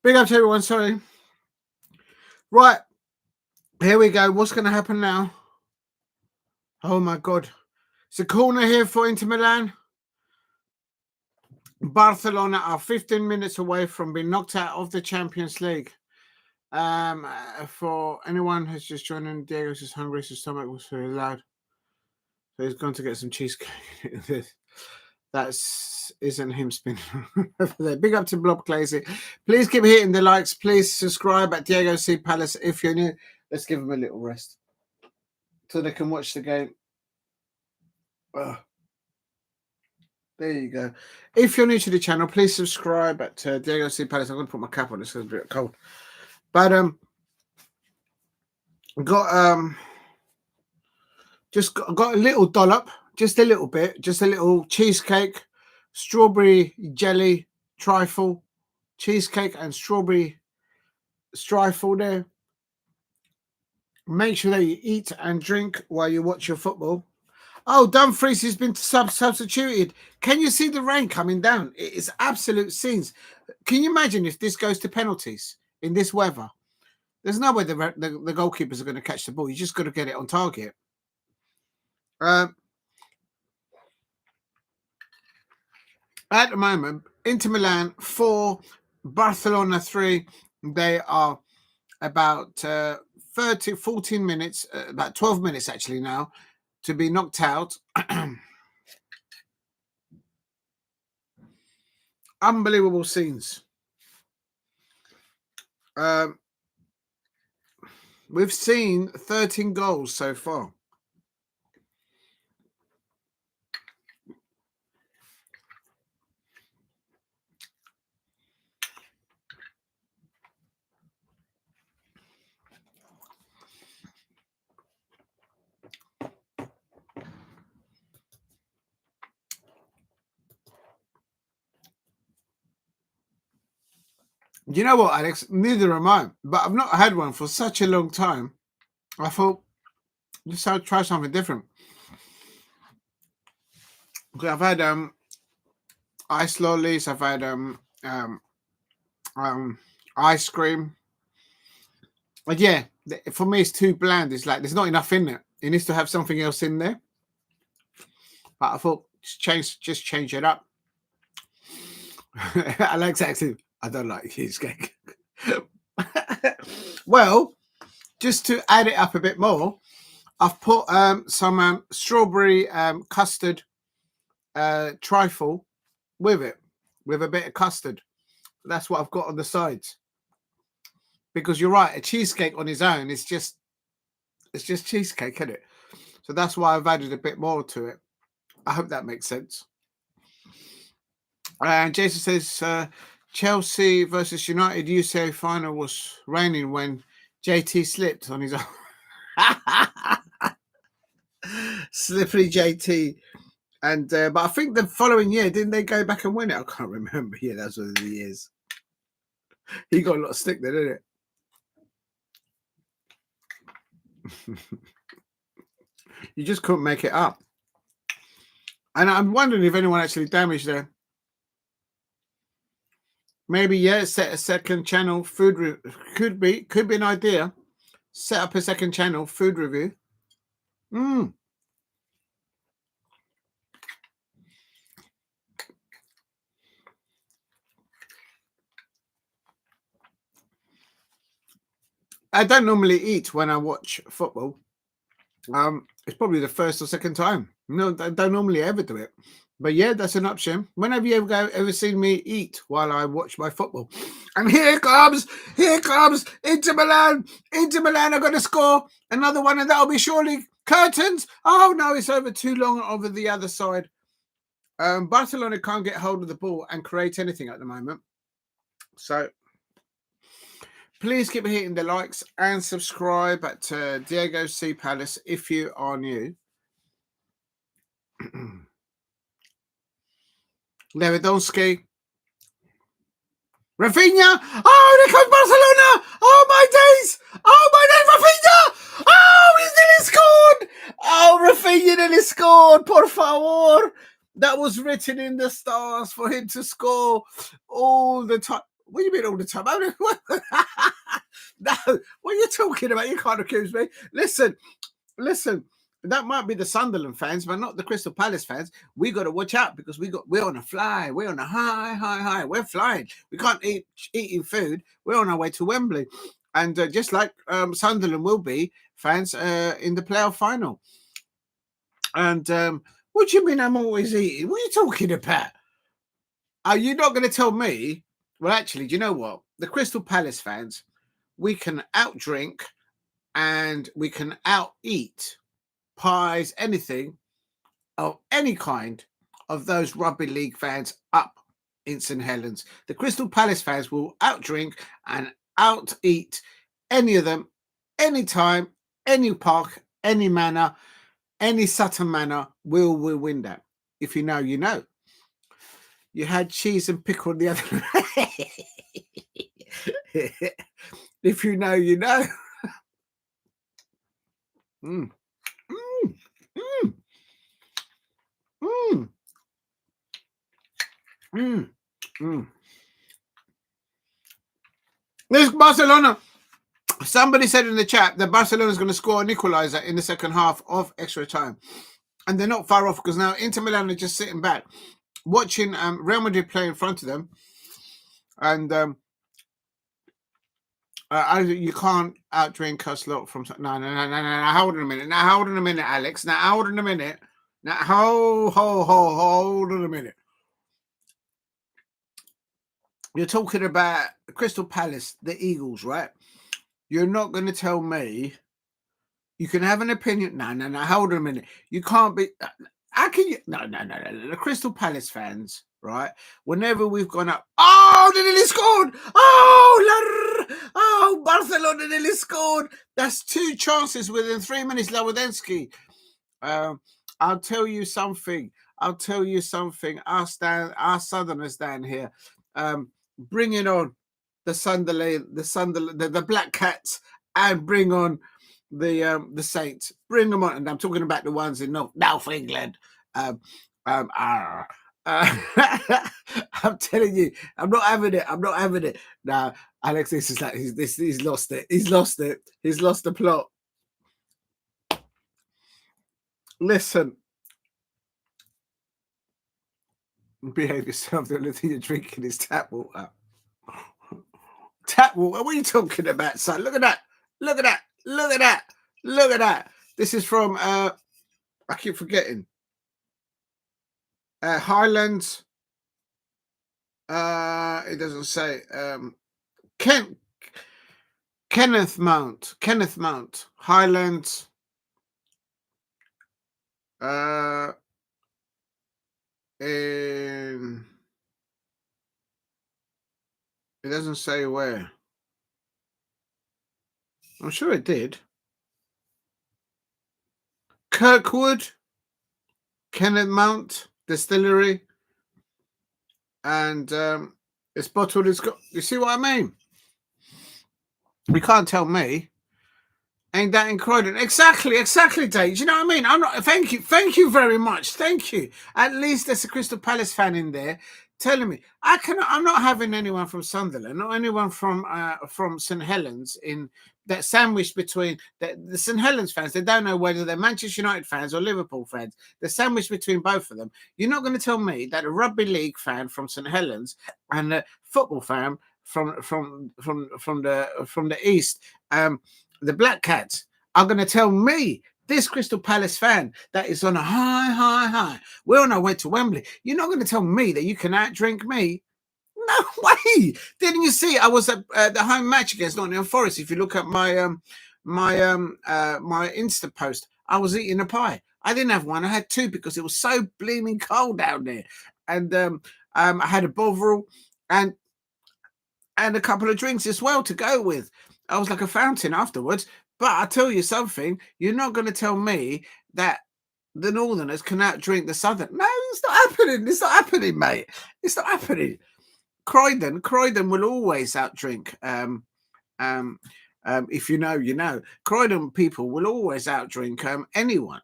Big up to everyone. Sorry. Right. Here we go. What's going to happen now? Oh, my God. It's a corner here for Inter Milan. Barcelona are 15 minutes away from being knocked out of the Champions League. For anyone who's just joining, Diego's just hungry, so his stomach was very loud. So he's going to get some cheesecake. That's isn't him spinning over there. Big up to Blob Clazy. Please keep hitting the likes. Please subscribe at Diego C Palace if you're new. Let's give them a little rest so they can watch the game. Oh. There you go. If you're new to the channel, please subscribe at Diego C Palace. I'm going to put my cap on. It's a bit cold. But got a little dollop, just a little bit, just a little cheesecake, strawberry jelly trifle, cheesecake and strawberry trifle there. Make sure that you eat and drink while you watch your football. Oh, Dumfries has been substituted. Can you see the rain coming down? It is absolute scenes. Can you imagine if this goes to penalties in this weather? There's no way the goalkeepers are going to catch the ball. You just got to get it on target. At the moment, Inter Milan 4, Barcelona 3. They are about 14 minutes, about 12 minutes actually now, to be knocked out. Unbelievable scenes. We've seen 13 goals so far. You know what, Alex? Neither am I. But I've not had one for such a long time. I thought, let's try something different. Okay, I've had ice lollies. I've had ice cream. But yeah, for me, it's too bland. It's like there's not enough in it. It needs to have something else in there. But I thought, just change it up. Alex actually, I don't like cheesecake. Well, just to add it up a bit more, I've put some strawberry custard trifle with it, with a bit of custard. That's what I've got on the sides. Because you're right, a cheesecake on its own is just cheesecake, isn't it? So that's why I've added a bit more to it. I hope that makes sense. And Jason says Chelsea versus United UCL final was raining when JT slipped on his own. Slippery JT. And but I think the following year, didn't they go back and win it? I can't remember. Yeah, that's one of the years. He got a lot of stick there, didn't it? You just couldn't make it up. And I'm wondering if anyone actually damaged there. Maybe, yeah, set a second channel food review. Could be an idea. Set up a second channel food review. I don't normally eat when I watch football. It's probably the first or second time. No, I don't normally ever do it. But yeah, that's an option. When have you ever seen me eat while I watch my football? And here comes Inter Milan. Inter Milan are going to score another one, and that'll be surely curtains. Oh no, it's over too long over the other side. Barcelona can't get hold of the ball and create anything at the moment. So please keep hitting the likes and subscribe at Diego C Palace if you are new. Lewandowski. Rafinha. Oh, there comes Barcelona. Oh, my days. Rafinha. Oh, he's nearly scored. Oh, Rafinha nearly scored. Por favor. That was written in the stars for him to score all the time. What do you mean all the time? No, what are you talking about? You can't accuse me. Listen. That might be the Sunderland fans, but not the Crystal Palace fans. We got to watch out because we're on a fly. We're on a high. We're flying. We can't eating food. We're on our way to Wembley, and just like Sunderland will be fans in the playoff final. And what do you mean I'm always eating? What are you talking about? Are you not going to tell me? Well, actually, do you know what? The Crystal Palace fans, we can outdrink and we can out-eat pies, anything of any kind of those rugby league fans up in St Helens. The Crystal Palace fans will outdrink and out-eat any of them, anytime, any park, any manor, any Sutton Manor will win that. If you know, you know. You had cheese and pickle the other If you know, you know. Mm. Mm. Mm. Mm. Mm. Mm. There's Barcelona. Somebody said in the chat that Barcelona is going to score an equaliser in the second half of extra time. And they're not far off because now Inter Milan are just sitting back, watching Real Madrid play in front of them. And you can't outdrink us lot from... No. Hold on a minute. Now, hold on a minute, Alex. Now, hold on a minute. Now, hold on a minute. You're talking about Crystal Palace, the Eagles, right? You're not going to tell me you can have an opinion. No. Hold on a minute. You can't be... How can you... No. The Crystal Palace fans, right? Whenever we've gone up... Oh, they nearly scored! Oh, Barcelona nearly scored! That's 2 chances within 3 minutes, Lewandowski. I'll tell you something. Our Southerners down here, bringing on the Sunderland, the Black Cats, and bring on the Saints. Bring them on, and I'm talking about the ones in North England. I'm telling you, I'm not having it. Now, Alex, this is like he's lost it. He's lost the plot. Listen. Behave yourself. The only thing you're drinking is tap water. Tap water? What are you talking about, son? Look at that. This is from, I keep forgetting. Highlands. It doesn't say. Kenneth Mount. Highlands. It doesn't say where. I'm sure it did. Kirkwood, Kenneth Mount Distillery, and it's bottled. It's got. You see what I mean? You can't tell me. Ain't that incredible? Exactly, Dave. You know what I mean? I'm not. Thank you very much. Thank you. At least there's a Crystal Palace fan in there telling me I'm not having anyone from Sunderland, not anyone from St Helens in that sandwich between the St Helens fans. They don't know whether they're Manchester United fans or Liverpool fans. The sandwich between both of them. You're not going to tell me that a rugby league fan from St Helens and a football fan from the east, the Black Cats, are going to tell me, this Crystal Palace fan that is on a high. We're on our way to Wembley. You're not going to tell me that you can outdrink me. No way. Didn't you see? I was at the home match against Nottingham Forest. If you look at my my Insta post, I was eating a pie. I didn't have one. I had 2 because it was so bleeming cold down there. And I had a Bovril and a couple of drinks as well to go with. I was like a fountain afterwards. But I tell you something, you're not going to tell me that the Northerners can outdrink the Southern. No, it's not happening. It's not happening, mate. It's not happening. Croydon will always outdrink. If you know, you know. Croydon people will always outdrink anyone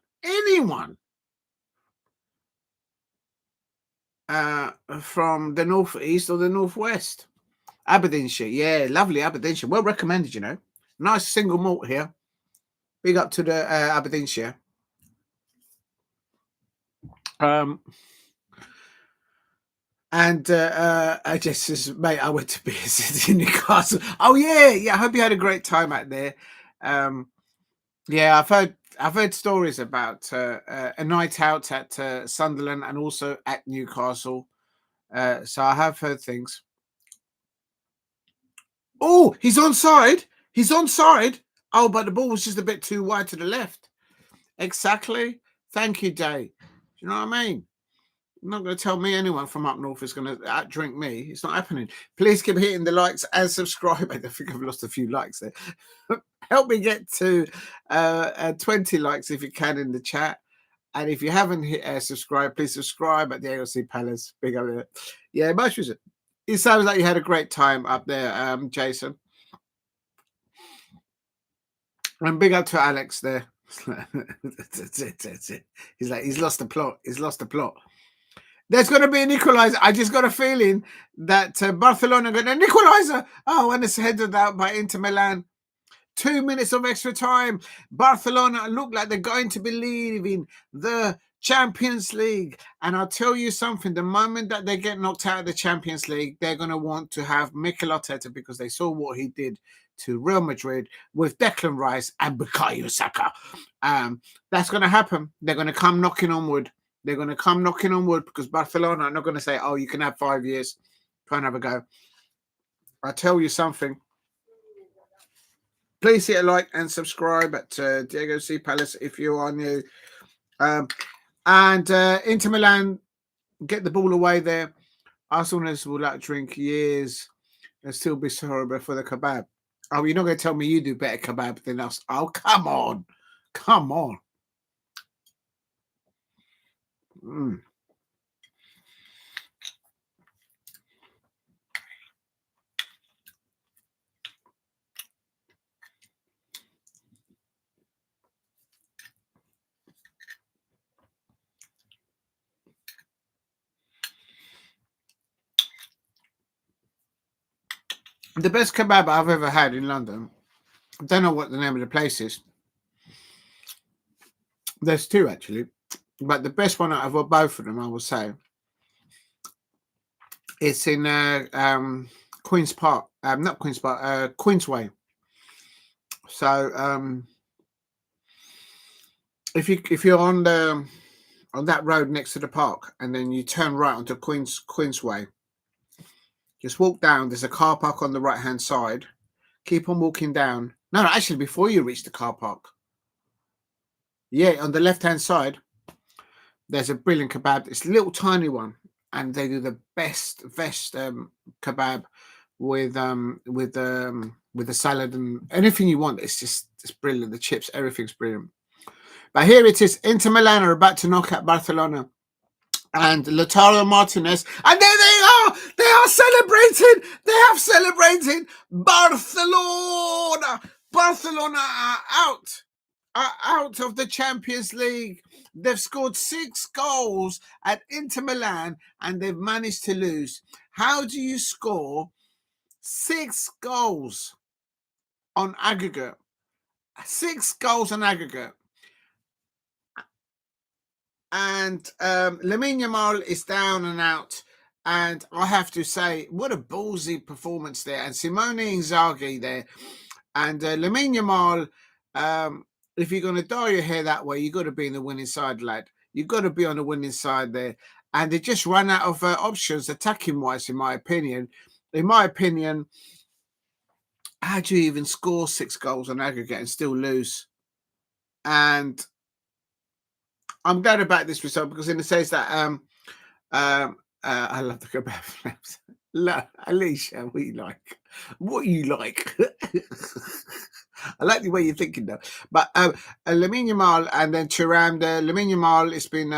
from the northeast or the northwest. Aberdeenshire. Yeah, lovely Aberdeenshire. Well recommended, you know. Nice single malt here. Big up to the Aberdeenshire. And I just, mate, I went to be in Newcastle. Oh yeah. I hope you had a great time out there. Yeah, I've heard stories about a night out at Sunderland and also at Newcastle. So I have heard things. Oh, he's onside. He's onside. Oh, but the ball was just a bit too wide to the left. Exactly. Thank you, Day. Do you know what I mean? You're not going to tell me anyone from up north is going to outdrink me. It's not happening. Please keep hitting the likes and subscribe. I think I've lost a few likes there. Help me get to 20 likes if you can in the chat. And if you haven't hit subscribe, please subscribe at the AOC Palace. Big up there. Yeah, much was it. It sounds like you had a great time up there, Jason. And big up to Alex there. That's it. He's like, he's lost the plot. He's lost the plot. There's going to be an equaliser. I just got a feeling that Barcelona are going to an equaliser. Oh, and it's headed out by Inter Milan. 2 minutes of extra time. Barcelona look like they're going to be leaving the Champions League. And I'll tell you something, the moment that they get knocked out of the Champions League, they're going to want to have Mikel Arteta because they saw what he did to Real Madrid with Declan Rice and Bukayo Saka. That's going to happen. They're going to come knocking on wood. They're going to come knocking on wood because Barcelona are not going to say, oh, you can have 5 years. Try and have a go. I'll tell you something. Please hit a like and subscribe at Diego C. Palace if you are new. And Inter Milan get the ball away there. Arsenal will like drink years and still be sorry for the kebab. Oh, you're not going to tell me you do better kebab than us. Oh, come on. Come on. The best kebab I've ever had in London, I don't know what the name of the place is. There's two, actually. But the best one out of both of them, I will say, it's in Queen's Park. Not Queen's Park, Queensway. So if you're on that road next to the park and then you turn right onto Queensway, just walk down. There's a car park on the right hand side. Keep on walking down. No, actually, before you reach the car park. Yeah, on the left hand side, there's a brilliant kebab. It's a little tiny one, and they do the best kebab with the salad and anything you want. It's brilliant. The chips, everything's brilliant. But here it is. Inter Milan are about to knock out Barcelona. And Lautaro Martinez, and there they are. They are celebrating. They have celebrated. Barcelona are out of the Champions League. They've scored 6 goals at Inter Milan, and they've managed to lose. How do you score 6 goals on aggregate? 6 goals on aggregate. And Lamine Yamal is down and out. And I have to say, what a ballsy performance there. And Simone Inzaghi there. And Lamine Yamal, if you're going to dye your hair that way, you've got to be in the winning side, lad. You've got to be on the winning side there. And they just ran out of options attacking-wise, in my opinion. In my opinion, how do you even score 6 goals on aggregate and still lose? And I'm glad about this result because it says that I love the kebab flaps. Alicia, what you like? What you like? I like the way you're thinking though. But Lamine Yamal and then Thuram. Lamine Yamal, it's been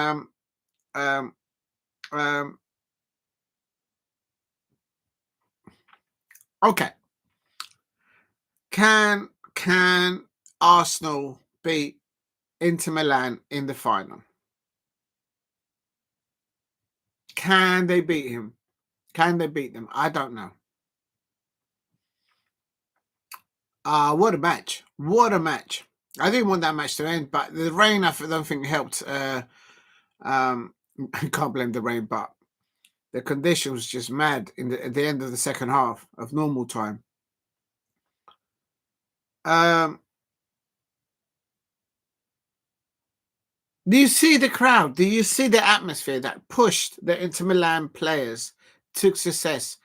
okay. Can Arsenal beat Inter Milan in the final? Can they beat him? Can they beat them? I don't know. What a match. What a match. I didn't want that match to end, but the rain, I don't think helped. I can't blame the rain, but the condition was just mad at the end of the second half of normal time. Do you see the crowd? Do you see the atmosphere that pushed the Inter Milan players to success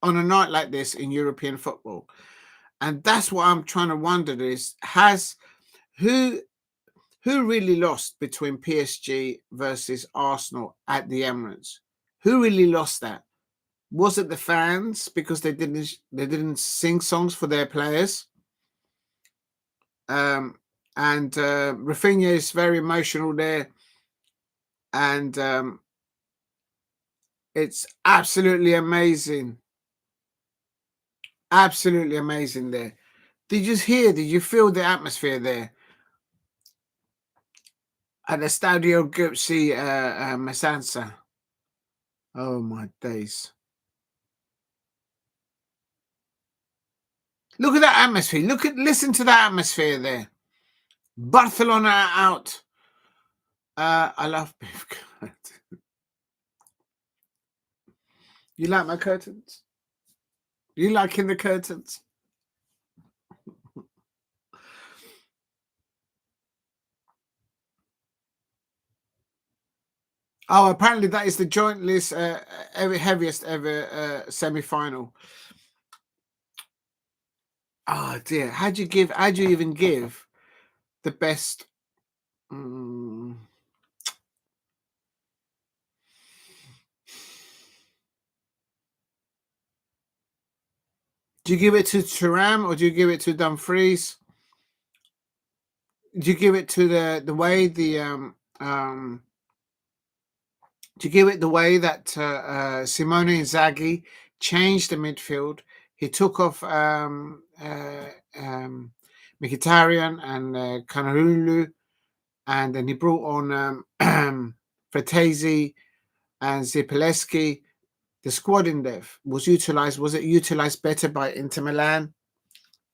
on a night like this in European football? And that's what I'm trying to wonder is who who really lost between PSG versus Arsenal at the Emirates? Who really lost that? Was it the fans because they didn't sing songs for their players? And Rafinha is very emotional there, and it's absolutely amazing. Absolutely amazing there. Did you hear? Did you feel the atmosphere there at the Stadio Guzzi Masanza? Oh my days! Look at that atmosphere. Listen to that atmosphere there. Barcelona are out. I love beef curtains. You like my curtains? You liking the curtains? Oh, apparently that is the joint list heaviest ever semi-final. Oh dear, how do you even give the best? Mm, do you give it to Thuram or do you give it to Dumfries? Do you give it to the way do you give it the way that Simone Inzaghi changed the midfield? He took off Mkhitaryan and Calhanoglu, and then he brought on Frattesi and Zalewski. The squad in depth was utilized. Was it utilized better by Inter Milan?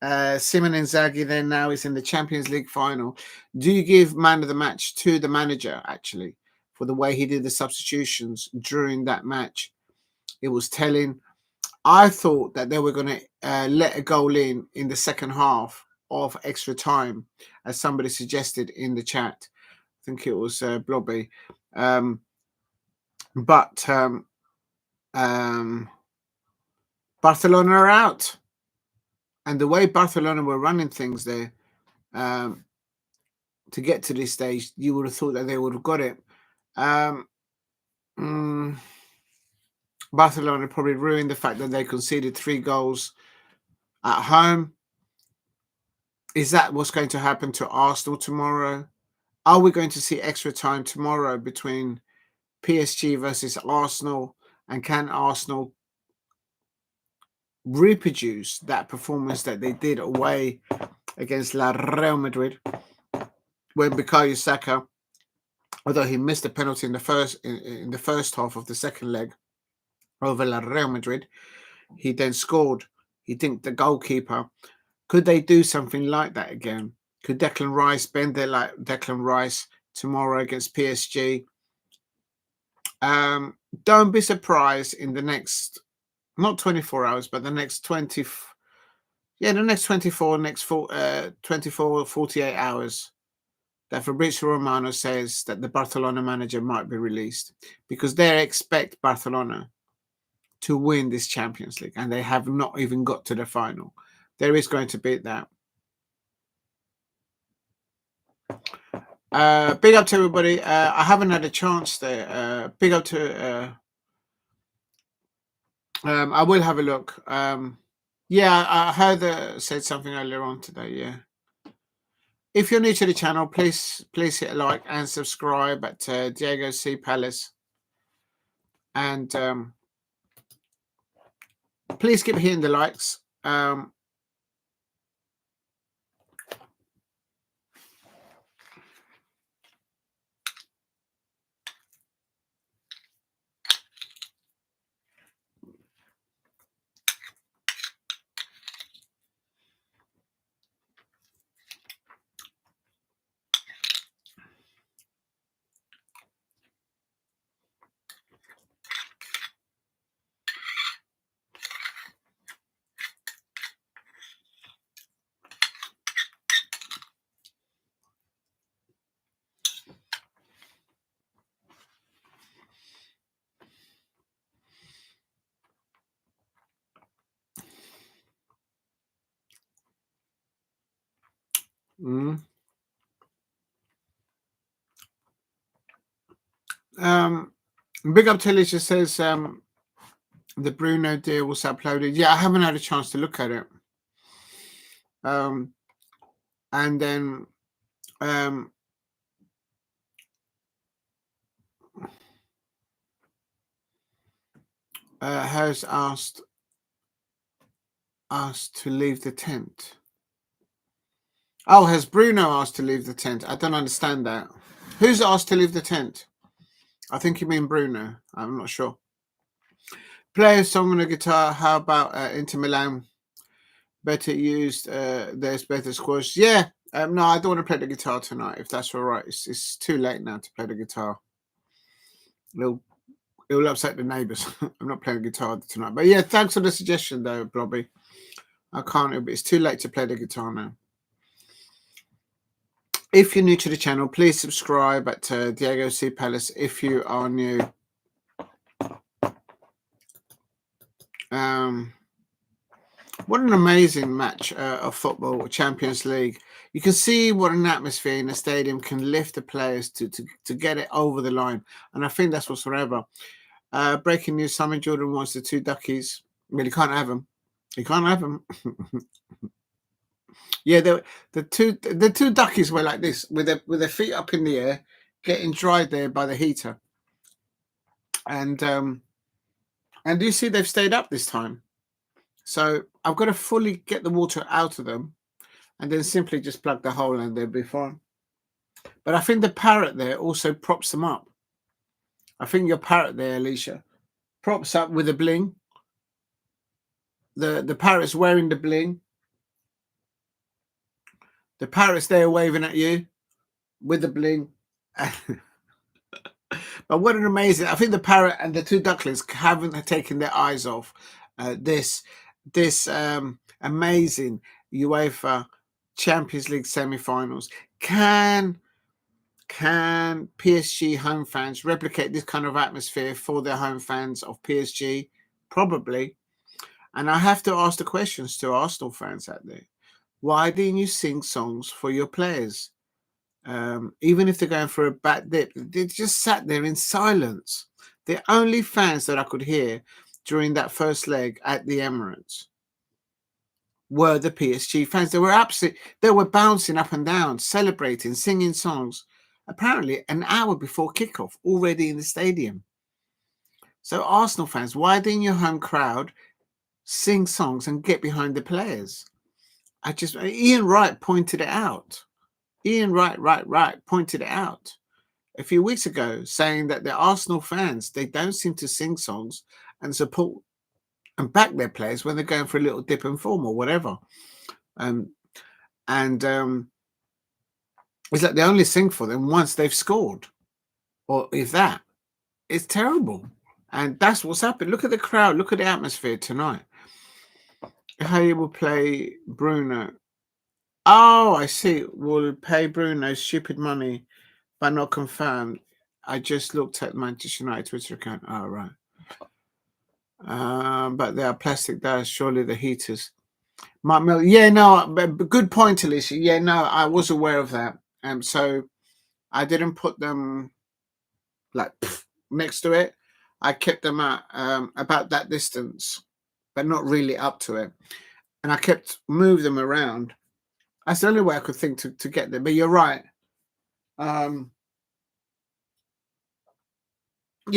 Simone Inzaghi then now is in the Champions League final. Do you give man of the match to the manager actually for the way he did the substitutions during that match? It was telling. I thought that they were going to let a goal in the second half of extra time, as somebody suggested in the chat. I think it was Blobby. But Barcelona are out. And the way Barcelona were running things there to get to this stage, you would have thought that they would have got it. Barcelona probably ruined the fact that they conceded 3 goals at home. Is that what's going to happen to Arsenal tomorrow? Are we going to see extra time tomorrow between PSG versus Arsenal? And can Arsenal reproduce that performance that they did away against Real Madrid when Bukayo Saka, although he missed a penalty in the first half of the second leg over Real Madrid, he then scored. He dinked the goalkeeper. Could they do something like that again? Could Declan Rice bend there like Declan Rice tomorrow against PSG? Don't be surprised in the next, not 24 hours, but the next 20, the next 24, 24, 48 hours, that Fabrizio Romano says that the Barcelona manager might be released because they expect Barcelona to win this Champions League and they have not even got to the final. There is going to be that. Big up to everybody. I haven't had a chance there. Big up to... I will have a look. Yeah, I heard said something earlier on today, yeah. If you're new to the channel, please hit a like and subscribe at Diego C. Palace. And please keep hitting the likes. Mm. Big up to Alicia says the Bruno deal was uploaded. Yeah, I haven't had a chance to look at it. And then has asked us to leave the tent. Oh, has Bruno asked to leave the tent? I don't understand that. Who's asked to leave the tent? I think you mean Bruno. I'm not sure. Play a song on a guitar. How about Inter Milan? Better used. There's better squash. Yeah. No, I don't want to play the guitar tonight. If that's all right, it's too late now to play the guitar. It'll upset the neighbours. I'm not playing the guitar tonight. But yeah, thanks for the suggestion, though, Blobby. I can't. It's too late to play the guitar now. If you're new to the channel, please subscribe at Diego C. Palace if you are new. What an amazing match of football, Champions League. You can see what an atmosphere in the stadium can lift the players to get it over the line. And I think that's what's forever. Breaking news, Simon Jordan wants the 2 duckies. Well, you can't have them. You can't have them. Yeah, the two duckies were like this, with their feet up in the air, getting dried there by the heater. And you see they've stayed up this time. So I've got to fully get the water out of them and then simply just plug the hole and they'll be fine. But I think the parrot there also props them up. I think your parrot there, Alicia, props up with a bling. The parrot's wearing the bling. The parrot's there waving at you with the bling. But what an amazing... I think the parrot and the 2 ducklings haven't taken their eyes off this amazing UEFA Champions League semi-finals. Can PSG home fans replicate this kind of atmosphere for their home fans of PSG? Probably. And I have to ask the questions to Arsenal fans out there. Why didn't you sing songs for your players? Even if they're going for a bad dip, they just sat there in silence. The only fans that I could hear during that first leg at the Emirates were the PSG fans. They were bouncing up and down, celebrating, singing songs, apparently an hour before kickoff, already in the stadium. So Arsenal fans, why didn't your home crowd sing songs and get behind the players? Ian Wright pointed it out. Ian Wright pointed it out a few weeks ago, saying that the Arsenal fans, they don't seem to sing songs and support and back their players when they're going for a little dip in form or whatever. It's like they only sing for them once they've scored, or if that. It's terrible. And that's what's happened. Look at the crowd. Look at the atmosphere tonight. How you will play Bruno. Oh, I see. We'll pay Bruno stupid money, but not confirmed. I just looked at Manchester United Twitter account. Oh, right. But they are plastic doors. Surely the heaters. Mark Mill. Yeah, no. But good point, Alicia. Yeah, no. I was aware of that. So I didn't put them like next to it. I kept them at about that distance, but not really up to it. And I kept move them around. That's the only way I could think to get them. But you're right. Yeah,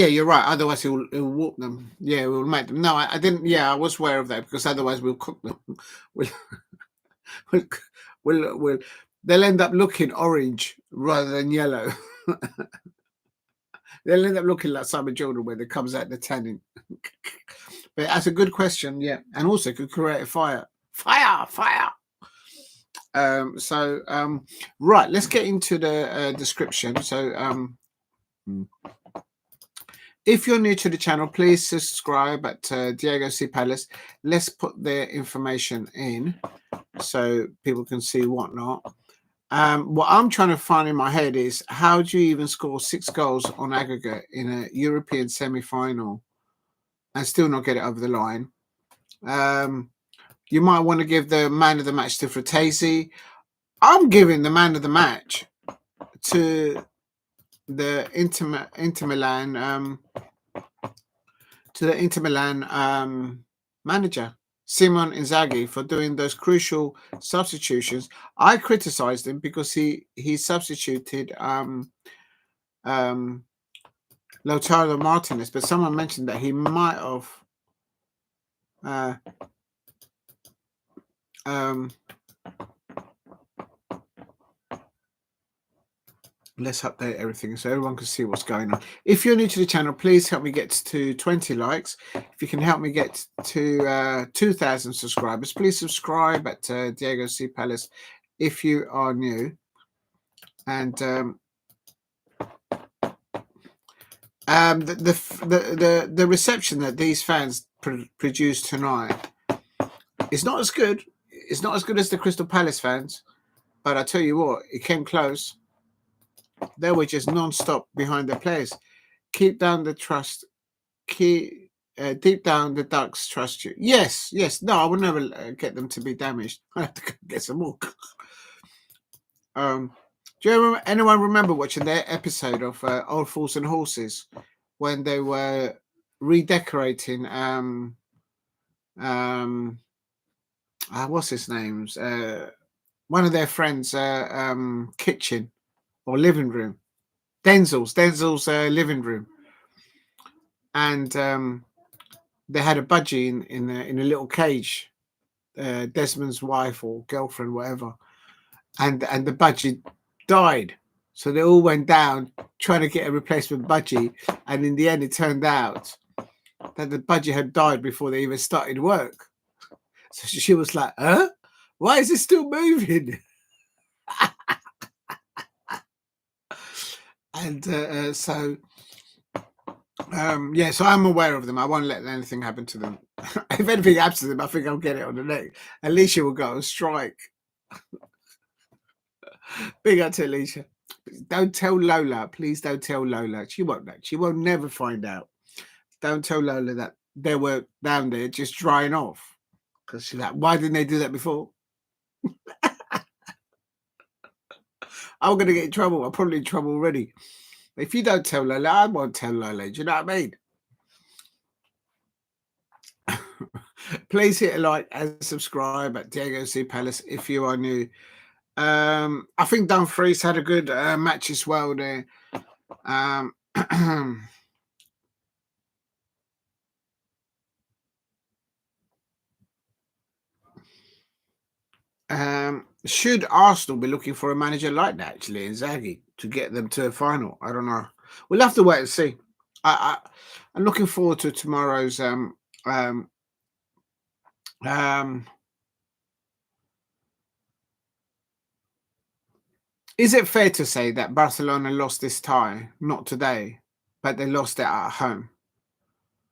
you're right. Otherwise, he'll walk them. Yeah, we'll make them. No, I didn't. Yeah, I was aware of that because otherwise we'll cook them. They'll end up looking orange rather than yellow. They'll end up looking like Simon Jordan when it comes out the tanning. But that's a good question, yeah. And also could create a fire. Fire! Right, let's get into the description. So, if you're new to the channel, please subscribe at Diego C. Palace. Let's put their information in so people can see whatnot. What I'm trying to find in my head is how do you even score 6 goals on aggregate in a European semi-final and still not get it over the line? You might want to give the man of the match to Frattesi. I'm giving the man of the match to the Inter Milan manager Simone Inzaghi for doing those crucial substitutions. I criticised him because he substituted Lautaro Martinez, but someone mentioned that he might have let's update everything so everyone can see what's going on. If you're new to the channel, please help me get to 20 likes. If you can help me get to 2,000 subscribers, please subscribe at Diego C Palace if you are new. And the reception that these fans produced tonight is not as good. It's not as good as the Crystal Palace fans, but I tell you what, it came close. They were just non-stop behind their players. Keep down the trust. Deep down, the Ducks trust you. Yes. No, I would never get them to be damaged. I have to go get some more. Do anyone remember watching their episode of Old Fools and Horses when they were redecorating? What's his name's? One of their friends' kitchen or living room. Denzel's living room, and they had a budgie in a little cage, Desmond's wife or girlfriend, whatever, and the budgie died. So they all went down trying to get a replacement budgie, and in the end, it turned out that the budgie had died before they even started work. So she was like, "Huh? Why is it still moving?" And so I'm aware of them. I won't let anything happen to them. If anything happens to them, I think I'll get it on the neck. Alicia will go on strike. Big up to Alicia. Don't tell Lola. Please don't tell Lola. She won't know. She will never find out. Don't tell Lola that they were down there just drying off. Because she's like, why didn't they do that before? I'm going to get in trouble. I'm probably in trouble already. If you don't tell Lola, I won't tell Lola. Do you know what I mean? Please hit a like and subscribe at Diego C Palace if you are new. I think Dumfries had a good match as well there. Should Arsenal be looking for a manager like that, actually, Inzaghi, to get them to a final? I don't know. We'll have to wait and see. I'm looking forward to tomorrow's is it fair to say that Barcelona lost this tie, not today, but they lost it at home?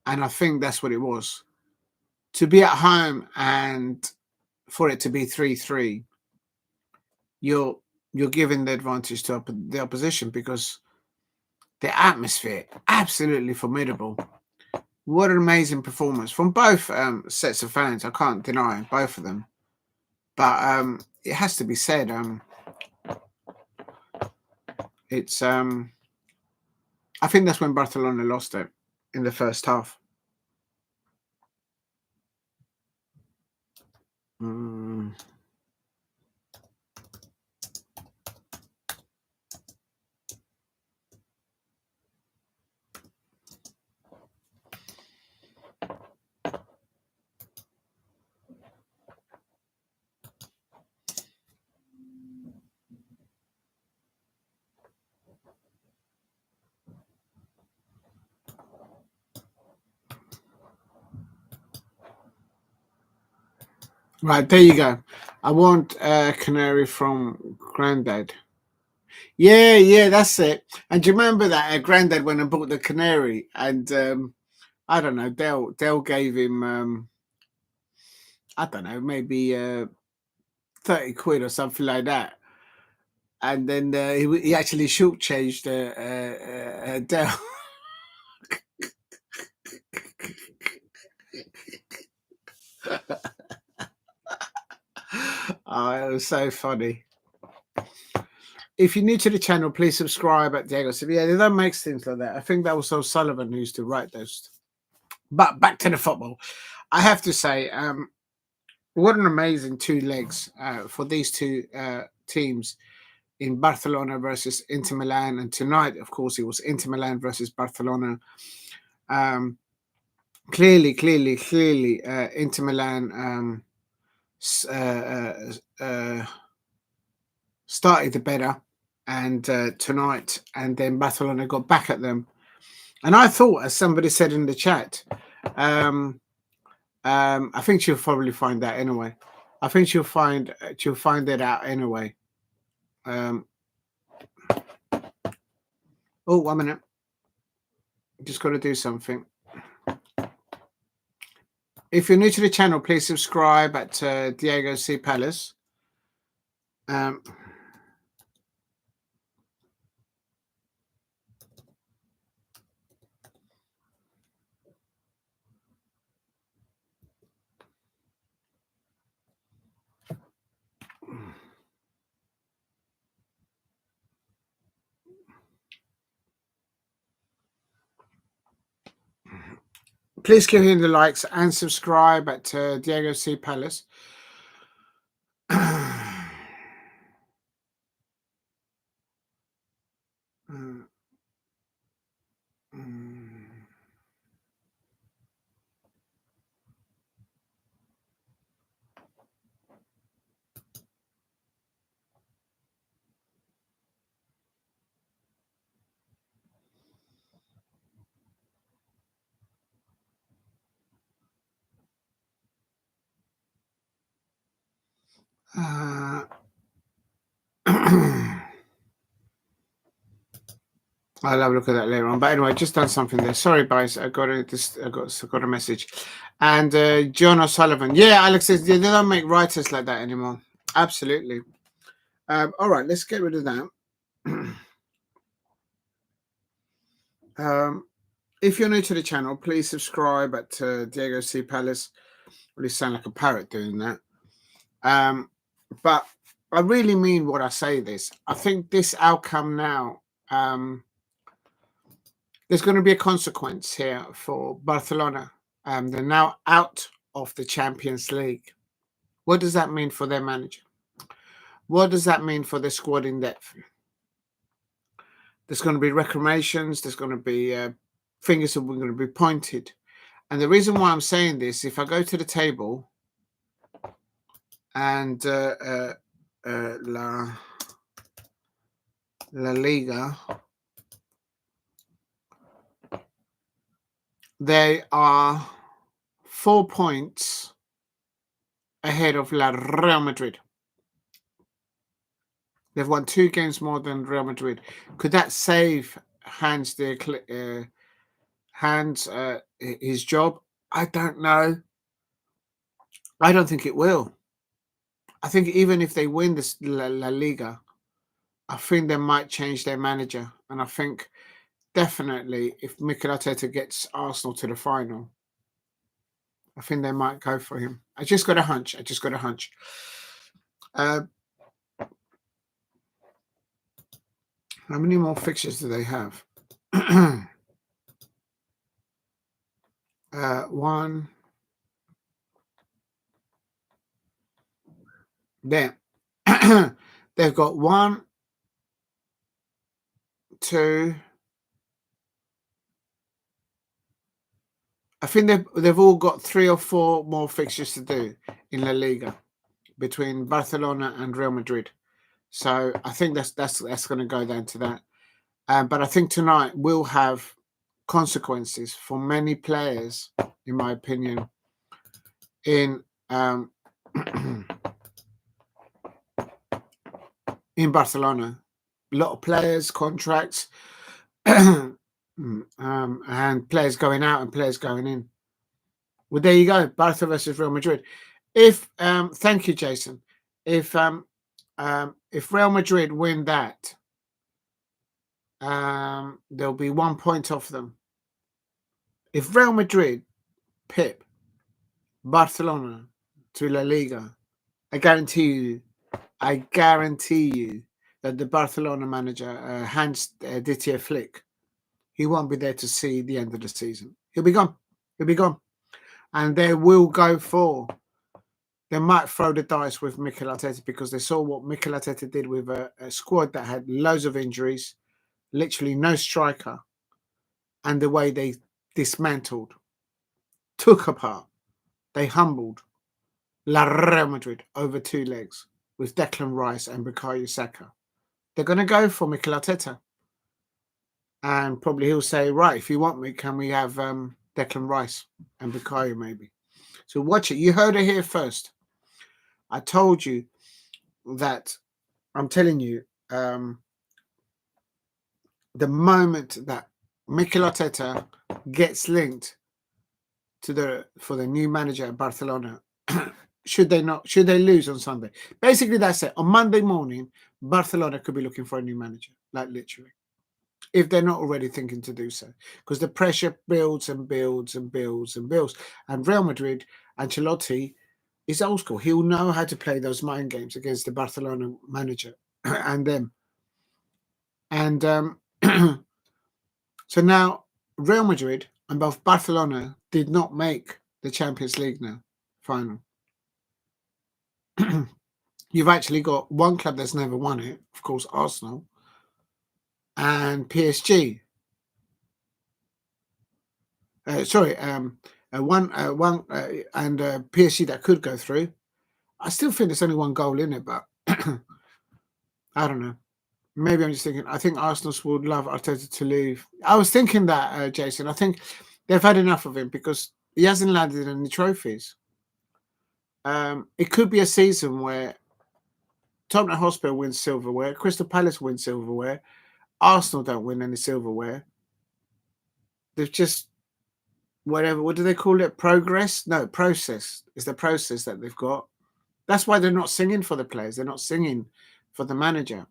And I think that's what it was. To be at home and for it to be 3-3, you're giving the advantage to the opposition because the atmosphere, absolutely formidable. What an amazing performance from both sets of fans. I can't deny both of them. But it has to be said, it's I think that's when Barcelona lost it in the first half. Right, there you go. I want a canary from Grandad. Yeah, that's it. And do you remember that Grandad went and bought the canary? And I don't know, Dell gave him, I don't know, maybe 30 quid or something like that. And then he actually shortchanged Dell. Oh, it was so funny. if you're new to the channel, please subscribe at Diego. So yeah, they don't make things like that. I think that was O'Sullivan who used to write those. But back to the football. I have to say, what an amazing 2 legs for these two teams in Barcelona versus Inter Milan. And tonight, of course, it was Inter Milan versus Barcelona. Clearly, Inter Milan started the better, and tonight, and then Barcelona got back at them. And I thought, as somebody said in the chat, I think she'll probably find that anyway. I think she'll find it out anyway. Oh, 1 minute. Just got to do something. If you're new to the channel, please subscribe at Diego C. Palace. Please keep hitting the likes and subscribe at Diego C. Palace. I'll have a look at that later on. But anyway, just done something there. Sorry, guys. I got a message. And John O'Sullivan. Yeah, Alex says they don't make writers like that anymore. Absolutely. All right, let's get rid of that. If you're new to the channel, please subscribe at Diego C. Palace. Really sound like a parrot doing that. But I really mean what I say this. I think this outcome now, there's going to be a consequence here for Barcelona. They're now out of the Champions League. What does that mean for their manager? What does that mean for their squad in depth? There's going to be reclamations. There's going to be fingers that are going to be pointed. And the reason why I'm saying this, if I go to the table and La Liga, they are 4 points ahead of Real Madrid. They've won 2 games more than Real Madrid. Could that save Hans his job? I don't know. I don't think it will. I think even if they win this La Liga, I think they might change their manager. And I think definitely if Mikel Arteta gets Arsenal to the final, I think they might go for him. I just got a hunch. How many more fixtures do they have? 1. There. They've got 1, 2. I think they've all got 3 or 4 more fixtures to do in La Liga between Barcelona and Real Madrid. So I think that's going to go down to that. But I think tonight will have consequences for many players, in my opinion, in in Barcelona. A lot of players, contracts, and players going out and players going in. Well, there you go. Barca versus Real Madrid. If thank you, Jason. If Real Madrid win that, there'll be 1 point off them. If Real Madrid pip Barcelona to La Liga, I guarantee you that the Barcelona manager hands Didier a flick, he won't be there to see the end of the season. He'll be gone. He'll be gone. And they will go for. They might throw the dice with Mikel Arteta because they saw what Mikel Arteta did with a squad that had loads of injuries, literally no striker, and the way they dismantled, took apart, they humbled Real Madrid over 2 legs with Declan Rice and Bukayo Saka. They're going to go for Mikel Arteta. And probably he'll say, right, if you want me, can we have Declan Rice and Bukayo maybe? So watch it. You heard it here first. I told you that, I'm telling you, the moment that Mikel Arteta gets linked for the new manager at Barcelona, should they lose on Sunday? Basically, that's it. On Monday morning, Barcelona could be looking for a new manager, like literally, if they're not already thinking to do so, because the pressure builds and builds and builds and builds. And Real Madrid, Ancelotti is old school. He'll know how to play those mind games against the Barcelona manager and them. And so now Real Madrid and both Barcelona did not make the Champions League now final. You've actually got one club that's never won it, of course, Arsenal, and PSG. And PSG that could go through. I still think there's only one goal in it, but I don't know. Maybe I'm just thinking. I think Arsenal would love Arteta to leave. I was thinking that, Jason. I think they've had enough of him because he hasn't landed any trophies. It could be a season where Tottenham Hotspur wins silverware, Crystal Palace wins silverware, Arsenal don't win any silverware. They've just whatever. What do they call it? Progress? No, process. It's the process that they've got. That's why they're not singing for the players. They're not singing for the manager.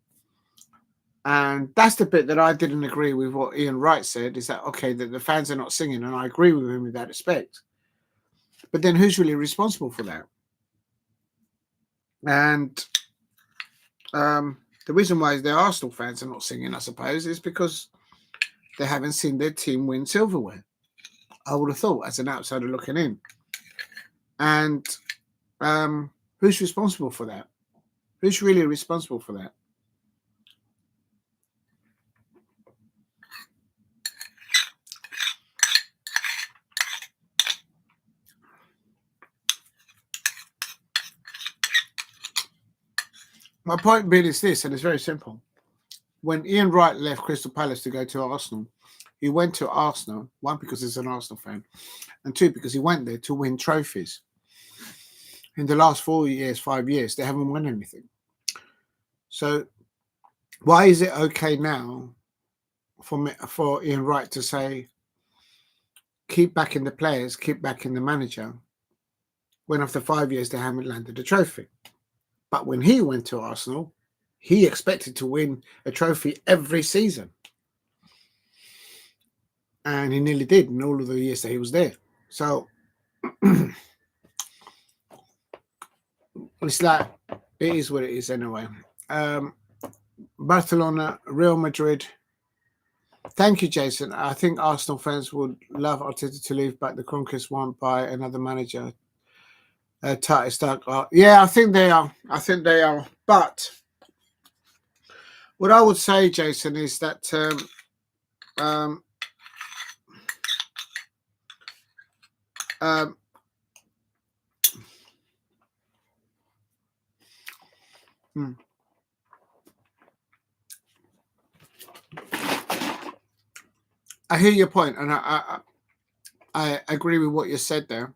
And that's the bit that I didn't agree with what Ian Wright said, is that, okay, that the fans are not singing, and I agree with him in that respect. But then who's really responsible for that? And the reason why the Arsenal fans are not singing, I suppose, is because they haven't seen their team win silverware. I would have thought, as an outsider looking in. And who's responsible for that? Who's really responsible for that? My point being is this, and it's very simple. When Ian Wright left Crystal Palace to go to Arsenal, he went to Arsenal, one, because he's an Arsenal fan, and two, because he went there to win trophies. In the last 4 years, 5 years, they haven't won anything. So why is it okay now for Ian Wright to say, keep backing the players, keep backing the manager, when after 5 years they haven't landed a trophy? But when he went to Arsenal, he expected to win a trophy every season. And he nearly did in all of the years that he was there. So it's like, it is what it is anyway. Barcelona, Real Madrid. Thank you, Jason. I think Arsenal fans would love Arteta to leave, but the Kroenkes want by another manager. Yeah, I think they are. But what I would say, Jason, is that I hear your point, and I agree with what you said there,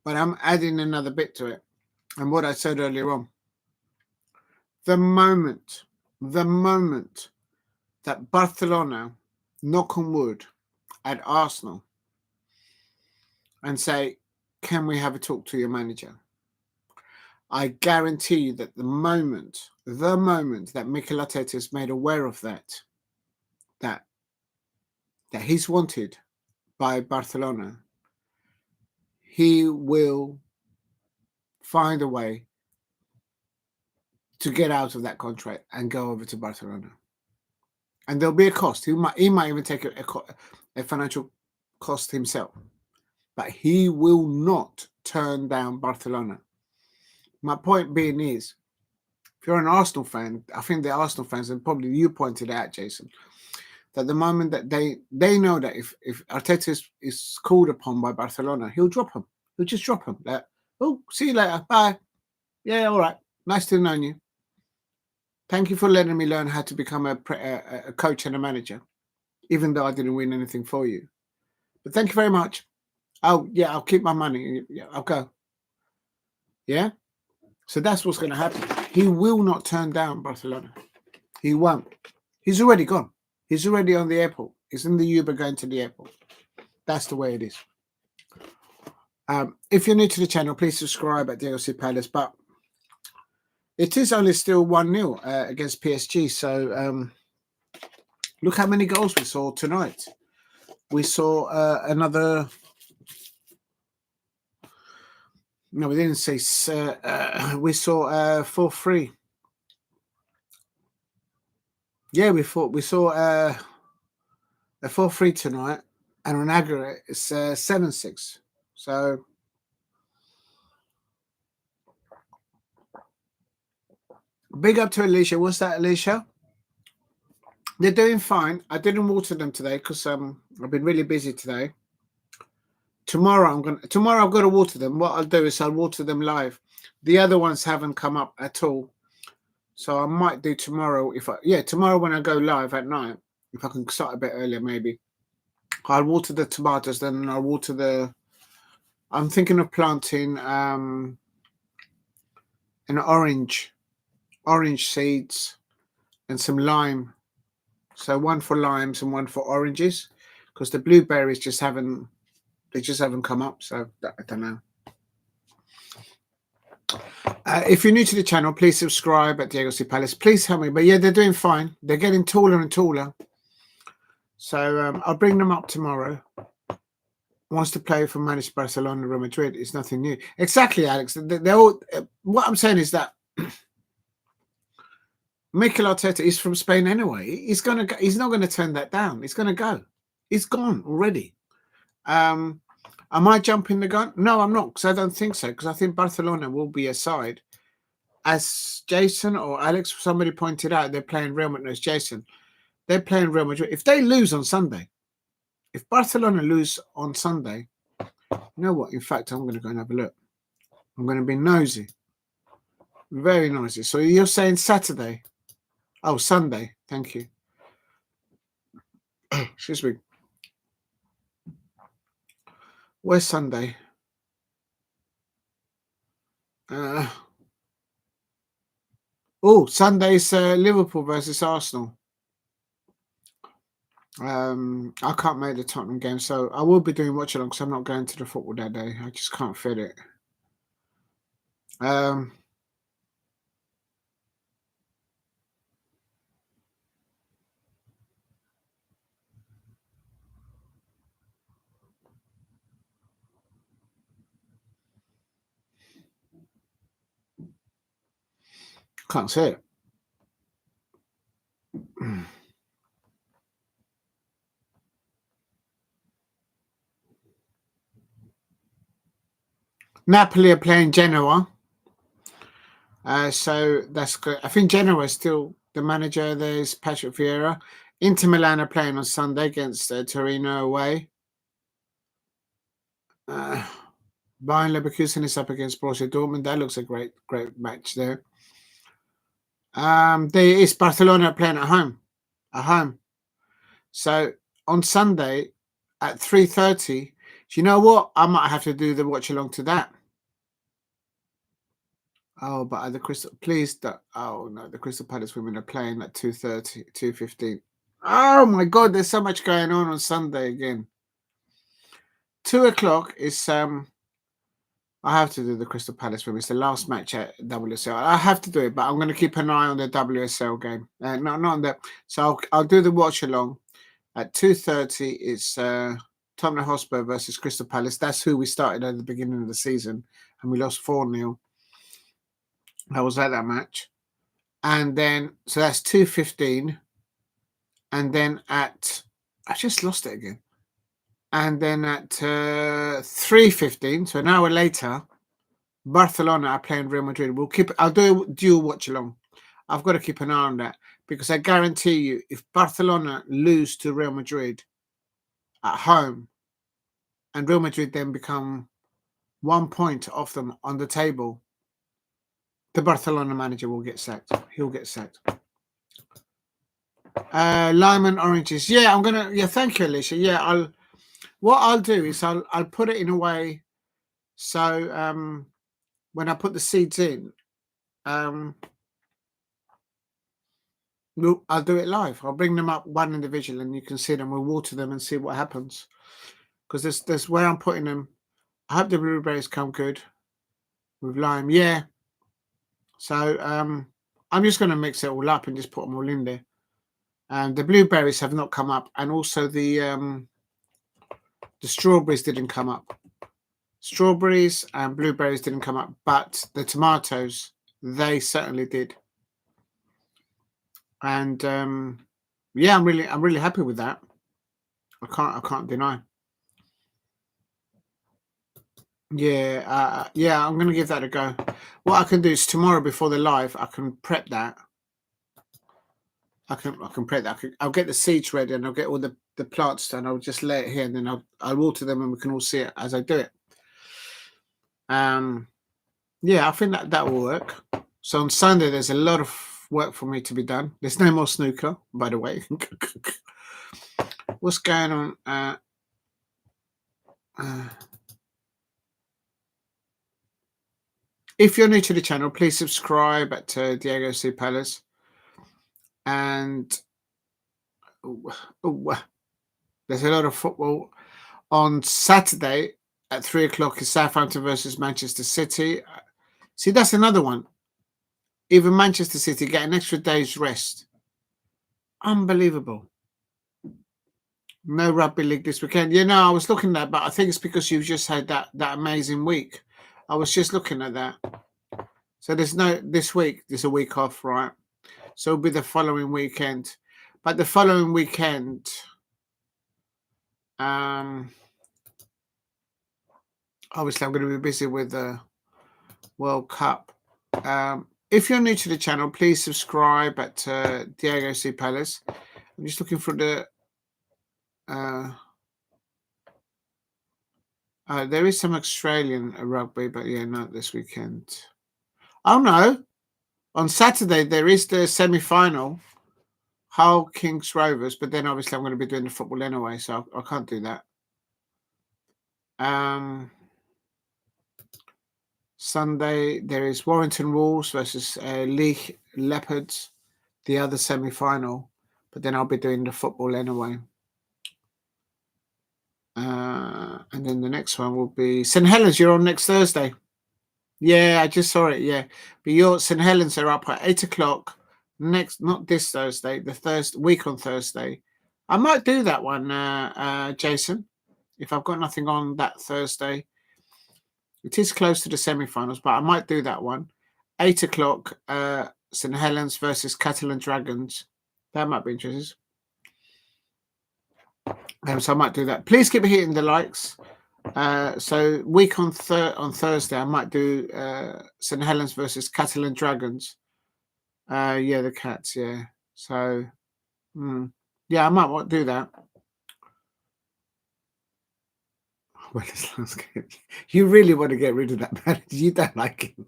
but I'm adding another bit to it, and what I said earlier on. The moment that Barcelona knock on wood at Arsenal and say, can we have a talk to your manager? I guarantee you that the moment that Mikel Arteta is made aware of that he's wanted by Barcelona, he will find a way to get out of that contract and go over to Barcelona. And there'll be a cost. He might even take a financial cost himself. But he will not turn down Barcelona. My point being is, if you're an Arsenal fan, I think the Arsenal fans, and probably you pointed out, Jason, that the moment that they know that if Arteta is called upon by Barcelona, he'll drop him. He'll just drop him. Like, oh, see you later. Bye. Yeah, all right. Nice to know you. Thank you for letting me learn how to become a coach and a manager, even though I didn't win anything for you. But thank you very much. Oh, yeah, I'll keep my money. Yeah, I'll go. Yeah? So that's what's going to happen. He will not turn down Barcelona. He won't. He's already gone. He's already on the airport. He's in the Uber going to the airport. That's the way it is. If you're new to the channel, please subscribe at DLC Palace. But it is only still 1-0 against PSG. So look how many goals we saw tonight. We saw another... No, we didn't say... we saw 4-3. Yeah, we saw a 4-3 tonight. And on aggregate, it's 7-6. So... big up to Alicia. What's that, Alicia? They're doing fine. I didn't water them today because I've been really busy today. Tomorrow I've got to water them. What I'll do is I'll water them live. The other ones haven't come up at all, so I might do tomorrow. Tomorrow when I go live at night, if I can start a bit earlier, maybe I'll water the tomatoes. Then I'll water the. I'm thinking of planting an orange seeds and some lime. So one for limes and one for oranges, because the blueberries just haven't come up. So I don't know. If you're new to the channel, please subscribe at Diego C Palace. Please help me. But yeah, they're doing fine. They're getting taller and taller. So I'll bring them up tomorrow. Wants to play for managed Barcelona, Real Madrid. It's nothing new. Exactly, Alex. They're all. What I'm saying is that Mikel Arteta is from Spain anyway. He's not gonna turn that down. He's gonna go. He's gone already. Am I jumping the gun? No, I'm not, because I don't think so. Because I think Barcelona will be a side. As Jason or Alex, somebody pointed out, they're playing Real Madrid. No, it's Jason. They're playing Real Madrid. If they lose on Sunday, if Barcelona lose on Sunday, you know what? In fact, I'm going to go and have a look. I'm going to be nosy. Very nosy. So you're saying Saturday? Oh, Sunday. Thank you. Excuse me. Where's Sunday? Sunday's Liverpool versus Arsenal. I can't make the Tottenham game, so I will be doing watch along because I'm not going to the football that day. I just can't fit it. Can't see it. Napoli are playing Genoa. So that's good. I think Genoa is still the manager. There's Patrick Vieira. Inter Milan are playing on Sunday against Torino away. Bayern Leverkusen is up against Borussia Dortmund. That looks a great match there. There is Barcelona playing at home. So on Sunday at 3:30, do you know what? I might have to do the watch along to that. Oh, but at the Crystal, please. Oh no, the Crystal Palace women are playing at 2:30, 2:15. Oh my God, there's so much going on Sunday again. 2:00 is I have to do the Crystal Palace women. It's the last match at WSL. I have to do it, but I'm going to keep an eye on the WSL game. Not on that. So I'll do the watch along at 2:30. It's Tottenham Hotspur versus Crystal Palace. That's who we started at the beginning of the season, and we lost 4-0. I was at that match. And then, so that's 2:15. And then I just lost it again. And then at 3:15, so an hour later, Barcelona are playing Real Madrid. I'll do a dual watch along. I've got to keep an eye on that because I guarantee you, if Barcelona lose to Real Madrid at home, and Real Madrid then become 1 point off them on the table, the Barcelona manager will get sacked. He'll get sacked. Lime and oranges. Yeah, I'm gonna. Yeah, thank you, Alicia. Yeah, what I'll do is I'll put it in a way so when I put the seeds in, I'll do it live. I'll bring them up one individual, and you can see them. We'll water them and see what happens. Because there's where I'm putting them. I hope the blueberries come good with lime. Yeah. So I'm just going to mix it all up and just put them all in there. And the blueberries have not come up, and also the strawberries didn't come up. Strawberries and blueberries didn't come up, but the tomatoes, they certainly did. And yeah, I'm really happy with that. I can't deny. Yeah, yeah, I'm gonna give that a go. What I can do is tomorrow before the live, I can prep that. I can prep that. I'll get the seeds ready and I'll get all the plants done. I'll just lay it here and then I'll water them and we can all see it as I do it. Yeah, I think that will work. So on Sunday there's a lot of work for me to be done. There's no more snooker, by the way. What's going on? If you're new to the channel, please subscribe at Diego C. Palace. And there's a lot of football. On Saturday at 3 o'clock is Southampton versus Manchester City. See, that's another one. Even Manchester City get an extra day's rest. Unbelievable. No rugby league this weekend. Yeah, no, I was looking at that, but I think it's because you've just had that amazing week. I was just looking at that. So there's no, this week, there's a week off, right? So it'll be the following weekend. But the following weekend, obviously I'm going to be busy with the World Cup. If you're new to the channel, please subscribe at Diego C. Palace. I'm just looking for the... there is some Australian rugby, but yeah, not this weekend. Oh no! On Saturday there is the semi-final, Hull Kings Rovers, but then obviously I'm going to be doing the football anyway, so I can't do that. Sunday there is Warrington Wolves versus Leigh Leopards, the other semi-final, but then I'll be doing the football anyway. And then the next one will be St Helens. You're on next Thursday. Yeah, I just saw it. Yeah, but your St Helens are up at 8 o'clock next, not this Thursday, the Thursday week on Thursday. I might do that one, Jason, if I've got nothing on that Thursday. It is close to the semi-finals, but I might do that one. 8 o'clock, St Helens versus Catalan Dragons. That might be interesting. So I might do that. Please keep hitting the likes. So week on Thursday, I might do St Helens versus Catalan Dragons. Yeah, the Cats. Yeah. So, yeah, I might do that. Well, you really want to get rid of that man? You don't like him.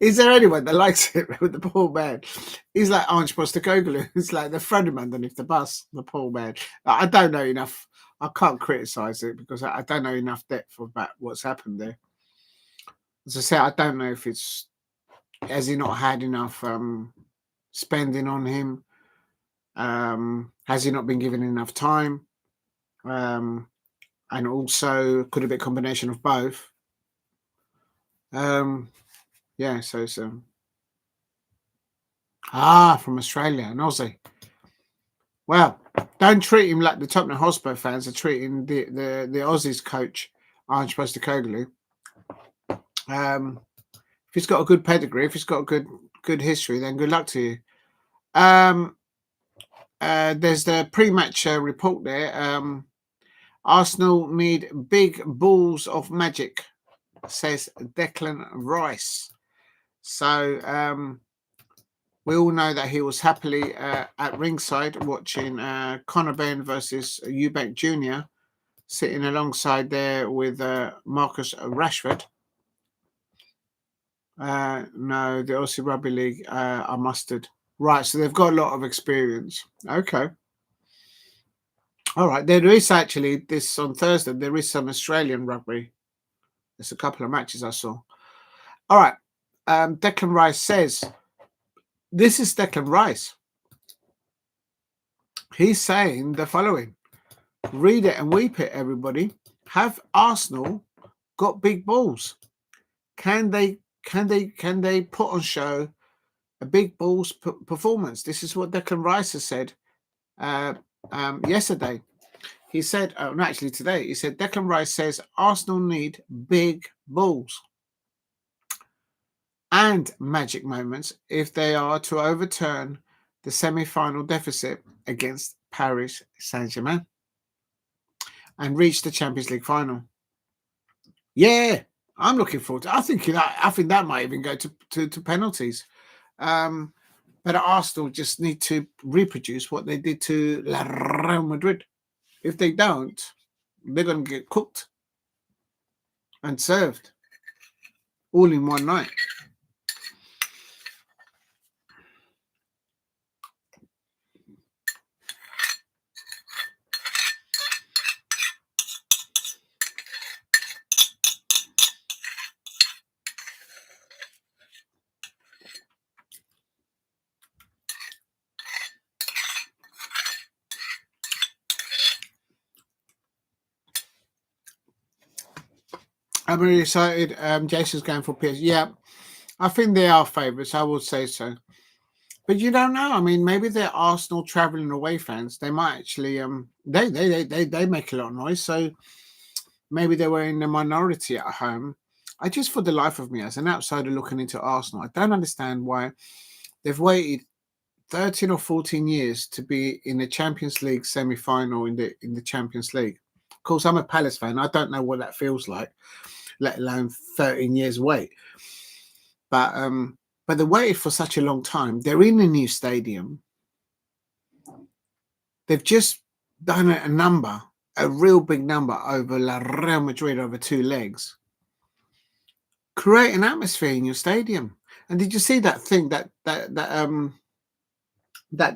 Is there anyone that likes it with the poor man? He's like Ange Postecoglou. It's like the thrown underneath the bus, the poor man. I don't know enough. I can't criticise it because I don't know enough depth about what's happened there. As I say, I don't know if it's, has he not had enough spending on him? Has he not been given enough time? And also could it be a combination of both? Yeah, so it's from Australia, an Aussie. Well, don't treat him like the Tottenham Hotspur fans are treating the Aussies coach, Ange Postecoglou. If he's got a good pedigree, if he's got a good history, then good luck to you. There's the pre-match report there. Arsenal need big balls of magic, says Declan Rice. So we all know that he was happily at ringside watching Conor Benn versus Eubank Jr. sitting alongside there with Marcus Rashford. No, the Aussie Rugby League are mustard. Right, so they've got a lot of experience. Okay. All right, there is actually this on Thursday. There is some Australian rugby. There's a couple of matches I saw. All right, Declan Rice says, this is Declan Rice. He's saying the following. Read it and weep it, everybody. Have Arsenal got big balls? Can they put on show a big balls performance? This is what Declan Rice has said yesterday. He said, no, actually today, he said, Declan Rice says Arsenal need big balls and magic moments if they are to overturn the semi-final deficit against Paris Saint-Germain and reach the Champions League final. Yeah, I'm looking forward to it. I think that might even go to penalties. But Arsenal just need to reproduce what they did to Real Madrid. If they don't, they're going to get cooked and served all in one night. I'm really excited. Jason's going for PSG. Yeah, I think they are favourites. I would say so. But you don't know. I mean, maybe they're Arsenal travelling away fans. They might actually they make a lot of noise. So maybe they were in the minority at home. I just, for the life of me, as an outsider looking into Arsenal, I don't understand why they've waited 13 or 14 years to be in the Champions League semi-final in the Champions League. Of course, I'm a Palace fan. I don't know what that feels like, let alone 13 years wait. But they waited for such a long time. They're in a new stadium. They've just done a real big number over Real Madrid over 2 legs. Create an atmosphere in your stadium. And did you see that thing, that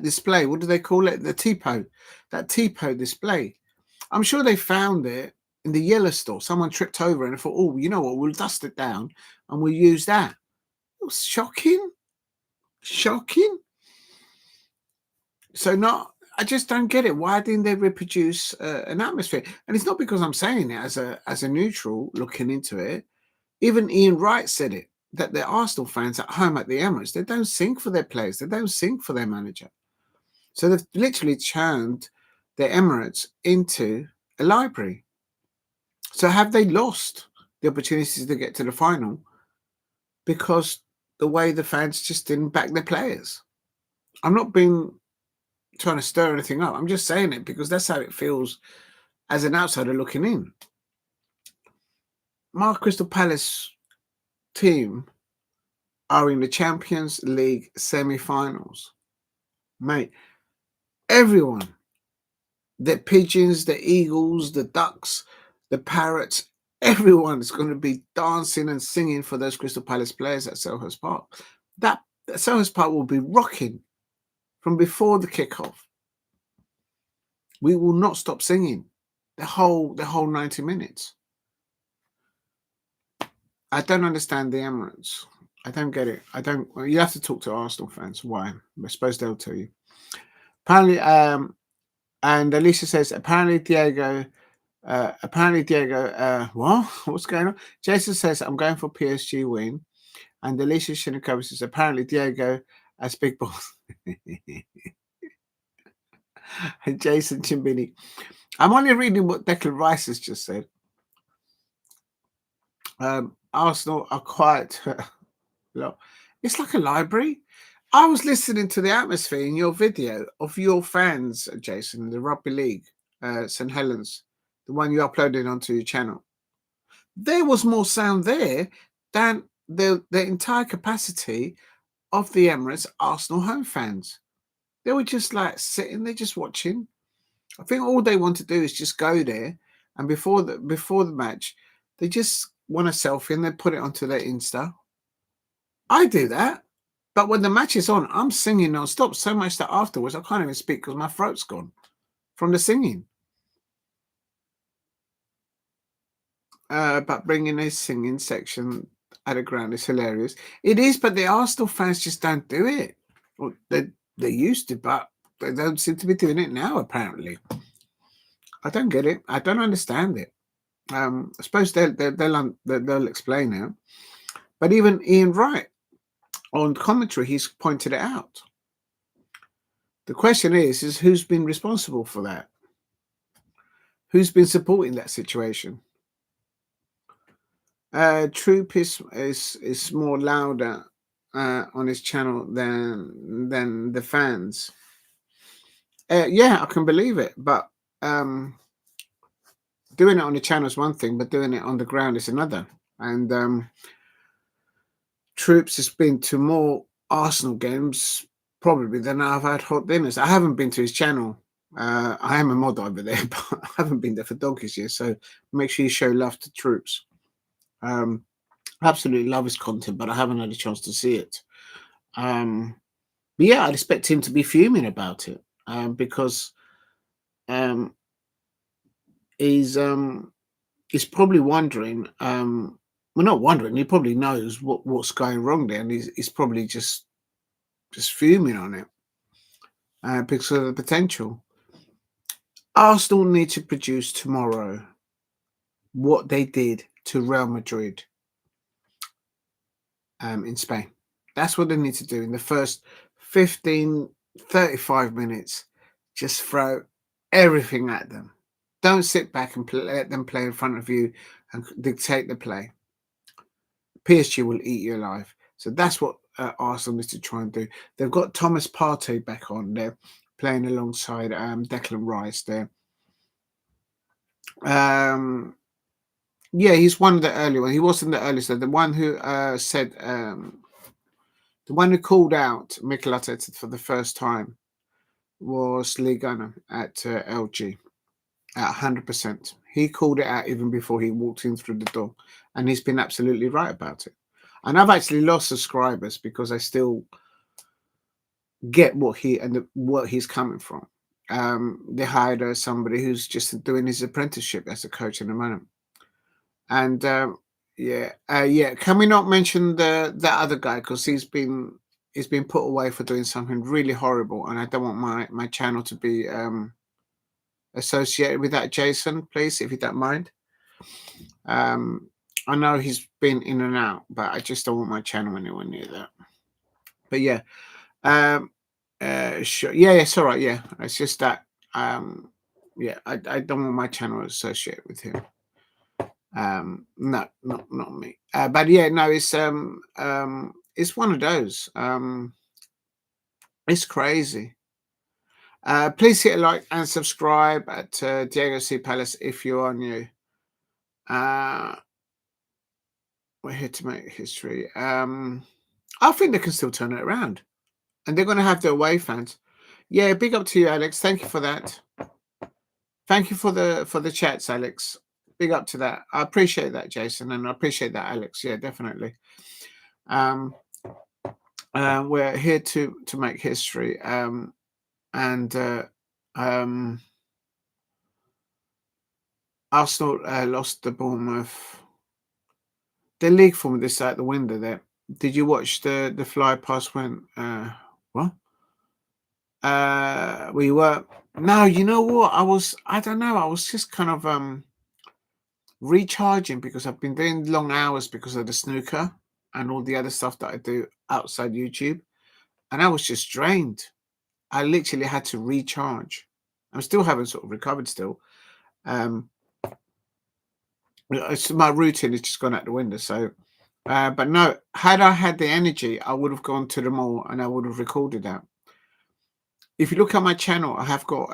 display? What do they call it? The TPO. That TPO display. I'm sure they found it in the yellow store. Someone tripped over and thought, oh, you know what? We'll dust it down and we'll use that. It was shocking. Shocking. So I just don't get it. Why didn't they reproduce an atmosphere? And it's not because I'm saying it as a neutral looking into it. Even Ian Wright said it, that the Arsenal fans at home at the Emirates, they don't sing for their players. They don't sing for their manager. So they've literally turned the Emirates into a library. So have they lost the opportunities to get to the final because the way the fans just didn't back their players? I'm not trying to stir anything up. I'm just saying it because that's how it feels as an outsider looking in. My Crystal Palace team are in the Champions League semi-finals. Mate, everyone, the pigeons, the eagles, the ducks, the parrots, everyone is going to be dancing and singing for those Crystal Palace players at Selhurst Park. That Selhurst Park will be rocking from before the kickoff. We will not stop singing the whole 90 minutes. I don't understand the Emirates. I don't get it. You have to talk to Arsenal fans. Why? I suppose they'll tell you. Apparently, and Alicia says, apparently Diego, what? What's going on? Jason says, I'm going for PSG win. And Alicia Shinakova says, apparently Diego has big balls. And Jason Chimbini. I'm only reading what Declan Rice has just said. Arsenal are quite low. It's like a library. I was listening to the atmosphere in your video of your fans, Jason, the rugby league, St Helens, the one you uploaded onto your channel. There was more sound there than the entire capacity of the Emirates Arsenal home fans. They were just like sitting there, just watching. I think all they want to do is just go there, and before the match, they just want a selfie and they put it onto their Insta. I do that, but when the match is on, I'm singing non-stop. So much that afterwards I can't even speak because my throat's gone from the singing. But bringing a singing section at a ground is hilarious. It is, but the Arsenal fans just don't do it. Well, they used to, but they don't seem to be doing it now. Apparently, I don't get it. I don't understand it. I suppose they'll explain now. But even Ian Wright on commentary, he's pointed it out. The question is who's been responsible for that? Who's been supporting that situation? Troop is more louder on his channel than the fans. Yeah, I can believe it, but doing it on the channel is one thing, but doing it on the ground is another. And Troops has been to more Arsenal games probably than I've had hot dinners. I haven't been to his channel. I am a mod over there, but I haven't been there for donkeys yet. So make sure you show love to Troops. Absolutely love his content, but I haven't had a chance to see it. But yeah, I'd expect him to be fuming about it because he's probably wondering. Well, not wondering. He probably knows what's going wrong there, and he's probably just fuming on it because of the potential. Arsenal need to produce tomorrow what they did to Real Madrid in Spain. That's what they need to do in the first 15, 35 minutes. Just throw everything at them. Don't sit back and let them play in front of you and dictate the play. PSG will eat you alive. So that's what Arsenal needs to try and do. They've got Thomas Partey back on there, playing alongside Declan Rice there. Yeah, he's one of the early ones. He wasn't the earliest. The one who said, the one who called out Mkhitaryan for the first time was Lee Gunner at LG at 100%. He called it out even before he walked in through the door, and he's been absolutely right about it. And I've actually lost subscribers because I still get what he's coming from. They hired somebody who's just doing his apprenticeship as a coach in the moment. And yeah. Can we not mention the other guy because he's been put away for doing something really horrible, and I don't want my channel to be associated with that. Jason, please, if you don't mind. I know he's been in and out, but I just don't want my channel anywhere near that. But yeah, sure. Yeah, it's all right. Yeah, it's just that. Yeah, I don't want my channel associated with him. No, not me. But yeah, no, it's one of those. It's crazy. Please hit a like and subscribe at Diego C Palace if you are new. We're here to make history. I think they can still turn it around, and they're going to have their away fans. Yeah, big up to you, Alex. Thank you for that. Thank you for the chats, Alex. Big up to that. I appreciate that, Jason, and I appreciate that, Alex. Yeah, definitely. We're here to make history, and Arsenal lost the Bournemouth. The league form this out the window there. Did you watch the fly past when what? We were no, you know what? I don't know. I was just kind of recharging because I've been doing long hours because of the snooker and all the other stuff that I do outside YouTube, and I was just drained. I literally had to recharge. I'm still haven't sort of recovered still. My routine has just gone out the window. So But no, had I had the energy, I would have gone to the mall and I would have recorded that. If you look at my channel, I have got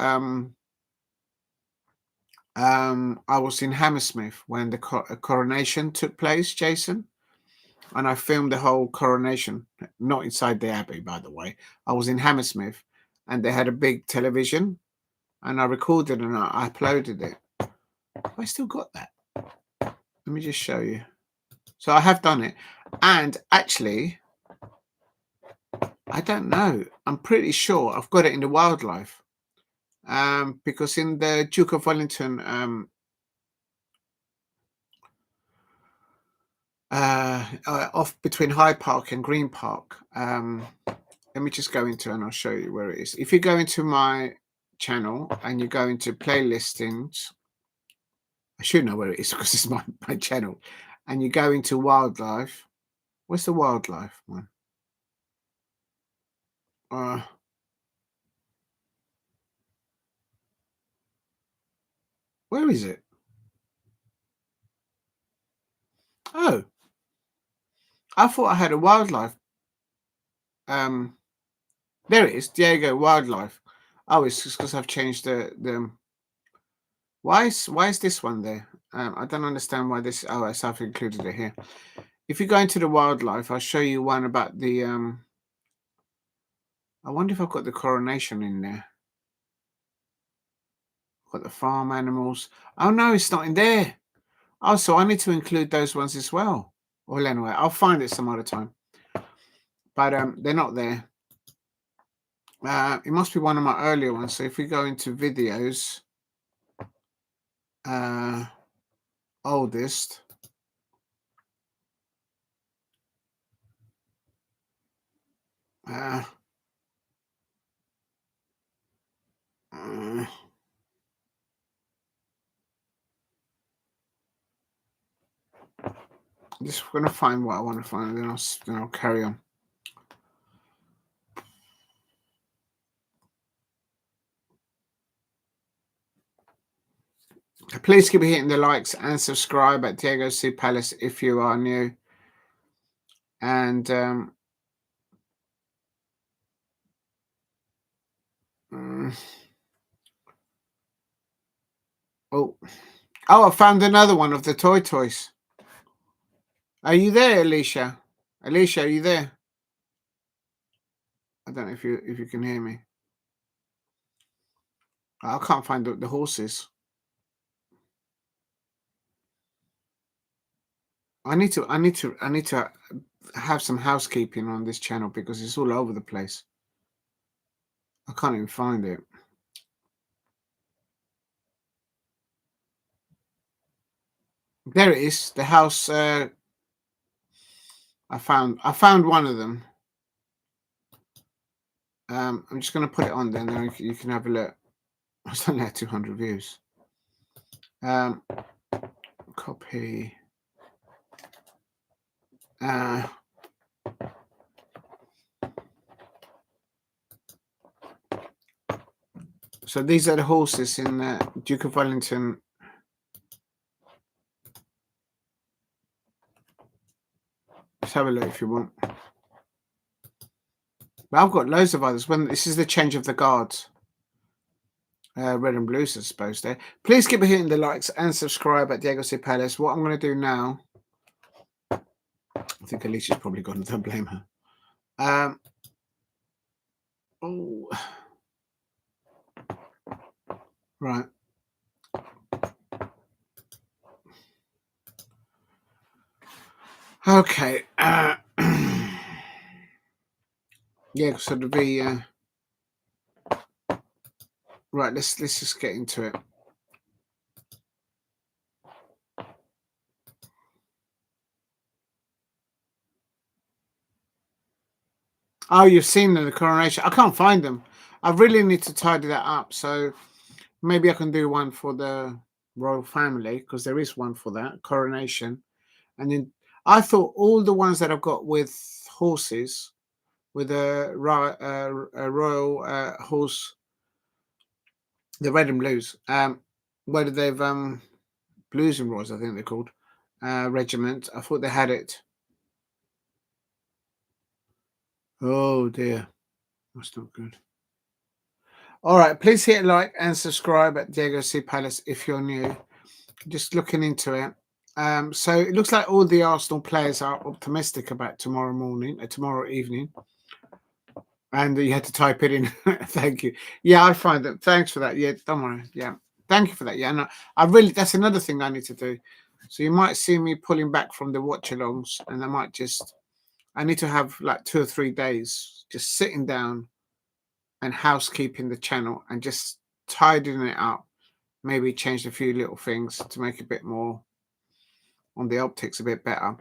I was in Hammersmith when the coronation took place, Jason, and I filmed the whole coronation, not inside the Abbey, by the way. I was in Hammersmith and they had a big television and I recorded and I uploaded it. I still got that. Let me just show you. So I have done it. And actually, I don't know. I'm pretty sure I've got it in the wildlife. Because in the Duke of Wellington off between Hyde Park and Green Park. Let me just go into it and I'll show you where it is. If you go into my channel and you go into playlistings, I should know where it is because it's my channel. And you go into wildlife. Where's the wildlife one? Where is it? Oh, I thought I had a wildlife. There it is, Diego Wildlife. Oh, it's just because I've changed the. Why is this one there? I don't understand why this. Oh, I've included it here. If you go into the wildlife, I'll show you one about the. I wonder if I've got the coronation in there. Got the farm animals. Oh no, it's not in there. Oh, so I need to include those ones as well. Well, anyway, I'll find it some other time. But they're not there. It must be one of my earlier ones. So if we go into videos, oldest. Just going to find what I want to find, and then I'll carry on. Please keep hitting the likes and subscribe at Diego C Palace if you are new. And oh, I found another one of the toys. Are you there, Alicia? Alicia, are you there? I don't know if you can hear me. I can't find the horses. I need to have some housekeeping on this channel because it's all over the place. I can't even find it. There it is. The house. I found one of them. I'm just going to put it on there, and then you can have a look. It's only had 200 views. Copy. So these are the horses in Duke of Wellington. Let's have a look if you want. But I've got loads of others. When this is the change of the guards. Red and blues, I suppose. There. Please keep hitting the likes and subscribe at Diego C Palace. What I'm going to do now. I think Alicia's probably gone. Don't blame her. Oh. Right. Okay. Yeah, so to be right. Let's just get into it. Oh, you've seen the coronation. I can't find them. I really need to tidy that up. So maybe I can do one for the royal family because there is one for that coronation. And then I thought all the ones that I've got with horses, with a royal horse, the red and blues, whether they've blues and royals, I think they're called, regiment. I thought they had it Oh dear, that's not good. All right, please hit like and subscribe at Diego C Palace if you're new. Just looking into it. So it looks like all the Arsenal players are optimistic about tomorrow evening. And you had to type it in. Thank you. Yeah, I find that. Thanks for that. Yeah, don't worry. Yeah, thank you for that. Yeah, no, I really. That's another thing I need to do. So you might see me pulling back from the watch-alongs, and I might just. I need to have like 2 or 3 days just sitting down and housekeeping the channel and just tidying it up. Maybe change a few little things to make a bit more on the optics a bit better.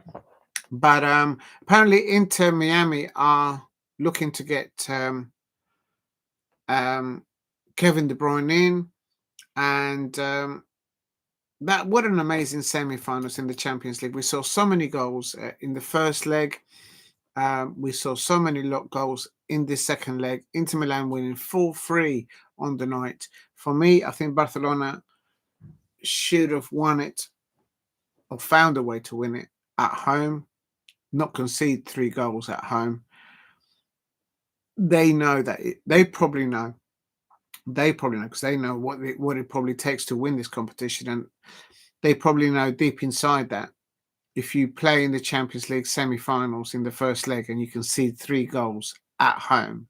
But apparently, Inter Miami are looking to get um, Kevin De Bruyne in, and that what an amazing semi-finals in the Champions League. We saw so many goals in the first leg. We saw so many goals in the second leg. Inter Milan winning 4-3 on the night. For me, I think Barcelona should have won it or found a way to win it at home, not concede 3 goals at home. They know that they probably know. They probably know because they know what it probably takes to win this competition, and they probably know deep inside that if you play in the Champions League semi-finals in the first leg and you concede 3 goals at home,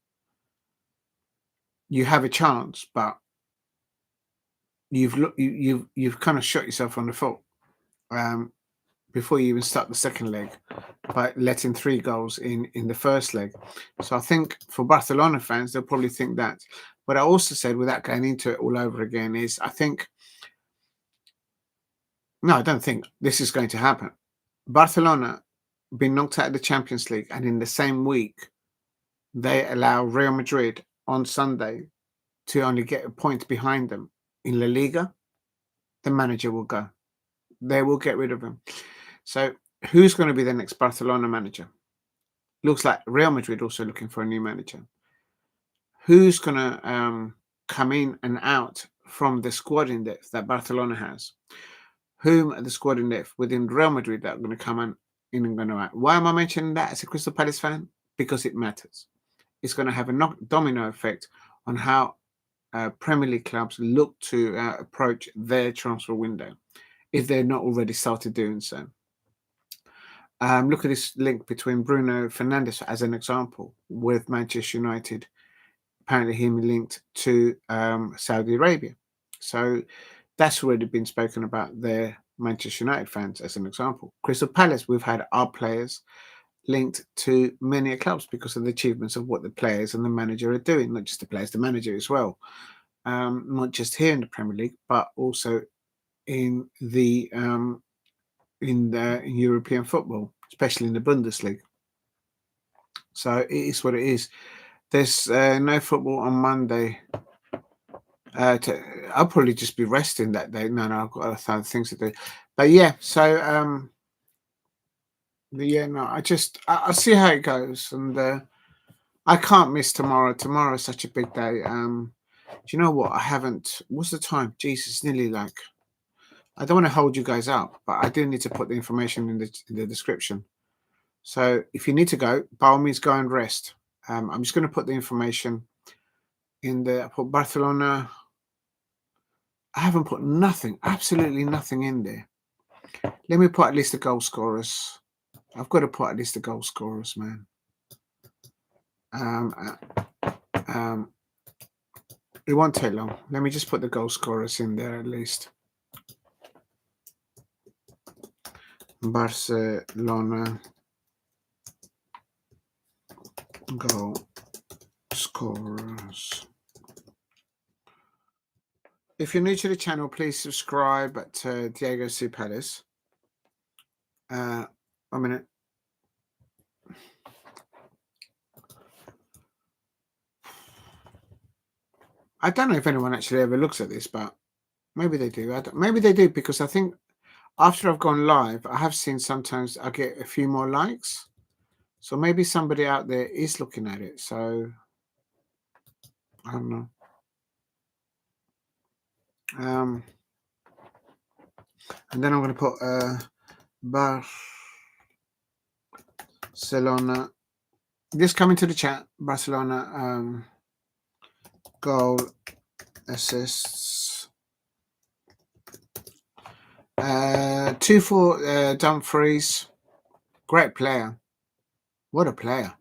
you have a chance, but you've kind of shot yourself on the foot before you even start the second leg by letting 3 goals in the first leg. So I think for Barcelona fans, they'll probably think that. But I also said, without going into it all over again, is I don't think this is going to happen. Barcelona been knocked out of the Champions League, and in the same week, they allow Real Madrid on Sunday to only get a point behind them in La Liga. The manager will go. They will get rid of him. So who's going to be the next Barcelona manager? Looks like Real Madrid also looking for a new manager. Who's going to come in and out from the squad in depth that Barcelona has? Whom are the squad in depth within Real Madrid that are going to come in and going to out? Why am I mentioning that as a Crystal Palace fan? Because it matters. It's going to have a domino effect on how Premier League clubs look to approach their transfer window if they're not already started doing so. Look at this link between Bruno Fernandes as an example with Manchester United. Apparently, him linked to Saudi Arabia. So that's already been spoken about there. Manchester United fans, as an example. Crystal Palace, we've had our players linked to many clubs because of the achievements of what the players and the manager are doing. Not just the players, the manager as well. Not just here in the Premier League, but also in the in European football, especially in the Bundesliga. So it is what it is. There's no football on Monday. I'll probably just be resting that day. No, I've got other things to do. But yeah, so no, I'll see how it goes, and I can't miss tomorrow. Tomorrow is such a big day. Do you know what? I haven't. What's the time? Jesus, nearly like. I don't want to hold you guys up, but I do need to put the information in the description. So if you need to go, by all means, go and rest. I'm just going to put the information in the. I put Barcelona. I haven't put nothing, absolutely nothing in there. Let me put at least the goal scorers. I've got to put at least the goal scorers, man. It won't take long. Let me just put the goal scorers in there at least. Barcelona goal scorers. If you're new to the channel, please subscribe to Diego C Palace. A minute. I don't know if anyone actually ever looks at this, but maybe they do. Maybe they do, because I think after I've gone live, I have seen sometimes I get a few more likes. So maybe somebody out there is looking at it. So I don't know. And then I'm going to put Barcelona Just come into the chat. Barcelona goal assists. 2 for Dumfries. Great player. What a player.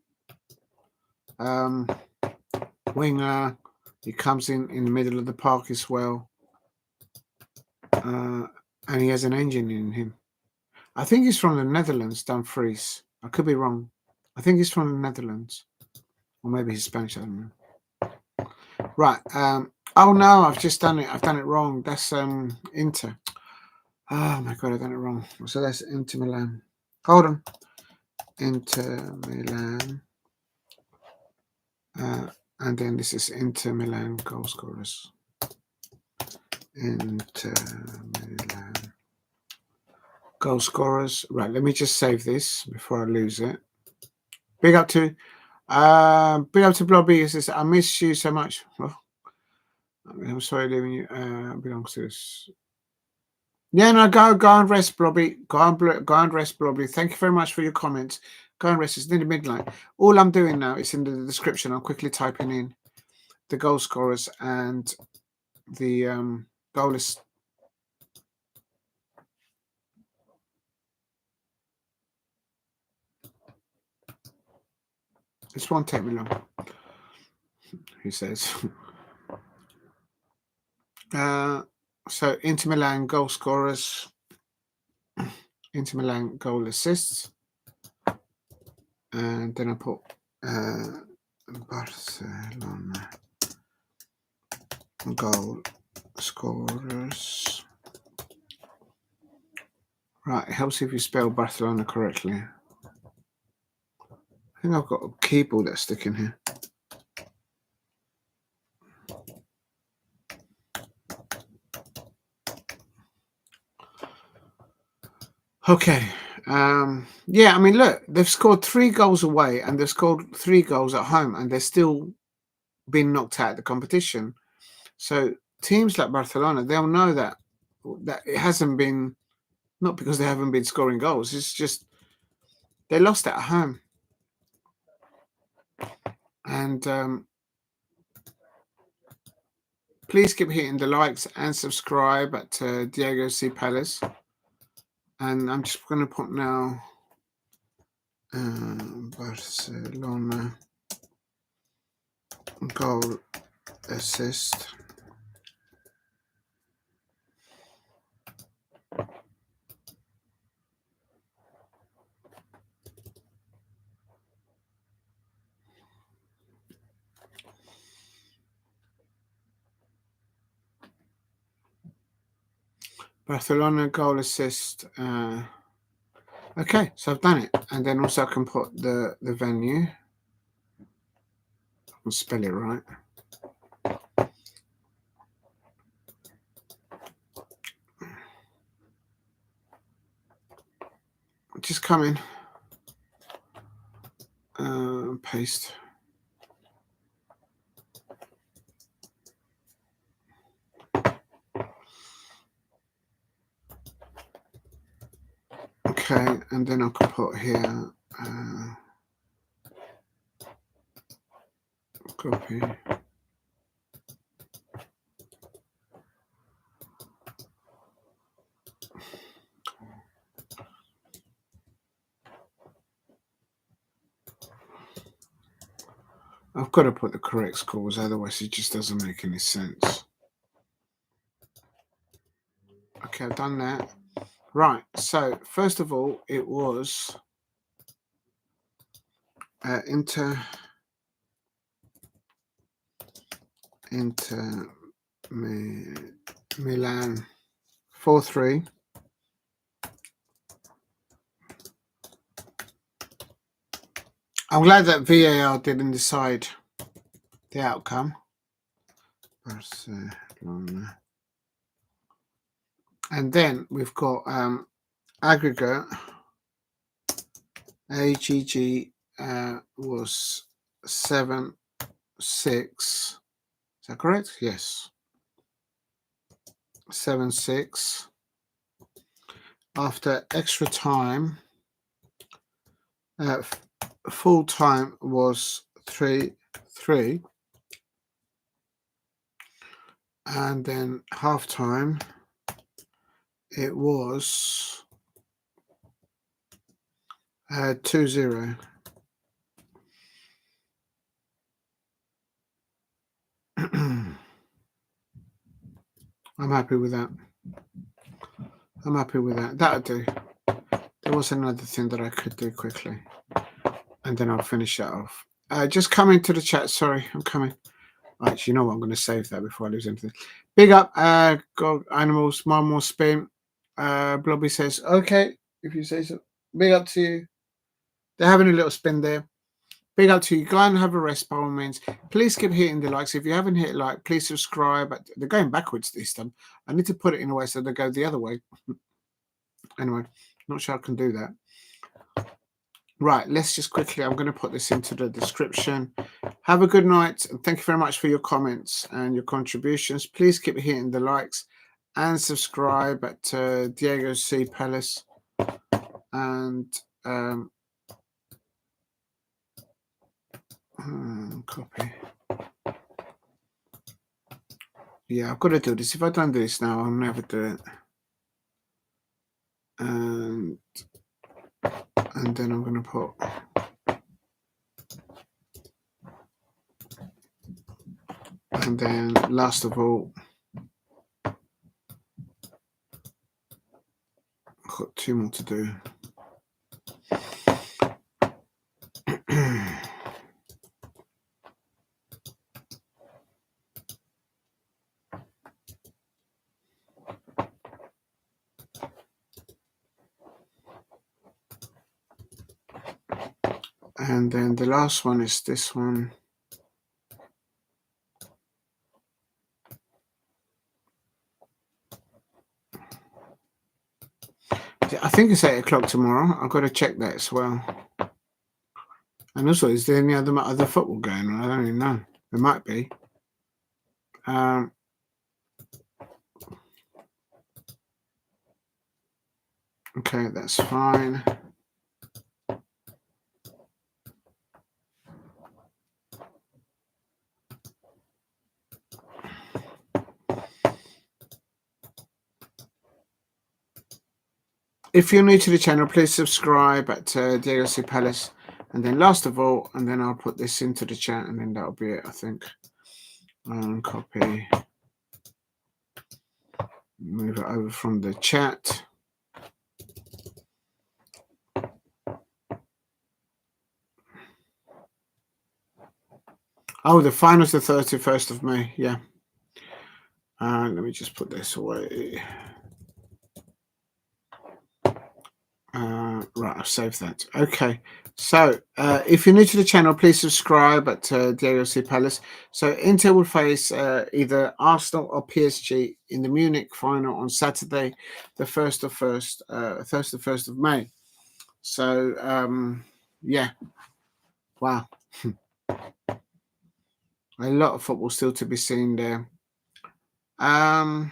Winger. He comes in the middle of the park as well. And he has an engine in him. I think he's from the Netherlands, Dumfries. I could be wrong. I think he's from the Netherlands. Or maybe he's Spanish, I don't know. Right. Oh no, I've just done it. I've done it wrong. That's Inter. Oh my god, I've done it wrong. So that's Inter Milan. Hold on. Inter Milan. And then this is Inter Milan goal scorers. Inter Milan goal scorers. Right, let me just save this before I lose it. Big up to Blobby. He says, I miss you so much. Oh, I'm sorry leaving you. Belongs to this. Yeah, no, go and rest, Blobby. Go and rest, Blobby. Thank you very much for your comments. Go and rest. It's nearly midnight. All I'm doing now is in the description. I'm quickly typing in the goal scorers and the goalless. This won't take me long. He says. So Inter Milan goal scorers. Inter Milan goal assists. And then I put Barcelona goal scorers. Right, it helps if you spell Barcelona correctly. I think I've got a keyboard that's sticking here. Okay. Yeah, I mean, look, they've scored 3 goals away and they've scored 3 goals at home and they're still been knocked out of the competition. So teams like Barcelona, they'll know that it hasn't been, not because they haven't been scoring goals, it's just they lost at home. And please keep hitting the likes and subscribe at Diego C. Palace. And I'm just going to put now Barcelona goal assist. Barcelona goal assist. Okay, so I've done it. And then also I can put the venue. I'll spell it right. Just come in. Paste. Okay, and then I can put here copy. I've got to put the correct scores, otherwise it just doesn't make any sense. Okay, I've done that. Right, so first of all, it was Inter Milan 4-3. I'm glad that VAR didn't decide the outcome. Barcelona. And then we've got aggregate. AGG was 7-6. Is that correct? Yes. 7-6. After extra time, full time was 3-3, and then half time it was 2-0. I'm happy with that. I'm happy with that. That'll do. There was another thing that I could do quickly, and then I'll finish that off. Just come into the chat. Sorry, I'm coming. Actually, you know what? I'm going to save that before I lose anything. Big up, God, Animals, more spin. Blobby says, okay, if you say so. Big up to you. They're having a little spin there. Big up to you. Go and have a rest by all means. Please keep hitting the likes. If you haven't hit like, please subscribe. They're going backwards this time. I need to put it in a way so they go the other way. Anyway, not sure I can do that. Right, let's just quickly, I'm going to put this into the description. Have a good night, and thank you very much for your comments and your contributions. Please keep hitting the likes and subscribe at Diego C. Palace. And copy. Yeah, I've got to do this. If I don't do this now, I'll never do it. And then I'm going to put and then last of all, I've got 2 more to do. And then the last one is this one. I think it's 8 o'clock tomorrow. I've got to check that as well. And also, is there any other football going on? I don't even know. There might be. Okay, that's fine. If you're new to the channel, please subscribe at Diego C. Palace. And then last of all, and then I'll put this into the chat, and then that'll be it, I think. Copy. Move it over from the chat. Oh, the final's the 31st of May. Yeah. Let me just put this away. Right, I've saved that. Okay, so if you're new to the channel, please subscribe at Diego C. Palace. So Inter will face either Arsenal or PSG in the Munich final on Saturday, the 1st of May. So yeah, wow, a lot of football still to be seen there. On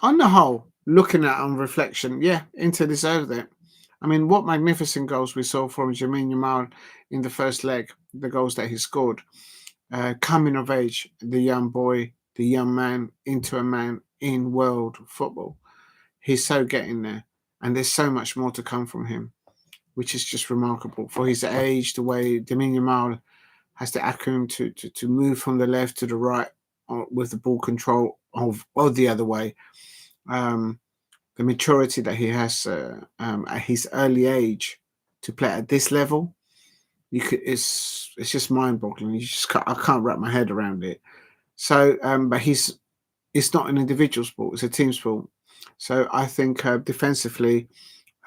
the whole, looking at on reflection, yeah, Inter deserved it. I mean, what magnificent goals we saw from Lamine Yamal in the first leg, the goals that he scored. Coming of age, the young boy, the young man into a man in world football. He's so getting there. And there's so much more to come from him, which is just remarkable. For his age, the way Lamine Yamal has the acumen to move from the left to the right with the ball control or the other way. The maturity that he has at his early age to play at this level, it's just mind-boggling. I can't wrap my head around it. So, but it's not an individual sport; it's a team sport. So I think defensively,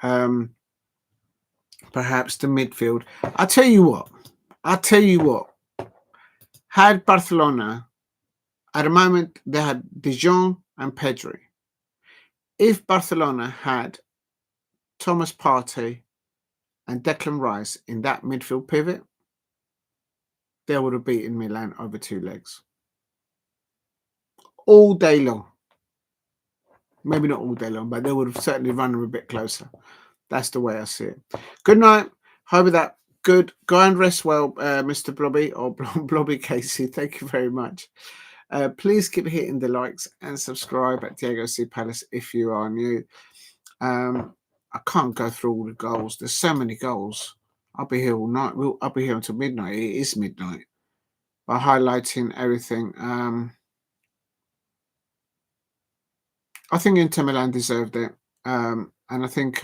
perhaps the midfield. I tell you what. Had Barcelona at the moment they had De Jong and Pedri. If Barcelona had Thomas Partey and Declan Rice in that midfield pivot, they would have beaten Milan over 2 legs. All day long. Maybe not all day long, but they would have certainly run them a bit closer. That's the way I see it. Good night. Hope that good. Go and rest well, Mr. Blobby or Blobby Casey. Thank you very much. Please keep hitting the likes and subscribe at Diego C Palace if you are new. I can't go through all the goals. There's so many goals. I'll be here all night. I'll be here until midnight. It is midnight. By highlighting everything. I think Inter Milan deserved it. And I think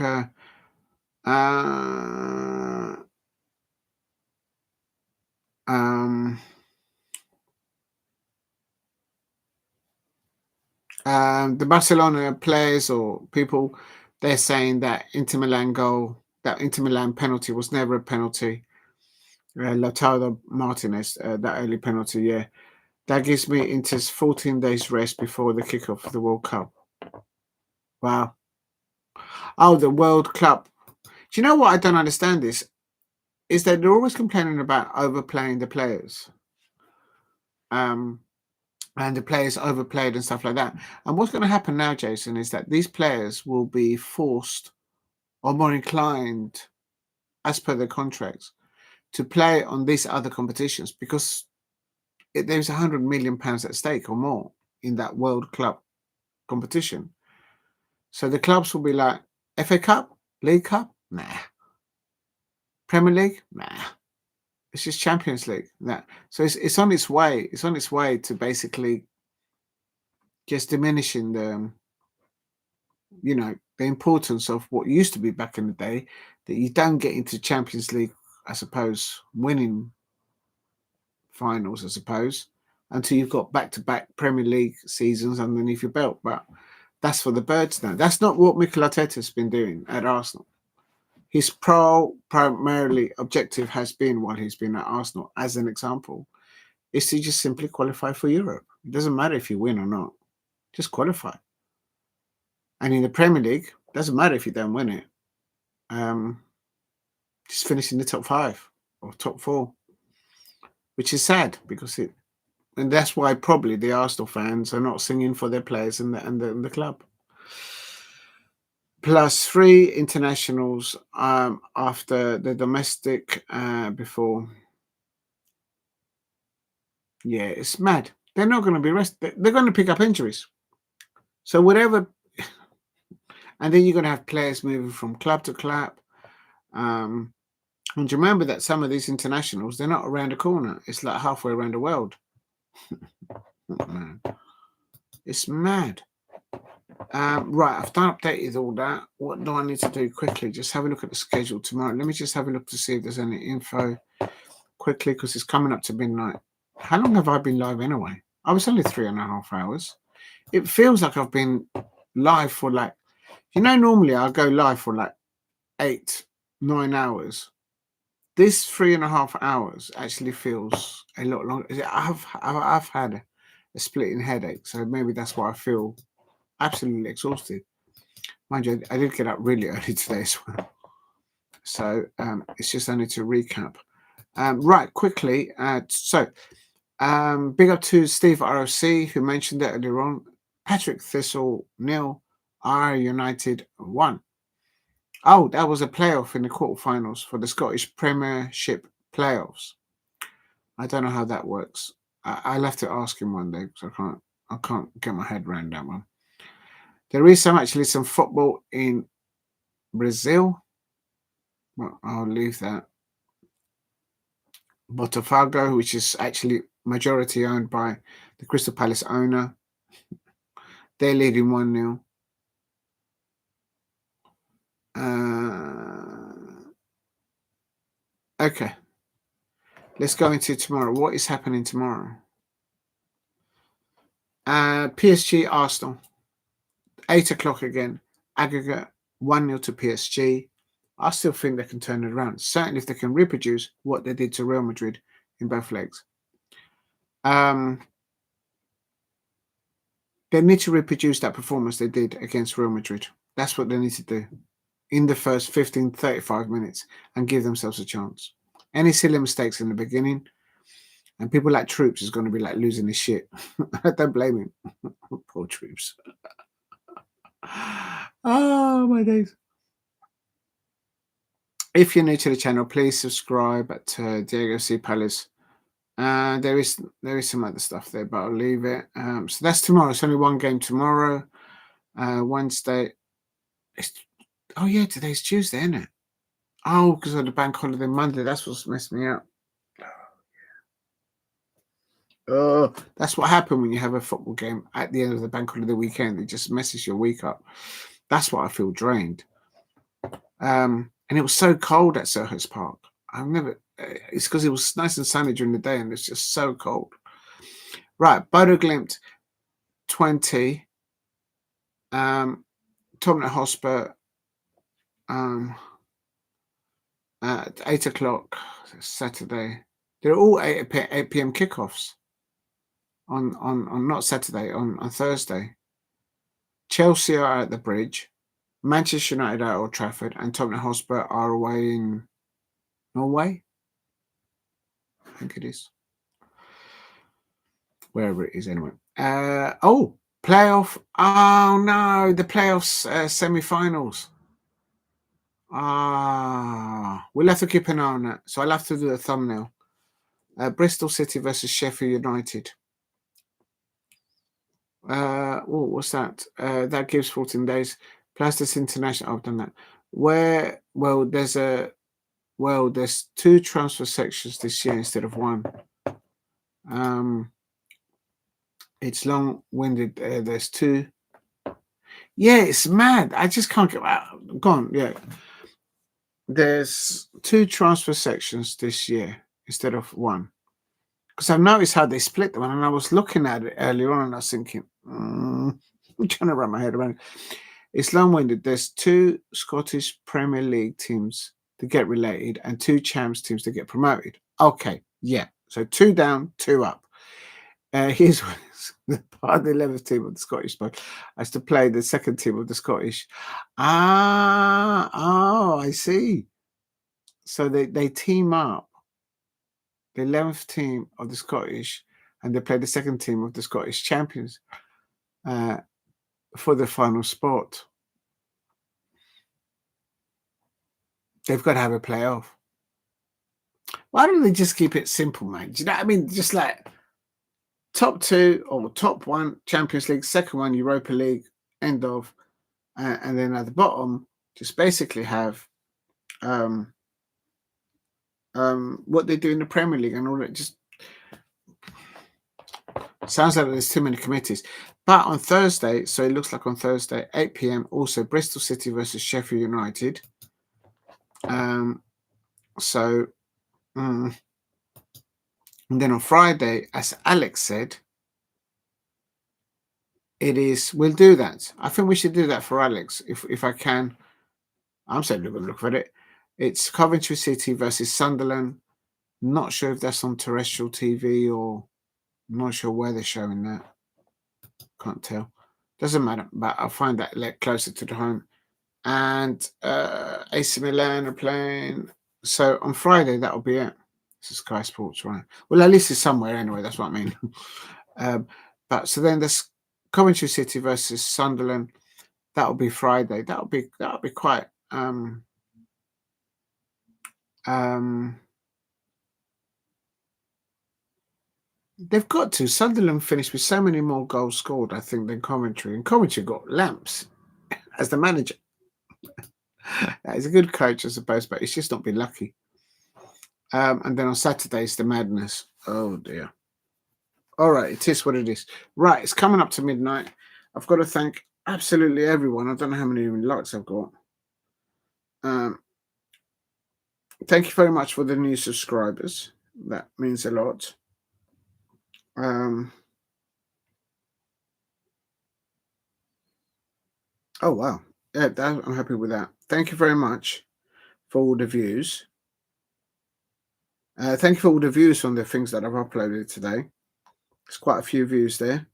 the Barcelona players or people, they're saying that Inter Milan penalty was never a penalty. Lautaro Martinez, that early penalty, yeah. That gives me Inter's 14 days rest before the kickoff of the World Cup. Wow. Oh, the World Cup. Do you know what I don't understand is that they're always complaining about overplaying the players. And the players overplayed and stuff like that. And what's going to happen now, Jason, is that these players will be forced or more inclined, as per their contracts, to play on these other competitions because there's £100 million at stake or more in that World Club competition. So the clubs will be like, FA Cup, League Cup, nah. Premier League, nah. It's just Champions League, nah. So it's on its way. It's on its way to basically just diminishing the importance of what used to be back in the day, that you don't get into Champions League, I suppose, winning finals, I suppose, until you've got back-to-back Premier League seasons underneath your belt. But that's for the birds now. That's not what Mikel Arteta's been doing at Arsenal. His primarily objective has been, while he's been at Arsenal, as an example, is to just simply qualify for Europe. It doesn't matter if you win or not. Just qualify. And in the Premier League, it doesn't matter if you don't win it. Just finish in the top 5 or top 4, which is sad because and that's why probably the Arsenal fans are not singing for their players and the club. Plus 3 internationals after the domestic before. Yeah, it's mad. They're not going to be rested. They're going to pick up injuries. So whatever. And then you're going to have players moving from club to club. And you remember that some of these internationals, they're not around the corner. It's like halfway around the world. Oh, man. It's mad. Right, I've done updated all that. What do I need to do quickly? Just have a look at the schedule tomorrow. Let me just have a look to see if there's any info quickly because it's coming up to midnight. How long have I been live anyway? I was only 3.5 hours. It feels like I've been live for normally I'll go live for 8-9 hours. This 3.5 hours actually feels a lot longer. I've had a splitting headache, so maybe that's why I feel absolutely exhausted. Mind you, I did get up really early today as well. So it's just only to recap. Right, quickly. Big up to Steve ROC, who mentioned it earlier on. Patrick Thistle 0, R United 1. Oh, that was a playoff in the quarterfinals for the Scottish Premiership playoffs. I don't know how that works. I'll have to ask him one day because I can't get my head around that one. There is actually some football in Brazil. Well, I'll leave that. Botafogo, which is actually majority owned by the Crystal Palace owner. They're leading 1-0. Okay. Let's go into tomorrow. What is happening tomorrow? PSG Arsenal. 8 o'clock again. Aggregate 1-0 to PSG. I still think they can turn it around. Certainly if they can reproduce what they did to Real Madrid in both legs. They need to reproduce that performance they did against Real Madrid. That's what they need to do in the first 35 minutes and give themselves a chance. Any silly mistakes in the beginning, and people like Troops is going to be like losing his shit. I don't blame him. Poor Troops. Oh, my days. If you're new to the channel, please subscribe at Diego C Palace. There is some other stuff there, but I'll leave it. So that's tomorrow. It's only one game tomorrow. Wednesday. Oh yeah, today's Tuesday, isn't it? Oh, because of the bank holiday Monday. That's what's messed me up. Oh, that's what happened when you have a football game at the end of the bank holiday weekend. It just messes your week up. That's why I feel drained. And it was so cold at Selhurst Park. I've never. It's because it was nice and sunny during the day, and it's just so cold. Right, Bodo Glimt 20. Tottenham Hotspur at 8 o'clock Saturday. They're all 8 p.m. kickoffs on not Saturday, on Thursday. Chelsea are at the Bridge. Manchester United are at Old Trafford, and Tottenham Hotspur are away in Norway. I think it is. Wherever it is, anyway. Playoff. Oh, no. The playoffs semi-finals. We'll have to keep an eye on that. So I'll have to do a thumbnail. Bristol City versus Sheffield United. What's that? That gives 14 days. Plastis International. I've done that. There's 2 transfer sections this year instead of 1. It's long-winded. There's 2. Yeah, it's mad. I just can't get out. Go on. Yeah. There's 2 transfer sections this year instead of 1. Because I've noticed how they split them, and I was looking at it earlier on, and I was thinking, I'm trying to wrap my head around it. It's long-winded. There's 2 Scottish Premier League teams to get related, and 2 Champs teams to get promoted. Okay, yeah. So 2 down, 2 up. Here's the part of the 11th team of the Scottish squad has to play the second team of the Scottish. I see. So they team up. The 11th team of the Scottish, and they play the second team of the Scottish champions for the final spot. They've got to have a playoff. Why don't they just keep it simple, man? Do you know what I mean? Just like top 2 or top 1 Champions League, second 1 Europa League, end of, and then at the bottom, just basically have what they do in the Premier League and all that. Just sounds like there's too many committees. But on Thursday, so it looks like on Thursday, 8 p.m. also Bristol City versus Sheffield United. And then on Friday, as Alex said, we'll do that. I think we should do that for Alex if I can. I'm certainly going to look at it. It's Coventry City versus Sunderland. Not sure if that's on terrestrial TV or not sure where they're showing that. Can't tell. Doesn't matter, but I'll find that closer to the home. And AC Milan are playing. So on Friday, that'll be it. This is Sky Sports, right? Well, at least it's somewhere anyway. That's what I mean. But so then there's Coventry City versus Sunderland. That'll be Friday. That'll be quite. They've got to. Sunderland finished with so many more goals scored, I think, than Coventry. And Coventry got Lamps as the manager. He's a good coach, I suppose, but he's just not been lucky. And then on Saturday, it's the madness. Oh, dear. All right, it is what it is. Right, it's coming up to midnight. I've got to thank absolutely everyone. I don't know how many likes I've got. Thank you very much for the new subscribers. That means a lot. Oh, wow. Yeah, I'm happy with that. Thank you very much for all the views. Thank you for all the views on the things that I've uploaded today. There's quite a few views there.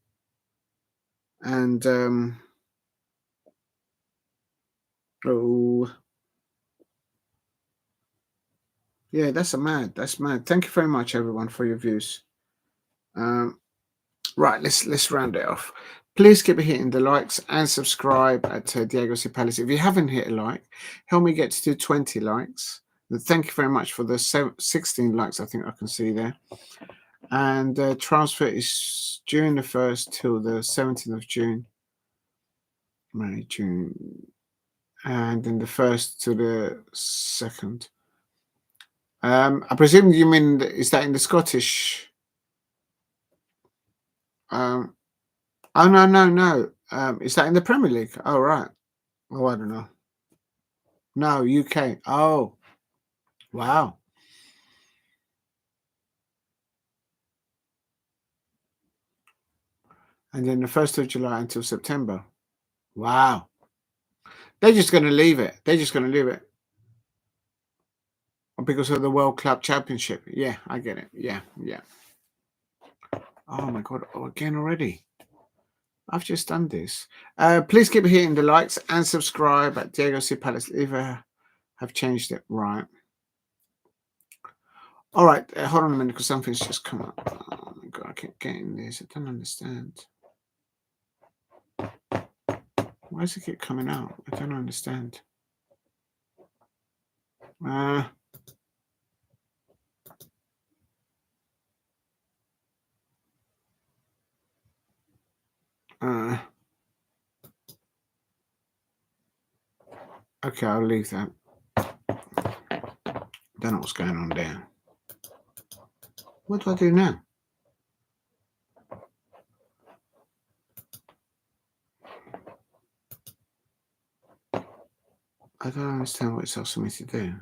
And, yeah, that's mad. Thank you very much, everyone, for your views. Right, let's round it off. Please keep hitting the likes and subscribe at Diego C Palace. If you haven't hit a like, help me get to 20 likes. Thank you very much for the 16 likes. I think I can see there. And transfer is June the 1st till the 17th of June. May, June, and then the 1st to the 2nd. I presume you mean, is that in the Scottish? Oh, no. Is that in the Premier League? Oh, right. Oh, I don't know. No, UK. Oh, wow. And then the 1st of July until September. Wow. They're just going to leave it. They're just going to leave it. Because of the World Club Championship. Yeah, I get it. Yeah. Oh, my God. Oh, again already. I've just done this. Please keep hitting the likes and subscribe at Diego C. Palace if I have changed it right. All right, hold on a minute because something's just come up. Oh my God, I keep getting this. I don't understand. Why does it keep coming out? I don't understand. Okay, I'll leave that. Don't know what's going on there. What do I do now? I don't understand what it's asking me to do.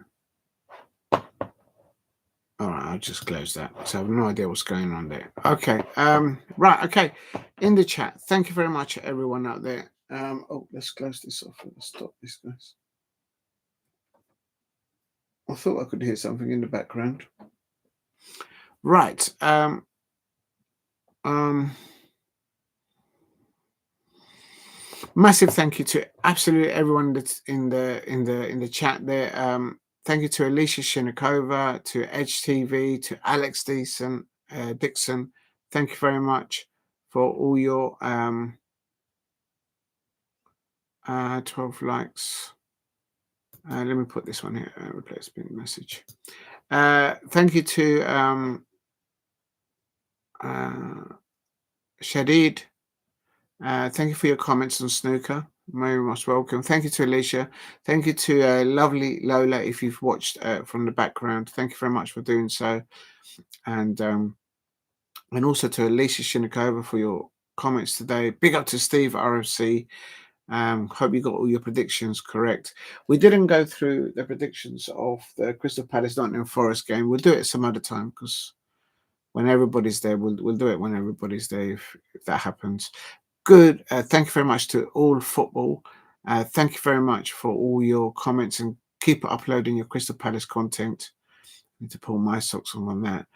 All right, I'll just close that. So I have no idea what's going on there. Okay. Right. Okay. In the chat, thank you very much, everyone out there. Oh, let's close this off. Let's stop this, guys. I thought I could hear something in the background. Right. Massive thank you to absolutely everyone that's in the chat there. Thank you to Alicia Shinikova, to Edge TV, to Alex Dixon. Thank you very much for all your 12 likes. Let me put this one here. Replace pin message. Thank you to Shadid. Thank you for your comments on snooker. Very most welcome. Thank you to Alicia. Thank you to lovely Lola. If you've watched from the background, thank you very much for doing so. And also to Alicia Shinikova for your comments today. Big up to Steve RFC. Hope you got all your predictions correct. We didn't go through the predictions of the Crystal Palace Nottingham Forest game. We'll do it some other time because when everybody's there, we'll do it when everybody's there if that happens. Good. Thank you very much to All Football. Thank you very much for all your comments and keep uploading your Crystal Palace content. I need to pull my socks on that.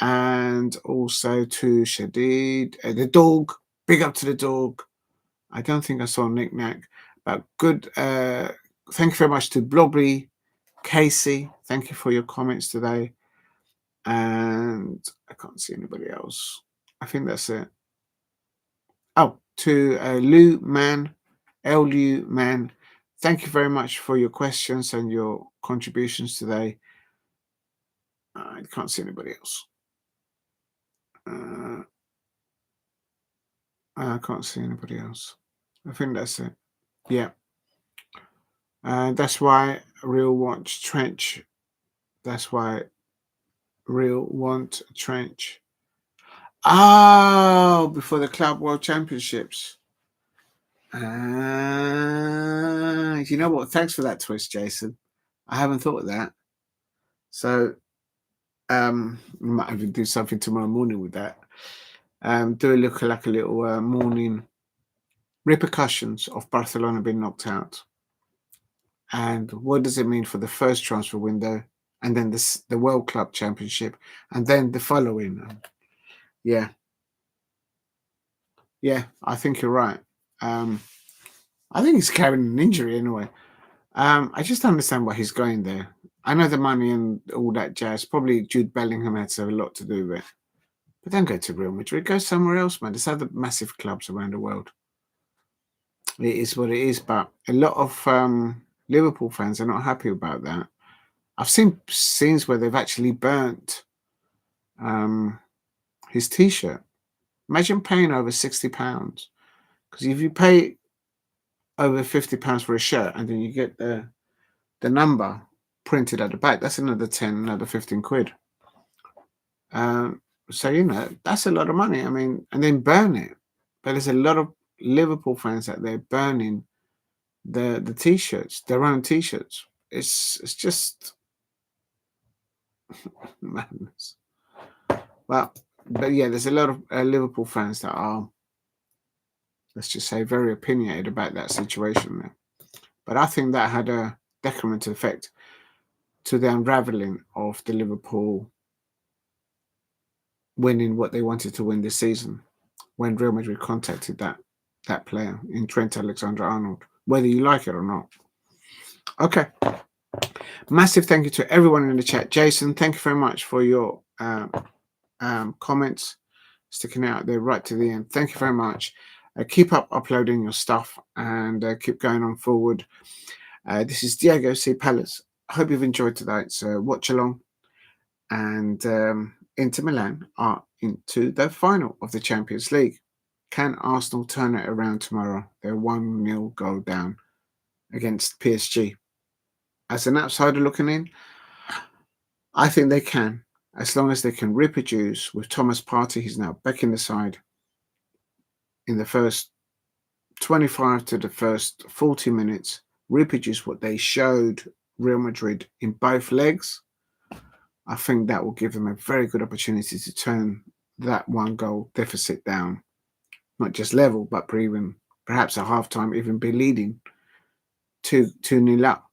And also to Shadid, the dog. Big up to the dog. I don't think I saw Nick Nack, but good. Thank you very much to Blobby, Casey. Thank you for your comments today. And I can't see anybody else. I think that's it. Oh, to Lou Man, Lu Man. Thank you very much for your questions and your contributions today. I can't see anybody else. I can't see anybody else. I think that's it. Yeah. That's why Real wants Trench. That's why Real want Trench. Oh, before the Club World Championships. You know what? Thanks for that twist, Jason. I haven't thought of that. So we might even do something tomorrow morning with that. Do a look like a little morning repercussions of Barcelona being knocked out. And what does it mean for the first transfer window? And then the World Club Championship, and then the following. Yeah, I think you're right. I think he's carrying an injury anyway. I just don't understand why he's going there. I know the money and all that jazz. Probably Jude Bellingham had a lot to do with it. But don't go to Real Madrid. Go somewhere else, man. There's other massive clubs around the world. It is what it is. But a lot of Liverpool fans are not happy about that. I've seen scenes where they've actually burnt his T-shirt. Imagine paying over £60, because if you pay over £50 for a shirt and then you get the number printed at the back, that's another 10, another 15 quid. So that's a lot of money. I mean, and then burn it. But there's a lot of Liverpool fans out there burning the T-shirts, their own T-shirts. It's just madness. Well, but yeah, there's a lot of Liverpool fans that are, let's just say, very opinionated about that situation there. But I think that had a detrimental effect to the unraveling of the Liverpool winning what they wanted to win this season, when Real Madrid contacted that player in Trent Alexander-Arnold, whether you like it or not. Okay. Massive thank you to everyone in the chat. Jason, thank you very much for your comments, sticking out there right to the end. Thank you very much. Keep up uploading your stuff and keep going on forward. This is Diego C. Palace. I hope you've enjoyed tonight's watch along. And Inter Milan are into the final of the Champions League. Can Arsenal turn it around tomorrow? They're 1-0 goal down against PSG. As an outsider looking in, I think they can, as long as they can reproduce with Thomas Partey. He's now back in the side. In the first 25 to the first 40 minutes, reproduce what they showed Real Madrid in both legs. I think that will give them a very good opportunity to turn that 1-goal deficit down. Not just level, but even perhaps at halftime, even be leading 2-0 up.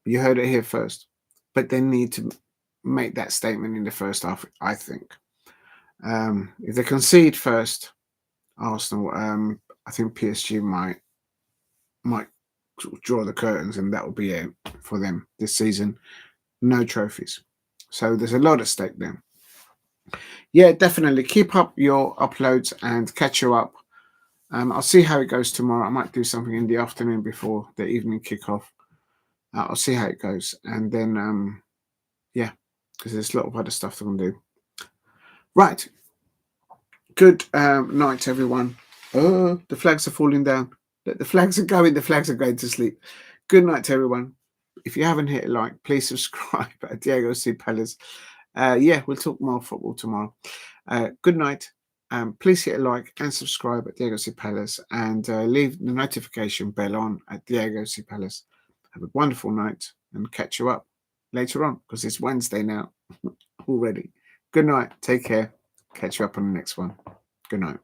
You heard it here first. But they need to make that statement in the first half, I think. If they concede first, Arsenal, I think PSG might draw the curtains, and that will be it for them this season. No trophies. So there's a lot at stake there. Yeah, definitely keep up your uploads and catch you up. I'll see how it goes tomorrow. I might do something in the afternoon before the evening kickoff. I'll see how it goes, and then yeah, because there's a lot of other stuff that I'm gonna do. Right. Good night, everyone. Oh, the flags are falling down. The flags are going. The flags are going to sleep. Good night to everyone. If you haven't hit a like, please subscribe at Diego C. Palace. Yeah, we'll talk more football tomorrow. Good night. Please hit a like and subscribe at Diego C. Palace, and leave the notification bell on at Diego C. Palace. Have a wonderful night, and catch you up later on, because it's Wednesday now already. Good night. Take care. Catch you up on the next one. Good night.